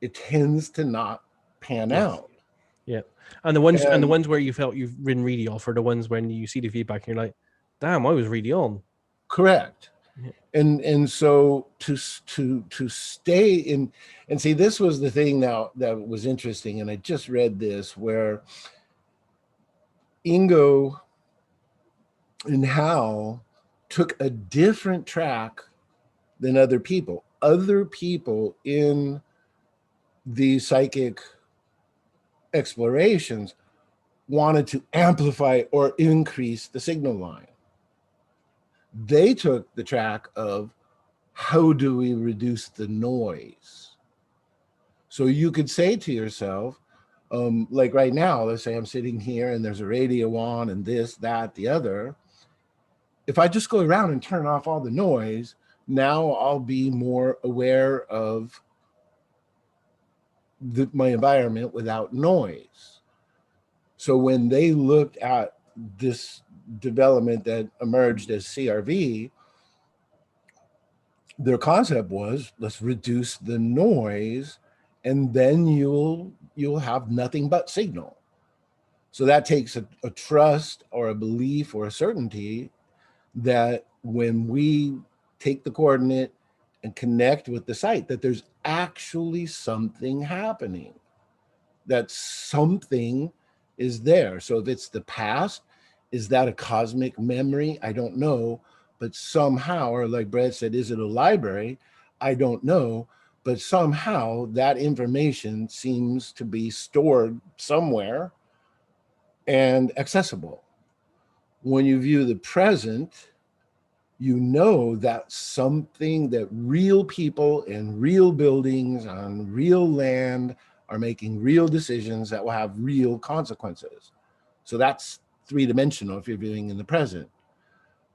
it tends to not pan out. Yeah. And the ones where you felt you've been really off are the ones when you see the feedback and you're like, damn, I was really on. Correct. Yeah. And so to stay in, and see, this was the thing now that was interesting, and I just read this where Ingo and Hal took a different track than other people. Other people in the psychic explorations wanted to amplify or increase the signal line. They took the track of how do we reduce the noise? So you could say to yourself, like right now, let's say I'm sitting here and there's a radio on and this, that, the other. If I just go around and turn off all the noise, now I'll be more aware of my environment without noise. So when they looked at this development that emerged as CRV, their concept was, let's reduce the noise, and then you'll have nothing but signal. So that takes a trust or a belief or a certainty that when we take the coordinate and connect with the site, that there's actually something happening, that something is there. So if it's the past, is that a cosmic memory? I don't know. But somehow, or like Brad said, is it a library? I don't know. But somehow that information seems to be stored somewhere and accessible. When you view the present, you know that something, that real people in real buildings on real land are making real decisions that will have real consequences. So that's three-dimensional if you're viewing in the present.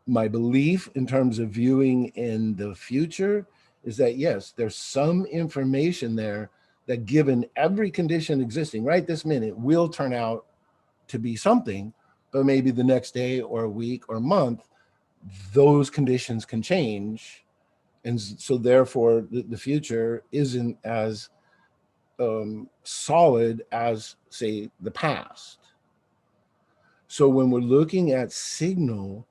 My belief in terms of viewing in the future is that, yes, there's some information there that, given every condition existing right this minute, will turn out to be something, but maybe the next day or a week or month, those conditions can change. And so therefore the future isn't as solid as, say, the past. So when we're looking at signal,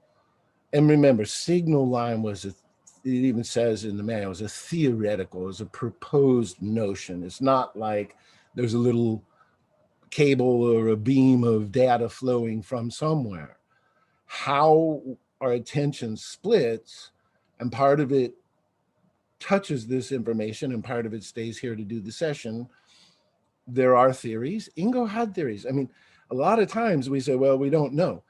and remember, signal line was it even says in the manual, it was a theoretical, it was a proposed notion. It's not like there's a little cable or a beam of data flowing from somewhere. How our attention splits, and part of it touches this information and part of it stays here to do the session. There are theories. Ingo had theories. I mean, a lot of times we say, well, we don't know.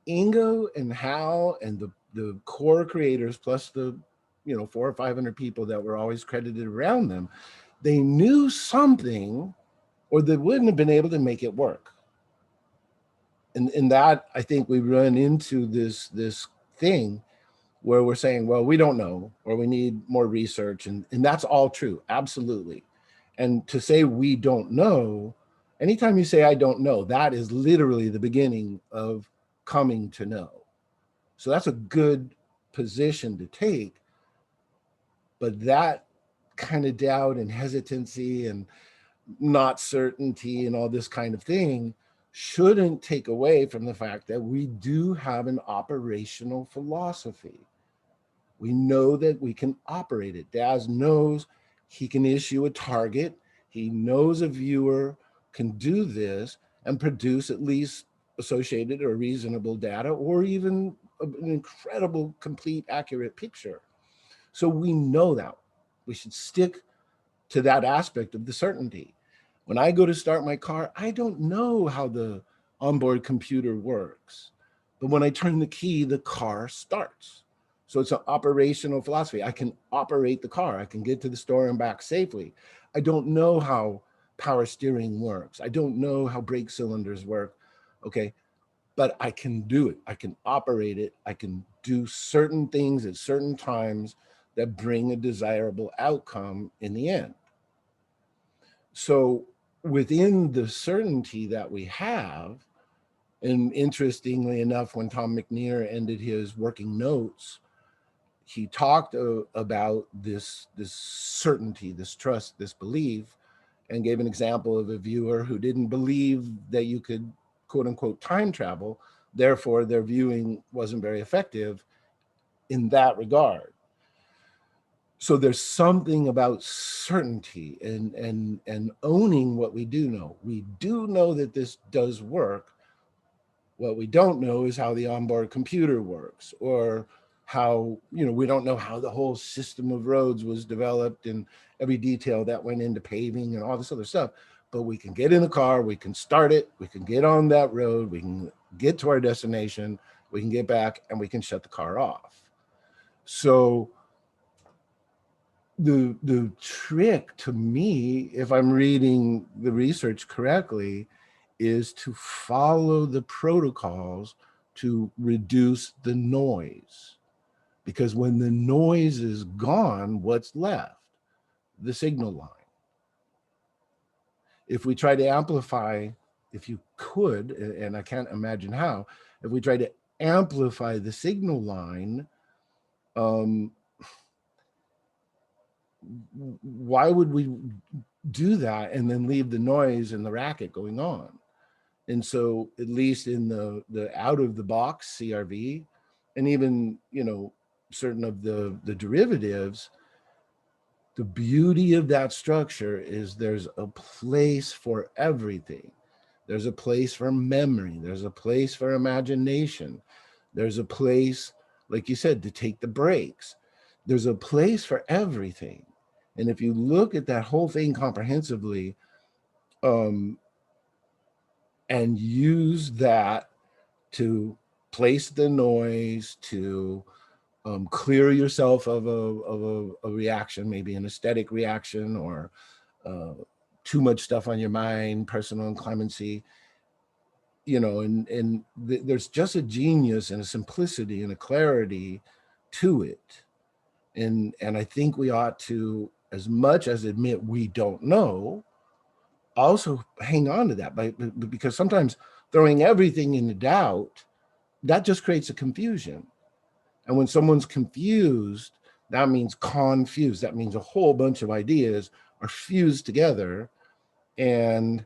Ingo and Hal and the core creators, plus the 400 or 500 people that were always credited around them, they knew something, or they wouldn't have been able to make it work. And that, I think, we run into this thing where we're saying, well, we don't know, or we need more research, and that's all true, absolutely. And to say we don't know, anytime you say I don't know, that is literally the beginning of coming to know. So that's a good position to take. But that kind of doubt and hesitancy and not certainty and all this kind of thing shouldn't take away from the fact that we do have an operational philosophy. We know that we can operate it. Daz knows he can issue a target. He knows a viewer can do this and produce at least associated or reasonable data, or even an incredible, complete, accurate picture. So we know that. We should stick to that aspect of the certainty. When I go to start my car, I don't know how the onboard computer works. But when I turn the key, the car starts. So it's an operational philosophy. I can operate the car. I can get to the store and back safely. I don't know how power steering works. I don't know how brake cylinders work. Okay, but I can do it. I can operate it. I can do certain things at certain times that bring a desirable outcome in the end. So within the certainty that we have, and interestingly enough, when Tom McNear ended his working notes, he talked about this certainty, this trust, this belief, and gave an example of a viewer who didn't believe that you could, quote unquote, time travel. Therefore, their viewing wasn't very effective in that regard. So there's something about certainty and owning what we do know. We do know that this does work. What we don't know is how the onboard computer works, or how, we don't know how the whole system of roads was developed and every detail that went into paving and all this other stuff. But we can get in a car, we can start it, we can get on that road, we can get to our destination, we can get back, and we can shut the car off. So the trick to me, if I'm reading the research correctly, is to follow the protocols to reduce the noise. Because when the noise is gone, what's left? The signal line. If we try to amplify, if you could, and I can't imagine how, if we try to amplify the signal line, why would we do that and then leave the noise and the racket going on? And so at least in the out of the box CRV, and even, you know, certain of the derivatives, the beauty of that structure is there's a place for everything. There's a place for memory. There's a place for imagination. There's a place, like you said, to take the breaks. There's a place for everything. And if you look at that whole thing comprehensively, and use that to place the noise, to clear yourself of a reaction, maybe an aesthetic reaction, or too much stuff on your mind, personal inclemency, you know, and there's just a genius and a simplicity and a clarity to it. And I think we ought to, as much as admit we don't know, also hang on to that, because sometimes throwing everything into doubt, that just creates a confusion. And when someone's confused, that means confused. That means a whole bunch of ideas are fused together. And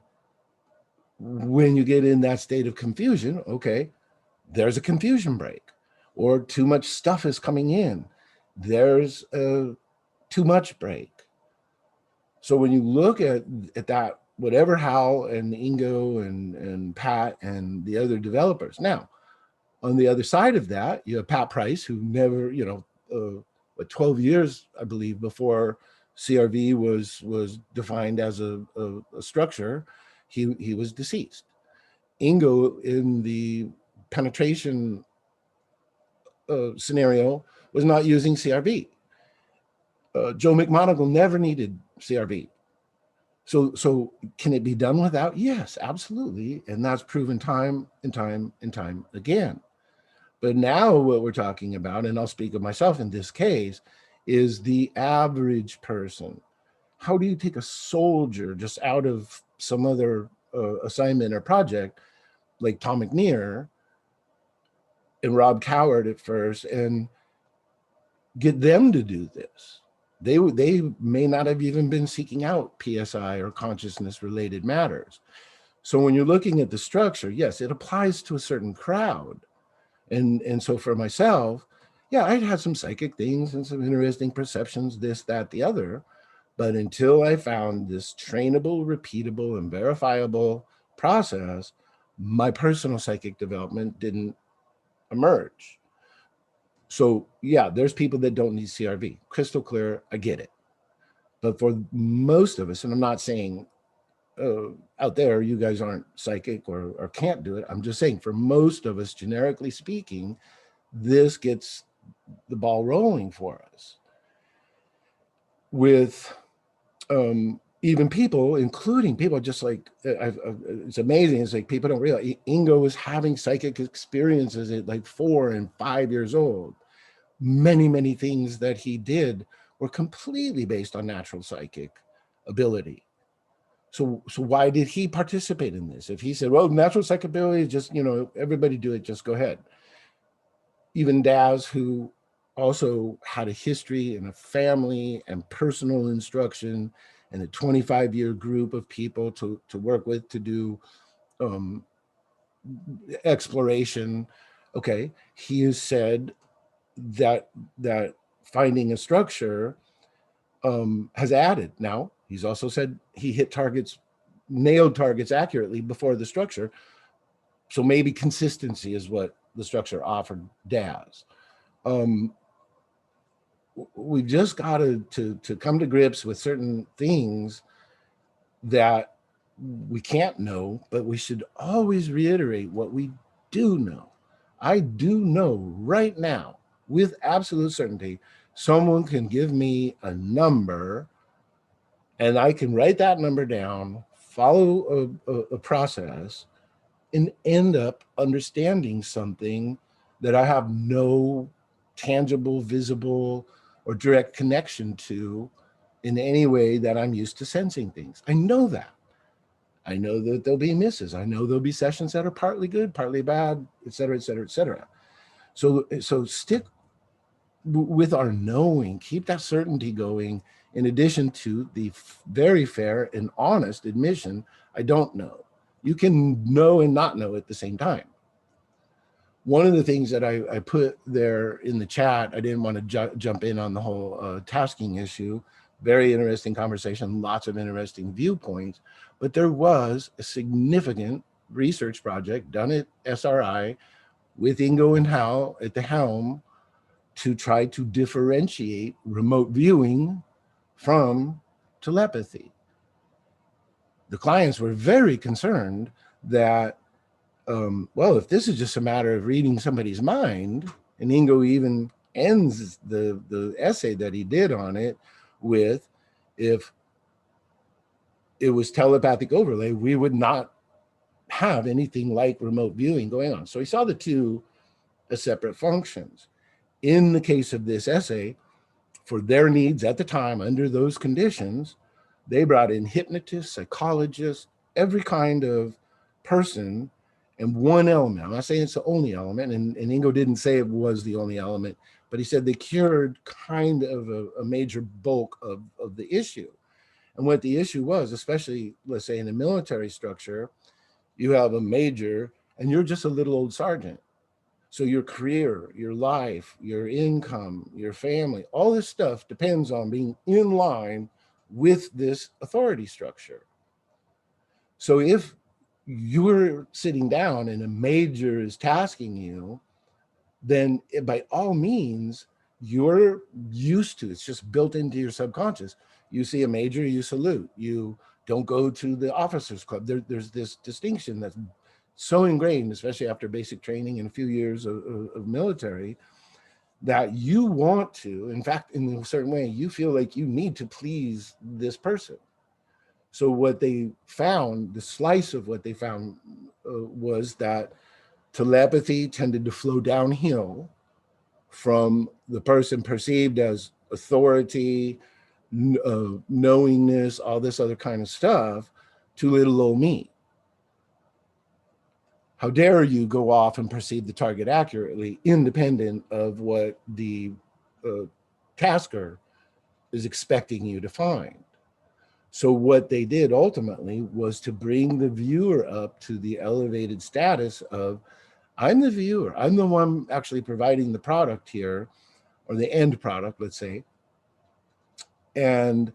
when you get in that state of confusion, okay, there's a confusion break, or too much stuff is coming in. There's a too much break. So when you look at that, whatever Hal and Ingo and Pat and the other developers. Now, on the other side of that, you have Pat Price, who never, 12 years, I believe, before CRV was defined as a structure, he was deceased. Ingo, in the penetration scenario, was not using CRV. Joe McMonagle never needed CRV. So can it be done without? Yes, absolutely. And that's proven time and time and time again. But now what we're talking about, and I'll speak of myself in this case, is the average person. How do you take a soldier just out of some other assignment or project, like Tom McNear and Rob Coward at first, and get them to do this? They may not have even been seeking out PSI or consciousness related matters. So when you're looking at the structure, yes, it applies to a certain crowd. And so for myself, yeah, I'd had some psychic things and some interesting perceptions, this, that, the other. But until I found this trainable, repeatable, and verifiable process, my personal psychic development didn't emerge. So yeah, there's people that don't need CRV. Crystal clear, I get it. But for most of us, and I'm not saying out there you guys aren't psychic or can't do it. I'm just saying for most of us, generically speaking, this gets the ball rolling for us. With even people, including people just like, it's amazing. It's like people don't realize Ingo was having psychic experiences at like 4 and 5 years old. Many, many things that he did were completely based on natural psychic ability. So why did he participate in this? If he said, well, natural psychic ability, just, everybody do it, just go ahead. Even Daz, who also had a history and a family and personal instruction and a 25-year group of people to work with to do exploration. Okay, he has said that finding a structure has added. Now, he's also said he hit targets, nailed targets accurately before the structure. So maybe consistency is what the structure offered Daz. We've just got to come to grips with certain things that we can't know, but we should always reiterate what we do know. I do know right now with absolute certainty, someone can give me a number and I can write that number down, follow a process, and end up understanding something that I have no tangible, visible, or direct connection to in any way that I'm used to sensing things. I know that. I know that there'll be misses. I know there'll be sessions that are partly good, partly bad, et cetera, et cetera, et cetera. So stick with our knowing, keep that certainty going, in addition to the very fair and honest admission, I don't know. You can know and not know at the same time. One of the things that I put there in the chat, I didn't want to jump in on the whole tasking issue. Very interesting conversation, lots of interesting viewpoints, but there was a significant research project done at SRI with Ingo and Hal at the helm to try to differentiate remote viewing from telepathy. The clients were very concerned that, well, if this is just a matter of reading somebody's mind, and Ingo even ends the essay that he did on it with, if it was telepathic overlay, we would not have anything like remote viewing going on. So he saw the two as separate functions. In the case of this essay, for their needs at the time, under those conditions, they brought in hypnotists, psychologists, every kind of person, and one element. I'm not saying it's the only element, and Ingo didn't say it was the only element, but he said they cured kind of a major bulk of the issue. And what the issue was, especially, let's say, in a military structure, you have a major, and you're just a little old sergeant. So your career, your life, your income, your family, all this stuff depends on being in line with this authority structure. So if you're sitting down and a major is tasking you, then by all means, you're used to, it's just built into your subconscious. You see a major, you salute. You don't go to the officers club. There's this distinction that's so ingrained, especially after basic training and a few years of military, that you want to, in fact, in a certain way, you feel like you need to please this person. So what they found, the slice of what they found was that telepathy tended to flow downhill from the person perceived as authority, knowingness, all this other kind of stuff, to little old me. How dare you go off and perceive the target accurately, independent of what the tasker is expecting you to find. So what they did ultimately was to bring the viewer up to the elevated status of, I'm the viewer, I'm the one actually providing the product here, or the end product, let's say, and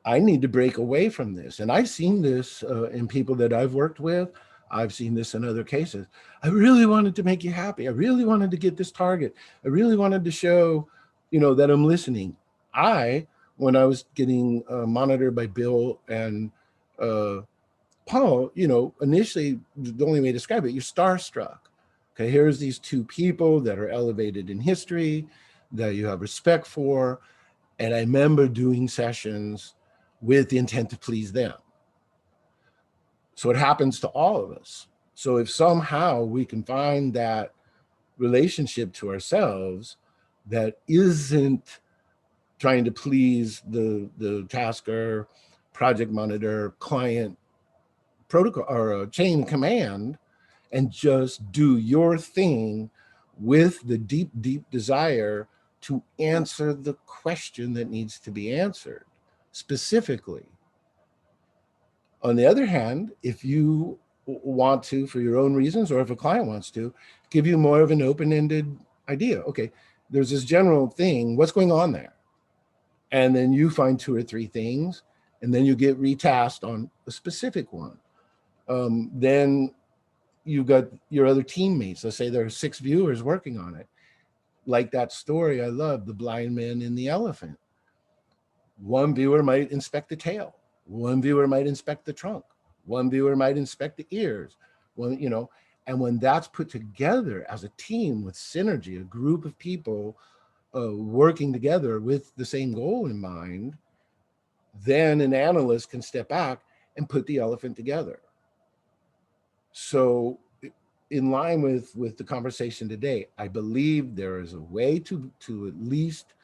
I need to break away from this. And I've seen this in people that I've worked with. I've seen this in other cases. I really wanted to make you happy. I really wanted to get this target. I really wanted to show, that I'm listening. When I was getting monitored by Bill and Paul, initially, the only way to describe it, you're starstruck. Okay, here's these two people that are elevated in history, that you have respect for. And I remember doing sessions with the intent to please them. So it happens to all of us. So if somehow we can find that relationship to ourselves that isn't trying to please the tasker, project monitor, client, protocol, or chain command, and just do your thing with the deep, deep desire to answer the question that needs to be answered specifically. On the other hand, if you want to, for your own reasons, or if a client wants to, give you more of an open-ended idea. Okay, there's this general thing, what's going on there? And then you find two or three things, and then you get retasked on a specific one. Then you've got your other teammates. Let's say there are 6 viewers working on it. Like that story I love, the blind man and the elephant. One viewer might inspect the tail. One viewer might inspect the trunk. One viewer might inspect the ears. And when that's put together as a team with synergy, a group of people working together with the same goal in mind, then an analyst can step back and put the elephant together. So in line with the conversation today, I believe there is a way to at least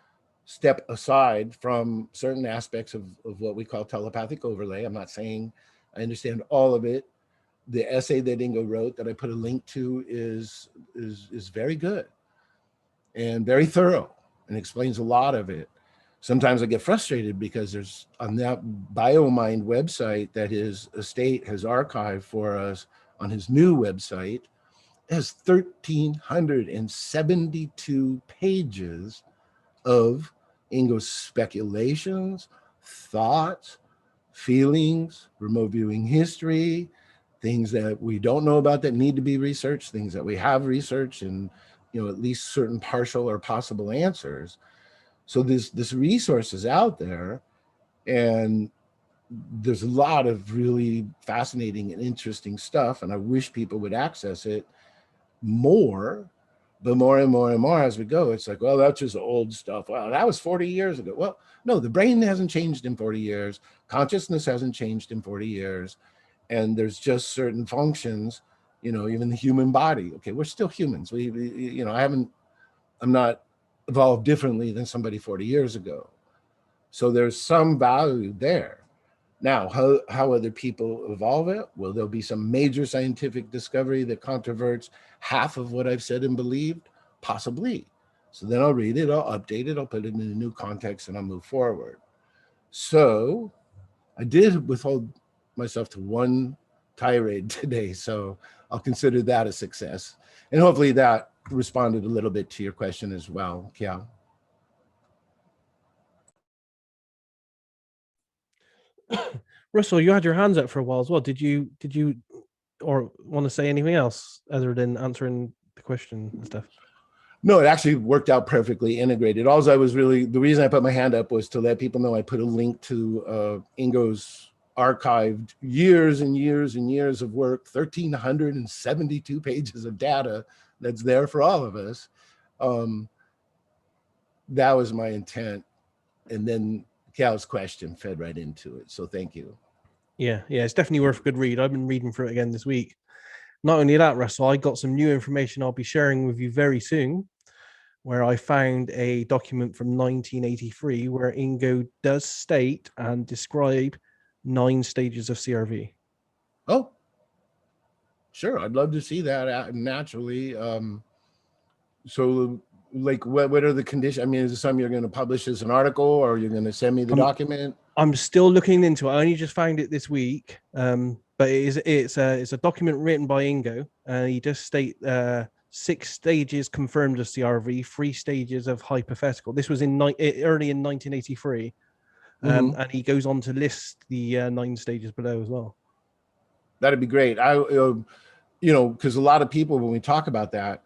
step aside from certain aspects of what we call telepathic overlay. I'm not saying I understand all of it. The essay that Ingo wrote that I put a link to is very good and very thorough. and explains a lot of it. Sometimes I get frustrated because there's on that BioMind website that his estate has archived for us on his new website, it has 1,372 pages of Ingo's speculations, thoughts, feelings, remote viewing history, things that we don't know about that need to be researched, things that we have researched, and at least certain partial or possible answers. So this resource is out there, and there's a lot of really fascinating and interesting stuff, and I wish people would access it more. But more and more and more as we go, it's like, well, that's just old stuff. Well, that was 40 years ago. Well, no, the brain hasn't changed in 40 years. Consciousness hasn't changed in 40 years. And there's just certain functions, even the human body. Okay, we're still humans. I'm not evolved differently than somebody 40 years ago. So there's some value there. Now, how other people evolve it? Well, there'll be some major scientific discovery that controverts half of what I've said and believed, possibly. So then I'll read it, I'll update it, I'll put it in a new context, and I'll move forward. So I did withhold myself to one tirade today, so I'll consider that a success. And hopefully that responded a little bit to your question as well, Kiao. Russell, you had your hands up for a while as well. Did you or want to say anything else other than answering the question and stuff? No, it actually worked out perfectly integrated. The reason I put my hand up was to let people know I put a link to Ingo's archived years and years and years of work, 1,372 pages of data that's there for all of us. That was my intent. And then Cal's question fed right into it. So thank you. Yeah, it's definitely worth a good read. I've been reading through it again this week. Not only that, Russell, I got some new information I'll be sharing with you very soon, where I found a document from 1983 where Ingo does state and describe 9 stages of CRV. Oh, sure. I'd love to see that naturally. So like what are the conditions? I mean, is it something you're going to publish as an article, or you're going to send me the document? I'm still looking into it. I only just found it this week. But it's a document written by Ingo. He just state 6 stages confirmed of CRV, 3 stages of hypothetical. This was early in 1983. And he goes on to list the 9 stages below as well. That'd be great. Because a lot of people, when we talk about that,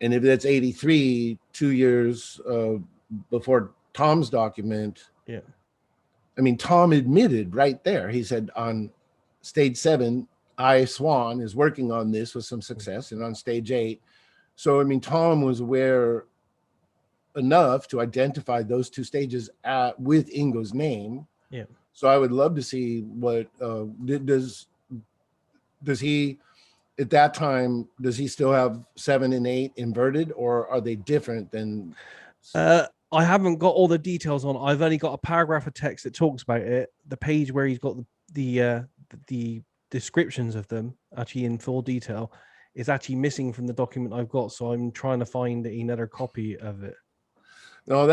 and if that's 83, 2 years before Tom's document. Yeah. I mean, Tom admitted right there. He said on stage 7, Swan is working on this with some success, and on stage 8. So, I mean, Tom was aware enough to identify those 2 stages with Ingo's name. Yeah. So I would love to see what does he. At that time, does he still have 7 and 8 inverted, or are they different than? I haven't got all the details on. I've only got a paragraph of text that talks about it. The page where he's got the descriptions of them actually in full detail is actually missing from the document I've got. So I'm trying to find another copy of it. No,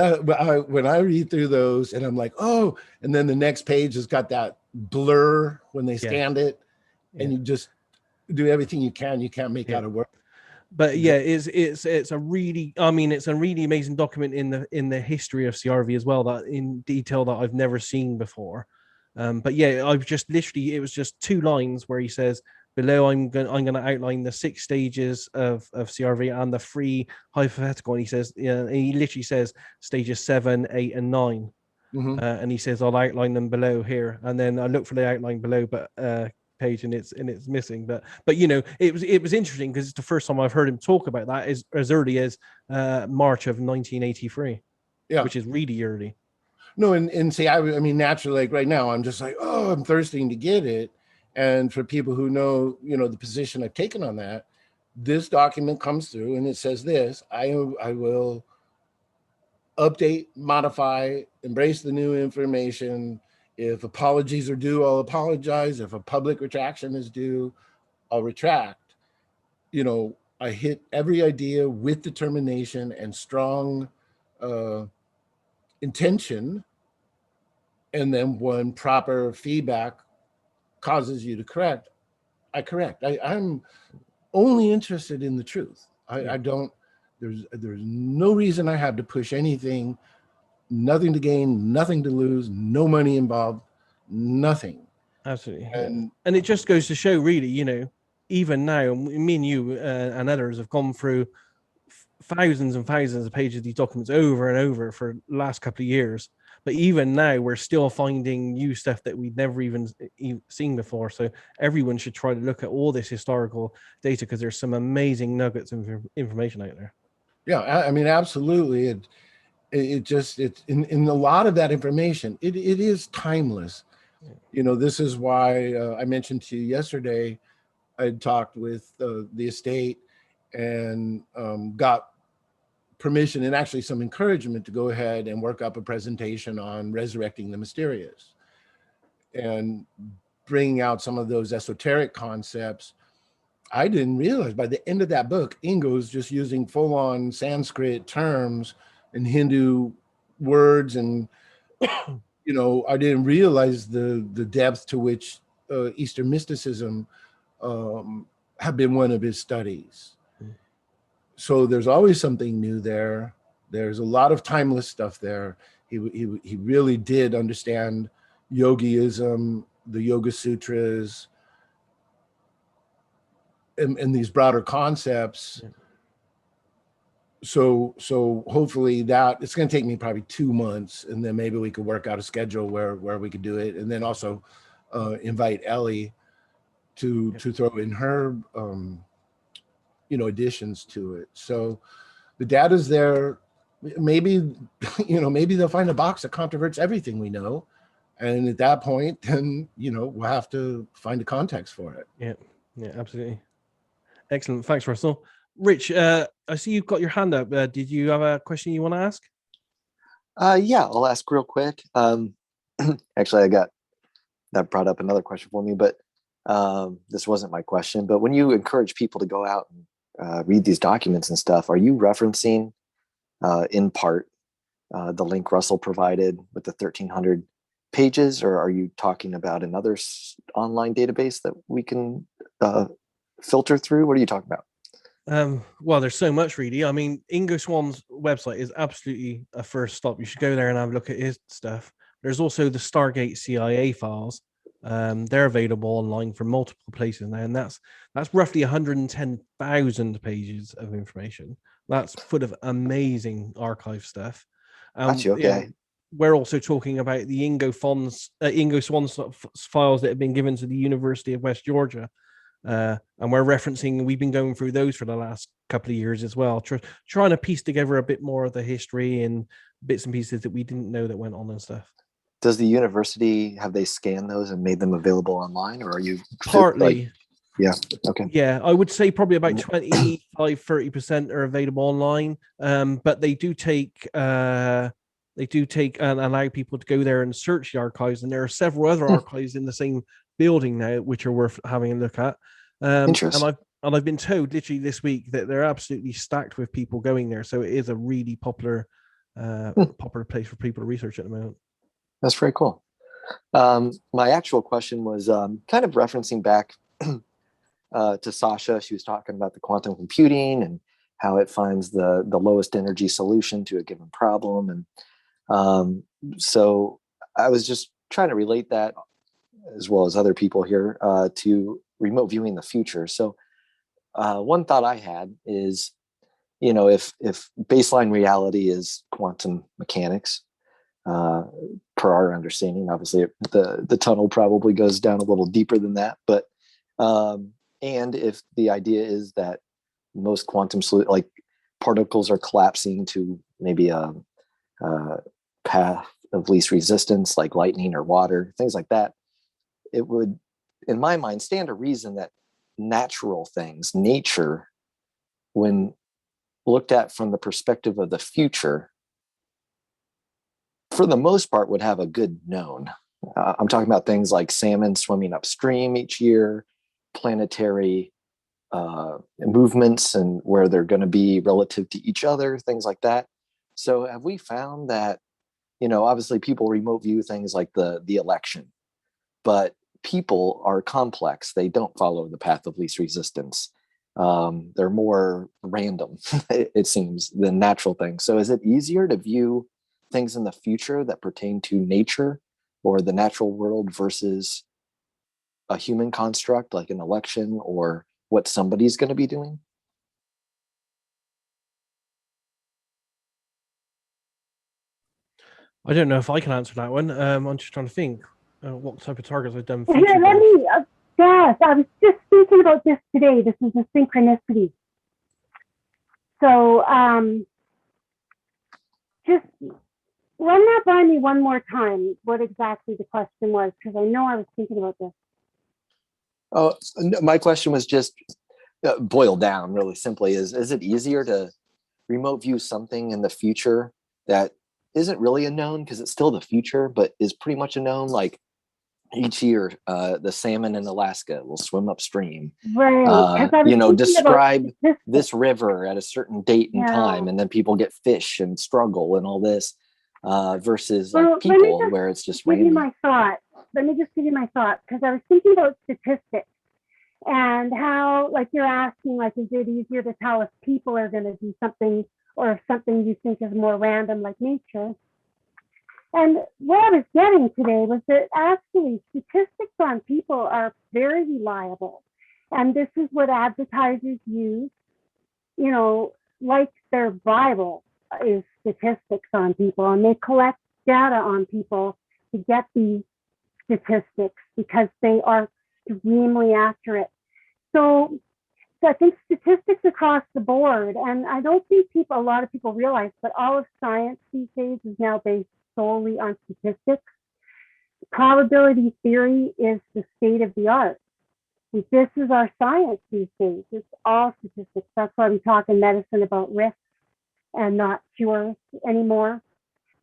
when I read through those and I'm like, oh, and then the next page has got that blur when they scanned it, and you just do everything you can. You can't make out a word. But yeah, it's a really amazing document in the history of CRV as well, that in detail that I've never seen before. But yeah, I've just literally, it was just 2 lines where he says below, I'm going to outline the 6 stages of CRV and the 3 hypothetical. And he says, and he literally says stages 7, 8, and 9. And he says, I'll outline them below here. And then I look for the outline below, but page, and it's missing. But it was interesting because it's the first time I've heard him talk about that as early as March of 1983. Yeah, which is really early. No, and see, I mean, naturally, like right now, I'm just like, oh, I'm thirsting to get it. And for people who know, the position I've taken on that, this document comes through and it says this: I will update, modify, embrace the new information. If apologies are due, I'll apologize. If a public retraction is due, I'll retract. I hit every idea with determination and strong intention, and then when proper feedback causes you to correct, I correct. I'm only interested in the truth. I don't. There's no reason I have to push anything. Nothing to gain, nothing to lose, no money involved, nothing. Absolutely. And it just goes to show, really, you know, even now, me and you and others have gone through thousands and thousands of pages of these documents over and over for the last couple of years. But even now, we're still finding new stuff that we'd never even seen before. So everyone should try to look at all this historical data, because there's some amazing nuggets of information out there. Yeah, I mean, absolutely. It's in a lot of that information, it is timeless. You know, this is why I mentioned to you yesterday, I talked with the estate and got permission and actually some encouragement to go ahead and work up a presentation on resurrecting the mysterious and bringing out some of those esoteric concepts. I didn't realize by the end of that book, Ingo's just using full-on Sanskrit terms and Hindu words, and you know, I didn't realize the depth to which Eastern mysticism have been one of his studies. So there's always something new there. There's a lot of timeless stuff there. He really did understand yogiism, the Yoga Sutras, and these broader concepts. So hopefully that it's going to take me probably 2 months, and then maybe we could work out a schedule where we could do it, and then also invite Ellie to throw in her you know, additions to it. So the data's there. Maybe, you know, maybe they'll find a box that controverts everything we know, and at that point, then, you know, we'll have to find a context for it. Yeah, absolutely. Excellent. Thanks, Russell. Rich, I see you've got your hand up. Did you have a question you want to ask? Yeah, I'll ask real quick. Actually, I got that brought up another question for me, but this wasn't my question. But when you encourage people to go out and read these documents and stuff, are you referencing in part the link Russell provided with the 1,300 pages, or are you talking about another online database that we can filter through? What are you talking about? Well, there's so much, really. I mean, Ingo Swan's website is absolutely a first stop. You should go there and have a look at his stuff. There's also the Stargate CIA files. They're available online from multiple places now, and that's roughly 110,000 pages of information. That's full of amazing archive stuff. Gotcha, okay. We're also talking about the Ingo Swan's files that have been given to the University of West Georgia. And we've been going through those for the last couple of years as well, trying to piece together a bit more of the history and bits and pieces that we didn't know that went on and stuff. Does the university, have they scanned those and made them available online, or are you partly? Yeah, okay. Yeah, I would say probably about 25-30% are available online, but they do take and allow people to go there and search the archives, and there are several other archives in the same building now which are worth having a look at. Interesting. And I've been told literally this week that they're absolutely stacked with people going there, so it is a really popular place for people to research at the moment. That's very cool. My actual question was kind of referencing back to Sasha. She was talking about the quantum computing and how it finds the lowest energy solution to a given problem. And so I was just trying to relate that, as well as other people here, to remote viewing the future. So one thought I had is, you know, if baseline reality is quantum mechanics, per our understanding, obviously the tunnel probably goes down a little deeper than that, but and if the idea is that most quantum like particles are collapsing to maybe a path of least resistance, like lightning or water, things like that, it would, in my mind, stand to reason that natural things, nature, when looked at from the perspective of the future, for the most part, would have a good known. I'm talking about things like salmon swimming upstream each year, planetary movements and where they're going to be relative to each other, things like that. So have we found that, obviously people remote view things like the election, but people are complex. They don't follow the path of least resistance. They're more random, it seems, than natural things. So is it easier to view things in the future that pertain to nature or the natural world versus a human construct like an election or what somebody's going to be doing? I don't know if I can answer that one. I'm just trying to think what type of targets I've done. Here, let me, Yes, I was just thinking about this today. This is a synchronicity. So just run that by me one more time, what exactly the question was, because I know I was thinking about this. Oh, my question was just boiled down really simply. Is it easier to remote view something in the future that isn't really a known because it's still the future, but is pretty much a known? Like each year, the salmon in Alaska will swim upstream. Right. Describe this river at a certain date and time, and then people get fish and struggle and all this, versus like people where it's just random. Let me just give you my thought, because I was thinking about statistics and how, like you're asking, like, is it easier to tell if people are going to do something or if something you think is more random like nature? And what I was getting today was that actually statistics on people are very reliable. And this is what advertisers use, like their Bible is statistics on people. And they collect data on people to get these statistics because they are extremely accurate. So I think statistics across the board, and I don't think a lot of people realize, but all of science these days is now based solely on statistics. Probability theory is the state of the art. This is our science these days. It's all statistics. That's why we talk in medicine about risks and not cures anymore,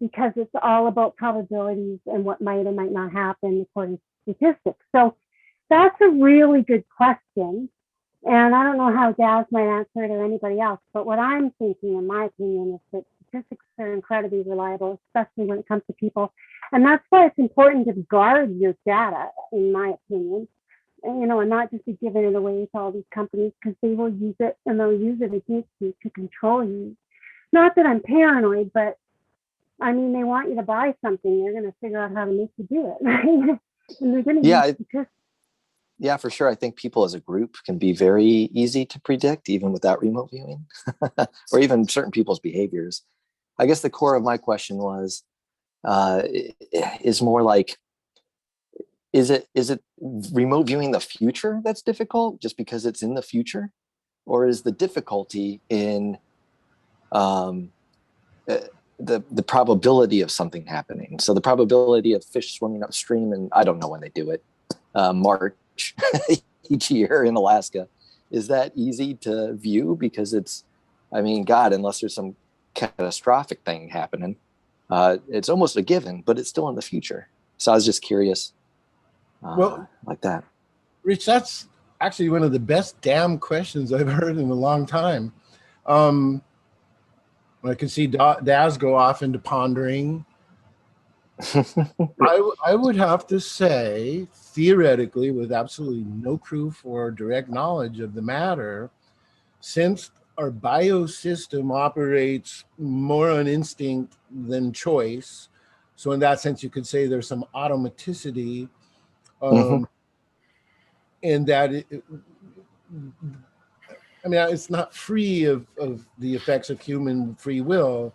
because it's all about probabilities and what might or might not happen according to statistics. So that's a really good question. And I don't know how Daz might answer it or anybody else, but what I'm thinking, in my opinion, is that statistics are incredibly reliable, especially when it comes to people. And that's why it's important to guard your data, in my opinion, and not just be giving it away to all these companies, because they will use it and they'll use it against you to control you. Not that I'm paranoid, but I mean, they want you to buy something. They're going to figure out how to make you do it, right? And they're going to use statistics. Yeah, for sure. I think people as a group can be very easy to predict, even without remote viewing, or even certain people's behaviors. I guess the core of my question was, is more like, is it remote viewing the future that's difficult just because it's in the future? Or is the difficulty in the probability of something happening? So the probability of fish swimming upstream, and I don't know when they do it, March each year in Alaska, is that easy to view? Because it's, I mean, God, unless there's some catastrophic thing happening, it's almost a given, but it's still in the future. So I was just curious, like that. Rich, that's actually one of the best damn questions I've heard in a long time. I can see Daz go off into pondering. I would have to say, theoretically, with absolutely no proof or direct knowledge of the matter, since our biosystem operates more on instinct than choice, so in that sense, you could say there's some automaticity, and that it's not free of the effects of human free will,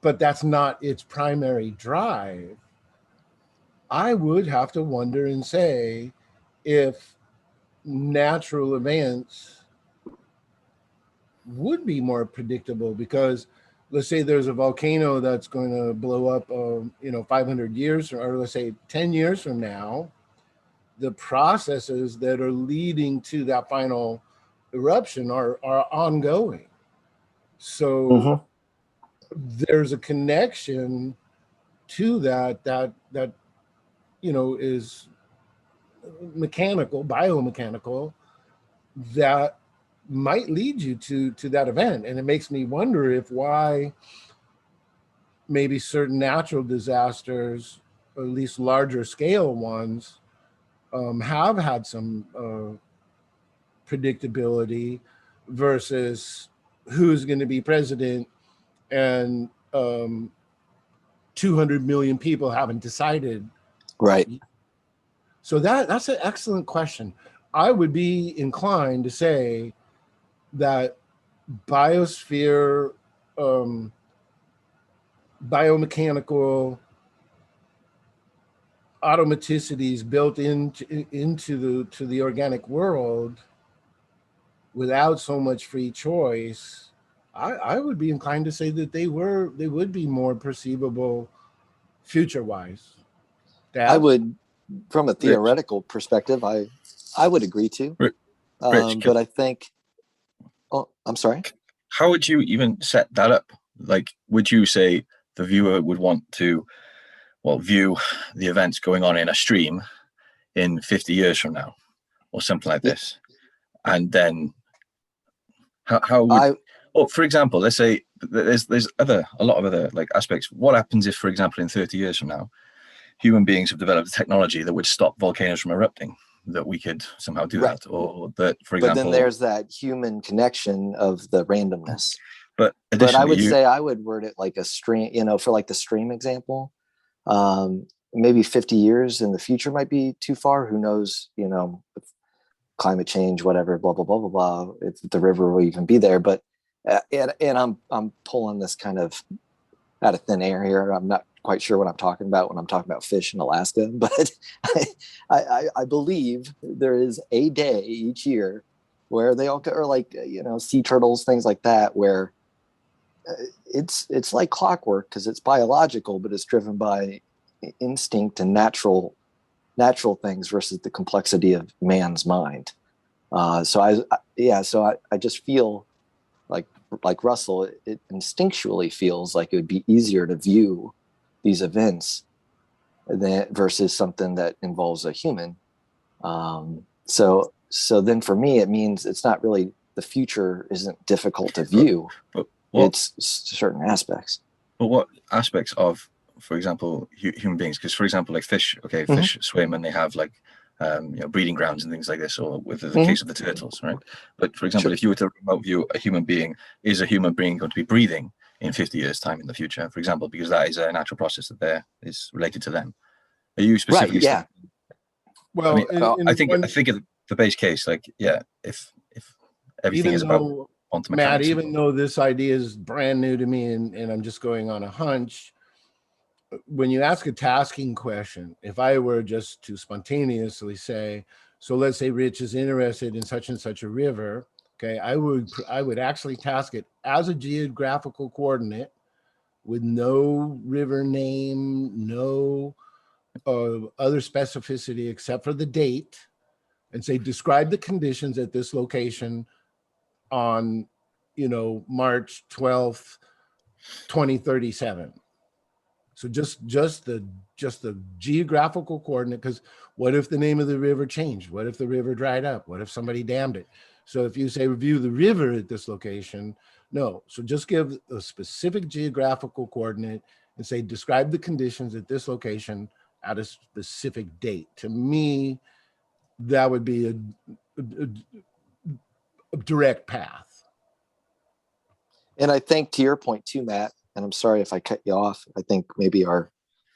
but that's not its primary drive. I would have to wonder and say, if natural events would be more predictable, because let's say there's a volcano that's going to blow up 500 years, or let's say 10 years from now, the processes that are leading to that final eruption are ongoing. So there's a connection to that is mechanical, biomechanical, that might lead you to that event. And it makes me wonder if why maybe certain natural disasters, or at least larger scale ones, have had some predictability versus who's going to be president, and 200 million people haven't decided. Right. So that's an excellent question. I would be inclined to say that biosphere, biomechanical automaticities built into the organic world without so much free choice, I would be inclined to say that they would be more perceivable future wise. I would, from a theoretical perspective, I would agree to. Rich, But I think, oh, I'm sorry. How would you even set that up? Like, would you say the viewer would want to, well, view the events going on in a stream in 50 years from now, or something like this? And then how would, well, for example, let's say there's a lot of other like aspects. What happens if, for example, in 30 years from now, human beings have developed a technology that would stop volcanoes from erupting, that we could somehow do that, or that, for example. But then there's that human connection of the randomness. But I would say I would word it like a stream, for like the stream example. Maybe 50 years in the future might be too far. Who knows, climate change, whatever, blah, blah, blah, blah, blah, if the river will even be there. But, and I'm pulling this kind of out of thin air here. I'm not quite sure what I'm talking about when I'm talking about fish in Alaska, but I believe there is a day each year where they all are like, sea turtles, things like that, where it's like clockwork because it's biological, but it's driven by instinct and natural things versus the complexity of man's mind. So I just feel like Russell, it instinctually feels like it would be easier to view these events versus something that involves a human. So then for me, it means it's not really, the future isn't difficult to view. It's certain aspects. But what aspects of, for example, human beings? Because, for example, like fish, fish swim and they have like, breeding grounds and things like this, or with the case of the turtles, right? But for example, if you were to remote view a human being, is a human being going to be breathing in 50 years' time in the future, for example, because that is a natural process that is related to them? Are you specifically? Right, yeah. Well, I think the base case, if everything is about quantum Matt, mechanics, even though this idea is brand new to me and I'm just going on a hunch, when you ask a tasking question, if I were just to spontaneously say, so let's say Rich is interested in such and such a river, okay, I would actually task it as a geographical coordinate with no river name, no other specificity except for the date, and say, describe the conditions at this location on, March 12th, 2037. So just the geographical coordinate, because what if the name of the river changed? What if the river dried up? What if somebody dammed it? So if you say review the river at this location, no. So just give a specific geographical coordinate and say describe the conditions at this location at a specific date. To me, that would be a direct path. And I think to your point too, Matt, and I'm sorry if I cut you off, I think maybe our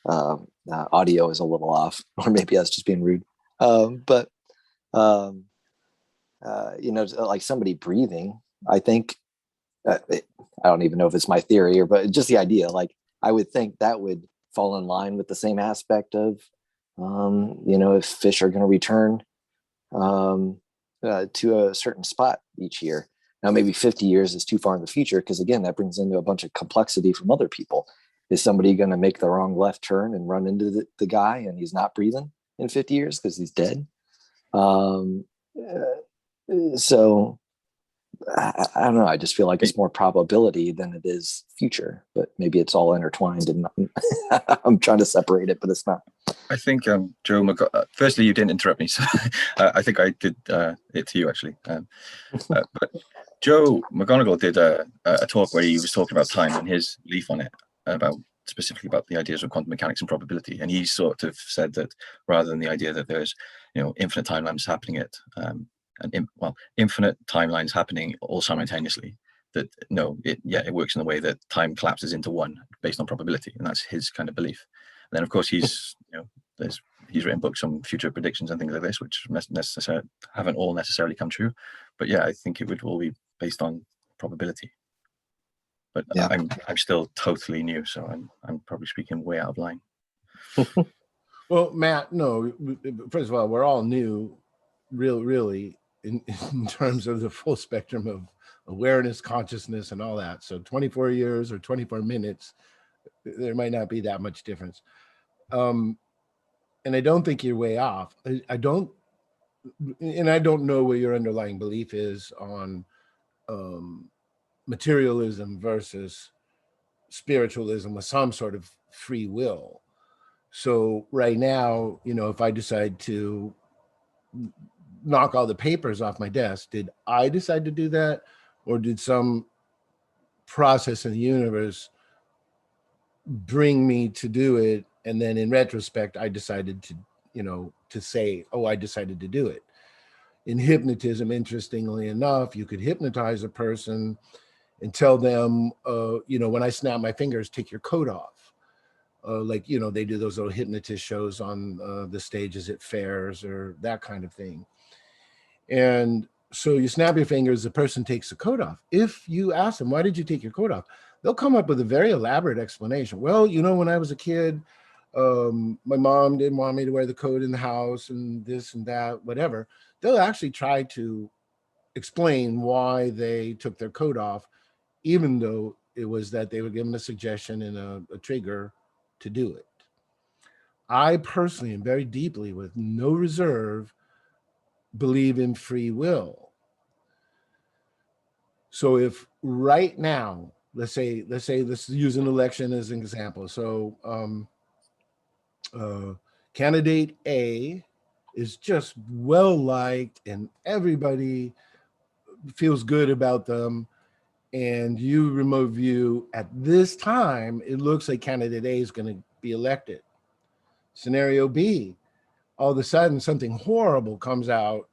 audio is a little off, or maybe I was just being rude. Like somebody breathing, I think, I don't even know if it's my theory but just the idea, like I would think that would fall in line with the same aspect of, if fish are going to return to a certain spot each year. Now, maybe 50 years is too far in the future, because again, that brings into a bunch of complexity from other people. Is somebody going to make the wrong left turn and run into the guy and he's not breathing in 50 years because he's dead? So I don't know. I just feel like it's more probability than it is future, but maybe it's all intertwined and I'm trying to separate it, but it's not. I think Joe, firstly, you didn't interrupt me, so I think I did it to you actually. But Joe McGonigal did a talk where he was talking about time and his belief on it, about specifically about the ideas of quantum mechanics and probability, and he sort of said that rather than the idea that there's infinite timelines happening infinite timelines happening all simultaneously, that it works in the way that time collapses into one based on probability, and that's his kind of belief. And then of course he's written books on future predictions and things like this, which haven't all necessarily come true, but yeah, I think it would all be based on probability. But yeah. I'm still totally new, so I'm probably speaking way out of line. Well, Matt, no. First of all, we're all new, really, in terms of the full spectrum of awareness, consciousness, and all that. So 24 years or 24 minutes, there might not be that much difference. And I don't think you're way off. I don't know what your underlying belief is on materialism versus spiritualism with some sort of free will. So right now, if I decide to knock all the papers off my desk, did I decide to do that, or did some process in the universe bring me to do it? And then in retrospect, I decided to say, oh, I decided to do it. In hypnotism, interestingly enough, you could hypnotize a person and tell them, when I snap my fingers, take your coat off. They do those little hypnotist shows on the stages at fairs or that kind of thing. And so you snap your fingers, the person takes the coat off. If you ask them, why did you take your coat off? They'll come up with a very elaborate explanation. Well, when I was a kid, my mom didn't want me to wear the coat in the house and this and that, whatever. They'll actually try to explain why they took their coat off, even though it was that they were given a suggestion and a trigger to do it. I personally and very deeply, with no reserve, believe in free will. So if right now, let's use an election as an example. So candidate A is just well liked and everybody feels good about them, and you remote view at this time, it looks like candidate A is going to be elected. Scenario B, all of a sudden something horrible comes out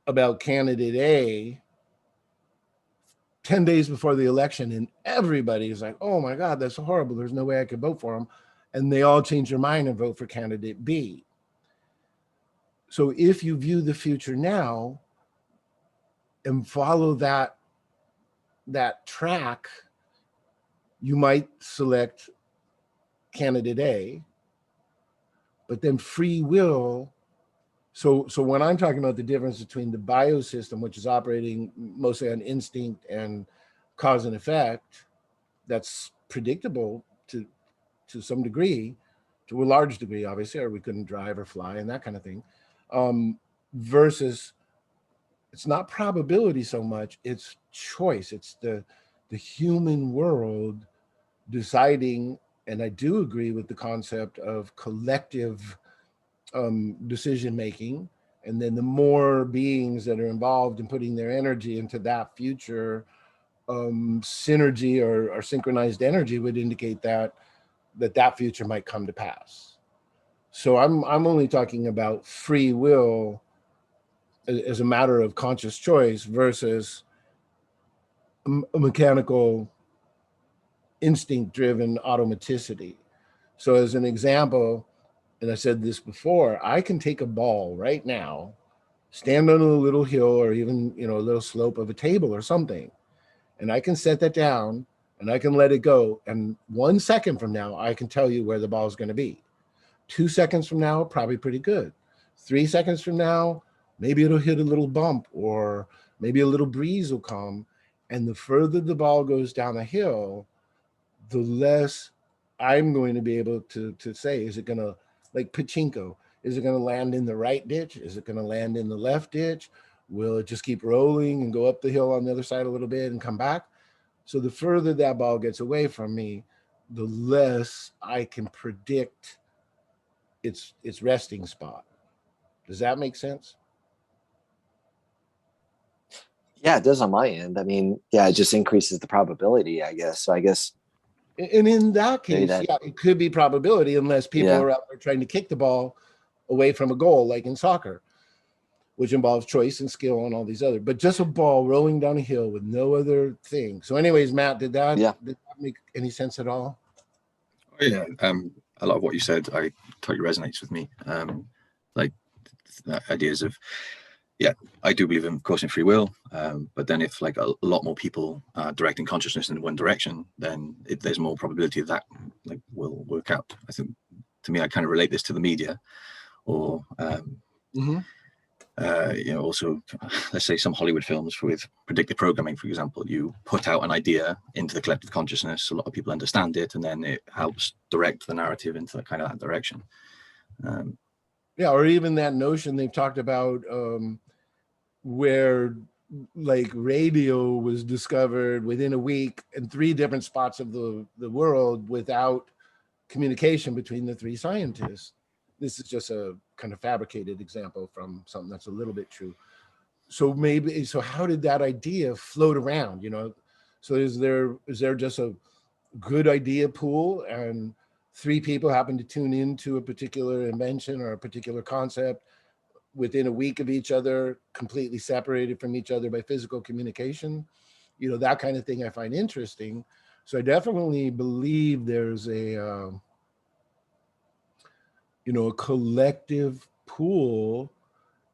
about candidate A 10 days before the election, and everybody is like, oh my God, that's horrible. There's no way I could vote for him. And they all change their mind and vote for candidate B. So if you view the future now and follow that track, you might select candidate A, but then free will. So when I'm talking about the difference between the biosystem, which is operating mostly on instinct and cause and effect, that's predictable to some degree, to a large degree, obviously, or we couldn't drive or fly and that kind of thing, versus it's not probability so much, it's choice. It's the human world deciding, and I do agree with the concept of collective decision making, and then the more beings that are involved in putting their energy into that future, synergy or synchronized energy would indicate that future might come to pass. So I'm only talking about free will as a matter of conscious choice versus a mechanical instinct-driven automaticity. So as an example, and I said this before, I can take a ball right now, stand on a little hill or even a little slope of a table or something, and I can set that down and I can let it go. And 1 second from now, I can tell you where the ball is going to be. 2 seconds from now, probably pretty good. 3 seconds from now, maybe it'll hit a little bump or maybe a little breeze will come. And the further the ball goes down the hill, the less I'm going to be able to say, is it going to, like pachinko, is it going to land in the right ditch? Is it going to land in the left ditch? Will it just keep rolling and go up the hill on the other side a little bit and come back? So the further that ball gets away from me, the less I can predict its resting spot. Does that make sense? Yeah, it does on my end. I mean, yeah, it just increases the probability, I guess. So I guess And in that Maybe case, that- yeah, it could be probability unless people Yeah. are out there trying to kick the ball away from a goal, like in soccer, which involves choice and skill and all these other. But just a ball rolling down a hill with no other thing. So, anyways, Matt, did that make any sense at all? Oh, yeah, a lot of what you said, I totally resonates with me. Like ideas of, yeah, I do believe in, of course, in free will. But then if like a lot more people are directing consciousness in one direction, then there's more probability that like will work out. I think, to me, I kind of relate this to the media, or also, let's say some Hollywood films with predictive programming, for example. You put out an idea into the collective consciousness, a lot of people understand it, and then it helps direct the narrative into kind of that direction. Yeah, or even that notion they've talked about where like radio was discovered within a week in 3 different spots of the world without communication between the 3 scientists. This is just a kind of fabricated example from something that's a little bit true. So how did that idea float around, you know? So is there just a good idea pool and 3 people happen to tune into a particular invention or a particular concept within a week of each other, completely separated from each other by physical communication? You know, that kind of thing I find interesting. So I definitely believe there's a a collective pool,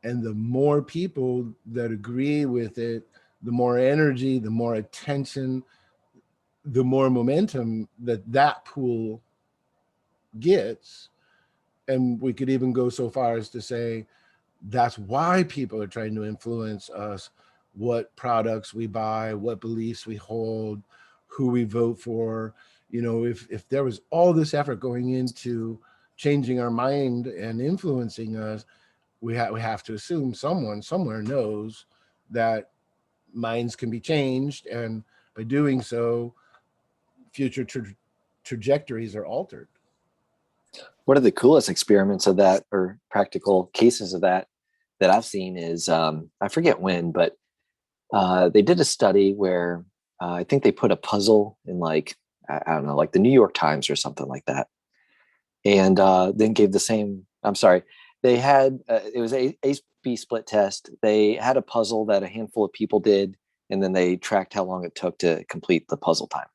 and the more people that agree with it, the more energy, the more attention, the more momentum that pool gets. And we could even go so far as to say that's why people are trying to influence us, what products we buy, what beliefs we hold, who we vote for. You know, if there was all this effort going into changing our mind and influencing us, we have to assume someone somewhere knows that minds can be changed, and by doing so, future trajectories are altered. One of the coolest experiments of that, or practical cases of that I've seen is I forget when, but they did a study where I think they put a puzzle in like, I don't know, like the New York Times or something like that, and then gave the same. I'm sorry, they had it was a A/B split test. They had a puzzle that a handful of people did, and then they tracked how long it took to complete the puzzle time.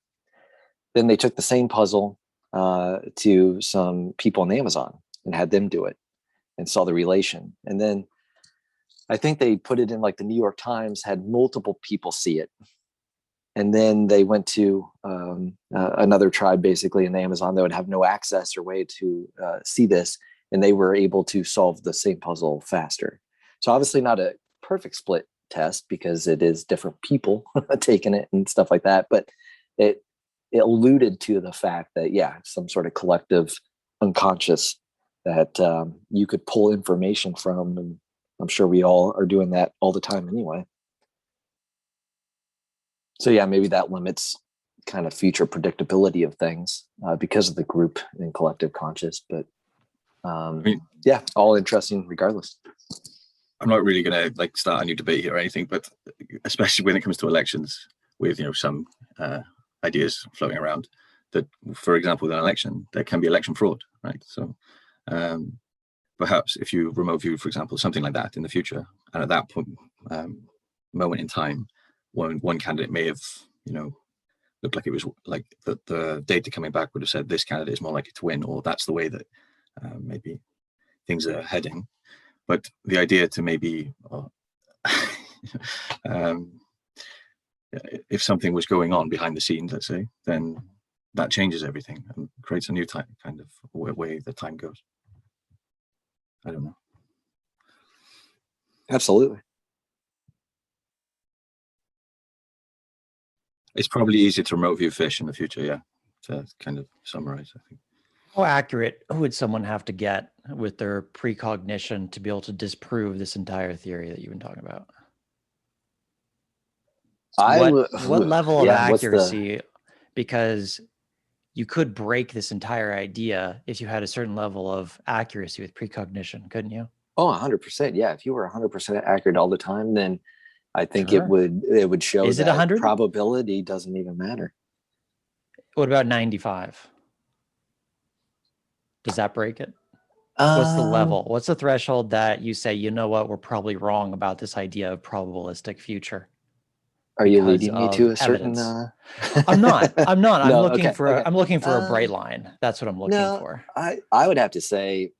Then they took the same puzzle to some people on Amazon and had them do it and saw the relation. And then I think they put it in like the New York Times, had multiple people see it. And then they went to another tribe, basically in Amazon, that would have no access or way to see this. And they were able to solve the same puzzle faster. So obviously not a perfect split test because it is different people taking it and stuff like that. But it alluded to the fact that, yeah, some sort of collective unconscious that you could pull information from. And I'm sure we all are doing that all the time anyway. So yeah, maybe that limits kind of future predictability of things because of the group and collective conscious. But yeah, all interesting regardless. I'm not really going to like start a new debate here or anything, but especially when it comes to elections, with some ideas floating around that, for example, with an election, there can be election fraud, right? So perhaps if you remote view, for example, something like that in the future, and at that point, moment in time, one candidate may have, looked like it was like the data coming back would have said this candidate is more likely to win, or that's the way that maybe things are heading. But the idea to maybe, if something was going on behind the scenes, let's say, then that changes everything and creates a new type kind of way the time goes. I don't know. Absolutely. It's probably easier to remote view fish in the future, yeah, to kind of summarize, I think. How accurate would someone have to get with their precognition to be able to disprove this entire theory that you've been talking about? What level of accuracy? Because you could break this entire idea if you had a certain level of accuracy with precognition, couldn't you? Oh, 100%. Yeah. If you were 100% accurate all the time, then I think it would show Is it that 100? probability doesn't even matter. What about 95? Does that break it? What's the level? What's the threshold that you say, you know what, we're probably wrong about this idea of probabilistic future? Are you leading me to a certain? I'm not. I'm not. I'm No, looking okay, for. okay. I'm looking for a bright line. That's what I'm looking for. I would have to say,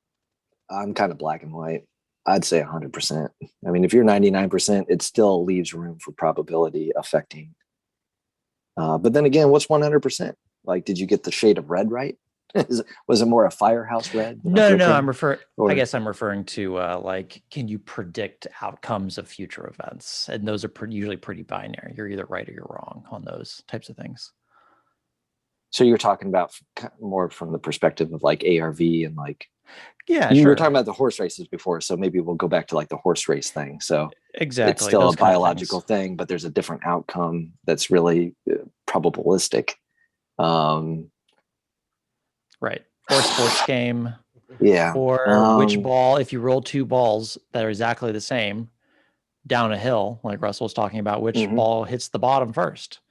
I'm kind of black and white. I'd say 100%. I mean, if you're 99%, it still leaves room for probability affecting. But then again, what's 100%? Like, did you get the shade of red right? Was it more a firehouse red? No. I guess I'm referring to like, can you predict outcomes of future events? And those are usually pretty binary. You're either right or you're wrong on those types of things. So you're talking about more from the perspective of like ARV and like, yeah, you sure. were talking about the horse races before, so maybe we'll go back to like the horse race thing. So exactly, it's still a biological thing, but there's a different outcome that's really probabilistic. Right. Or sports game. Yeah. Or which ball, if you roll two balls that are exactly the same down a hill, like Russell was talking about, which ball hits the bottom first?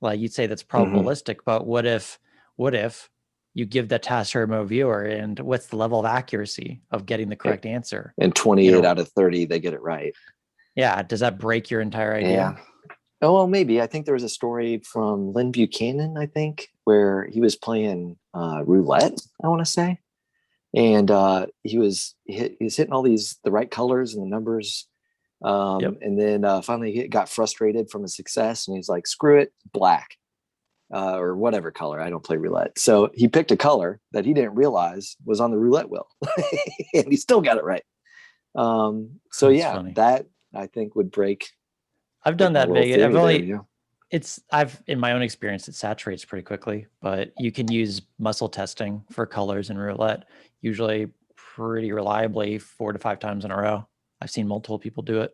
Like, you'd say that's probabilistic, but what if you give that task to a remote viewer, and what's the level of accuracy of getting the correct answer? And 28 out of 30, they get it right. Yeah. Does that break your entire idea? Yeah. Oh, well, maybe. I think there was a story from Lynn Buchanan, I think, where he was playing roulette, I want to say. And he was hitting all the right colors and the numbers. And then finally he got frustrated from his success, and he's like, screw it, black. Or whatever color. I don't play roulette. So he picked a color that he didn't realize was on the roulette wheel. And he still got it right. So that's funny. That I think would break. I've done that big. I've in my own experience, it saturates pretty quickly, but you can use muscle testing for colors in roulette, usually pretty reliably 4 to 5 times in a row. I've seen multiple people do it.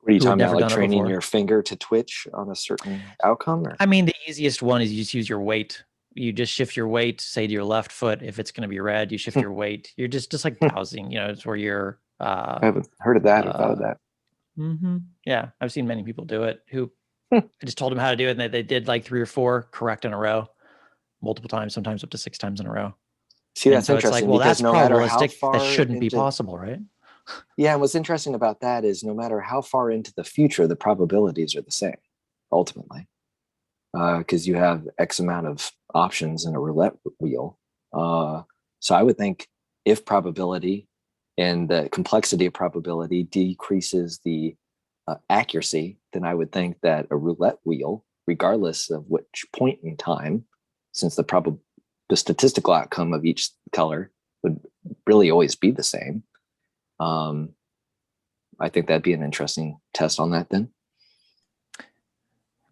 What are you talking about? Like training your finger to twitch on a certain outcome? Or? I mean, the easiest one is you just use your weight. You just shift your weight, say to your left foot. If it's going to be red, you shift your weight. You're just like dowsing, it's where you're. I haven't heard of that or thought of that. Yeah, I've seen many people do it who I just told them how to do it, and they did like 3 or 4 correct in a row, multiple times, sometimes up to 6 times in a row. See, that's interesting. It's like, well, that's probabilistic. That shouldn't be possible, right? Yeah, and what's interesting about that is no matter how far into the future, the probabilities are the same, ultimately, because you have X amount of options in a roulette wheel. So I would think if probability and the complexity of probability decreases the accuracy, then I would think that a roulette wheel, regardless of which point in time, since the statistical outcome of each color would really always be the same. I think that'd be an interesting test on that then.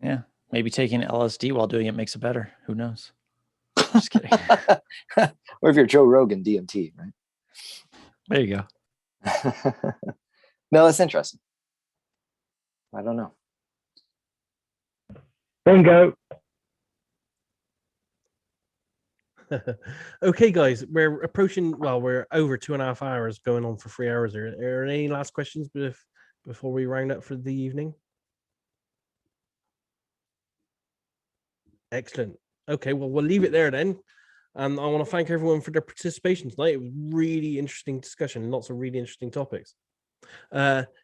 Yeah. Maybe taking LSD while doing it makes it better. Who knows? Just kidding. Or if you're Joe Rogan, DMT, right? There you go. No, that's interesting. I don't know. Bingo. Okay, guys, we're approaching. Well, we're over 2.5 hours, going on for 3 hours. Are there any last questions before we round up for the evening? Excellent. Okay, well, we'll leave it there then. And I want to thank everyone for their participation tonight. It was really interesting discussion, lots of really interesting topics.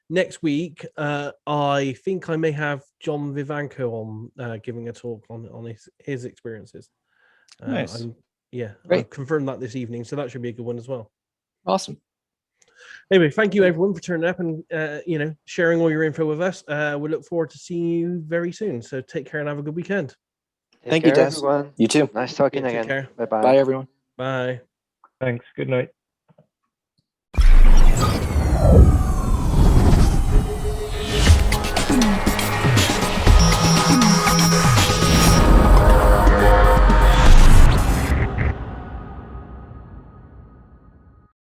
Next week, I think I may have John Vivanco on giving a talk on his experiences. Nice. I've confirmed that this evening, so that should be a good one as well. Awesome. Anyway, thank you everyone for turning up and sharing all your info with us. We look forward to seeing you very soon. So take care and have a good weekend. Thank you, Des. everyone. You too. Nice talking Take again. care. Bye-bye. Bye, everyone. Bye. Thanks. Good night.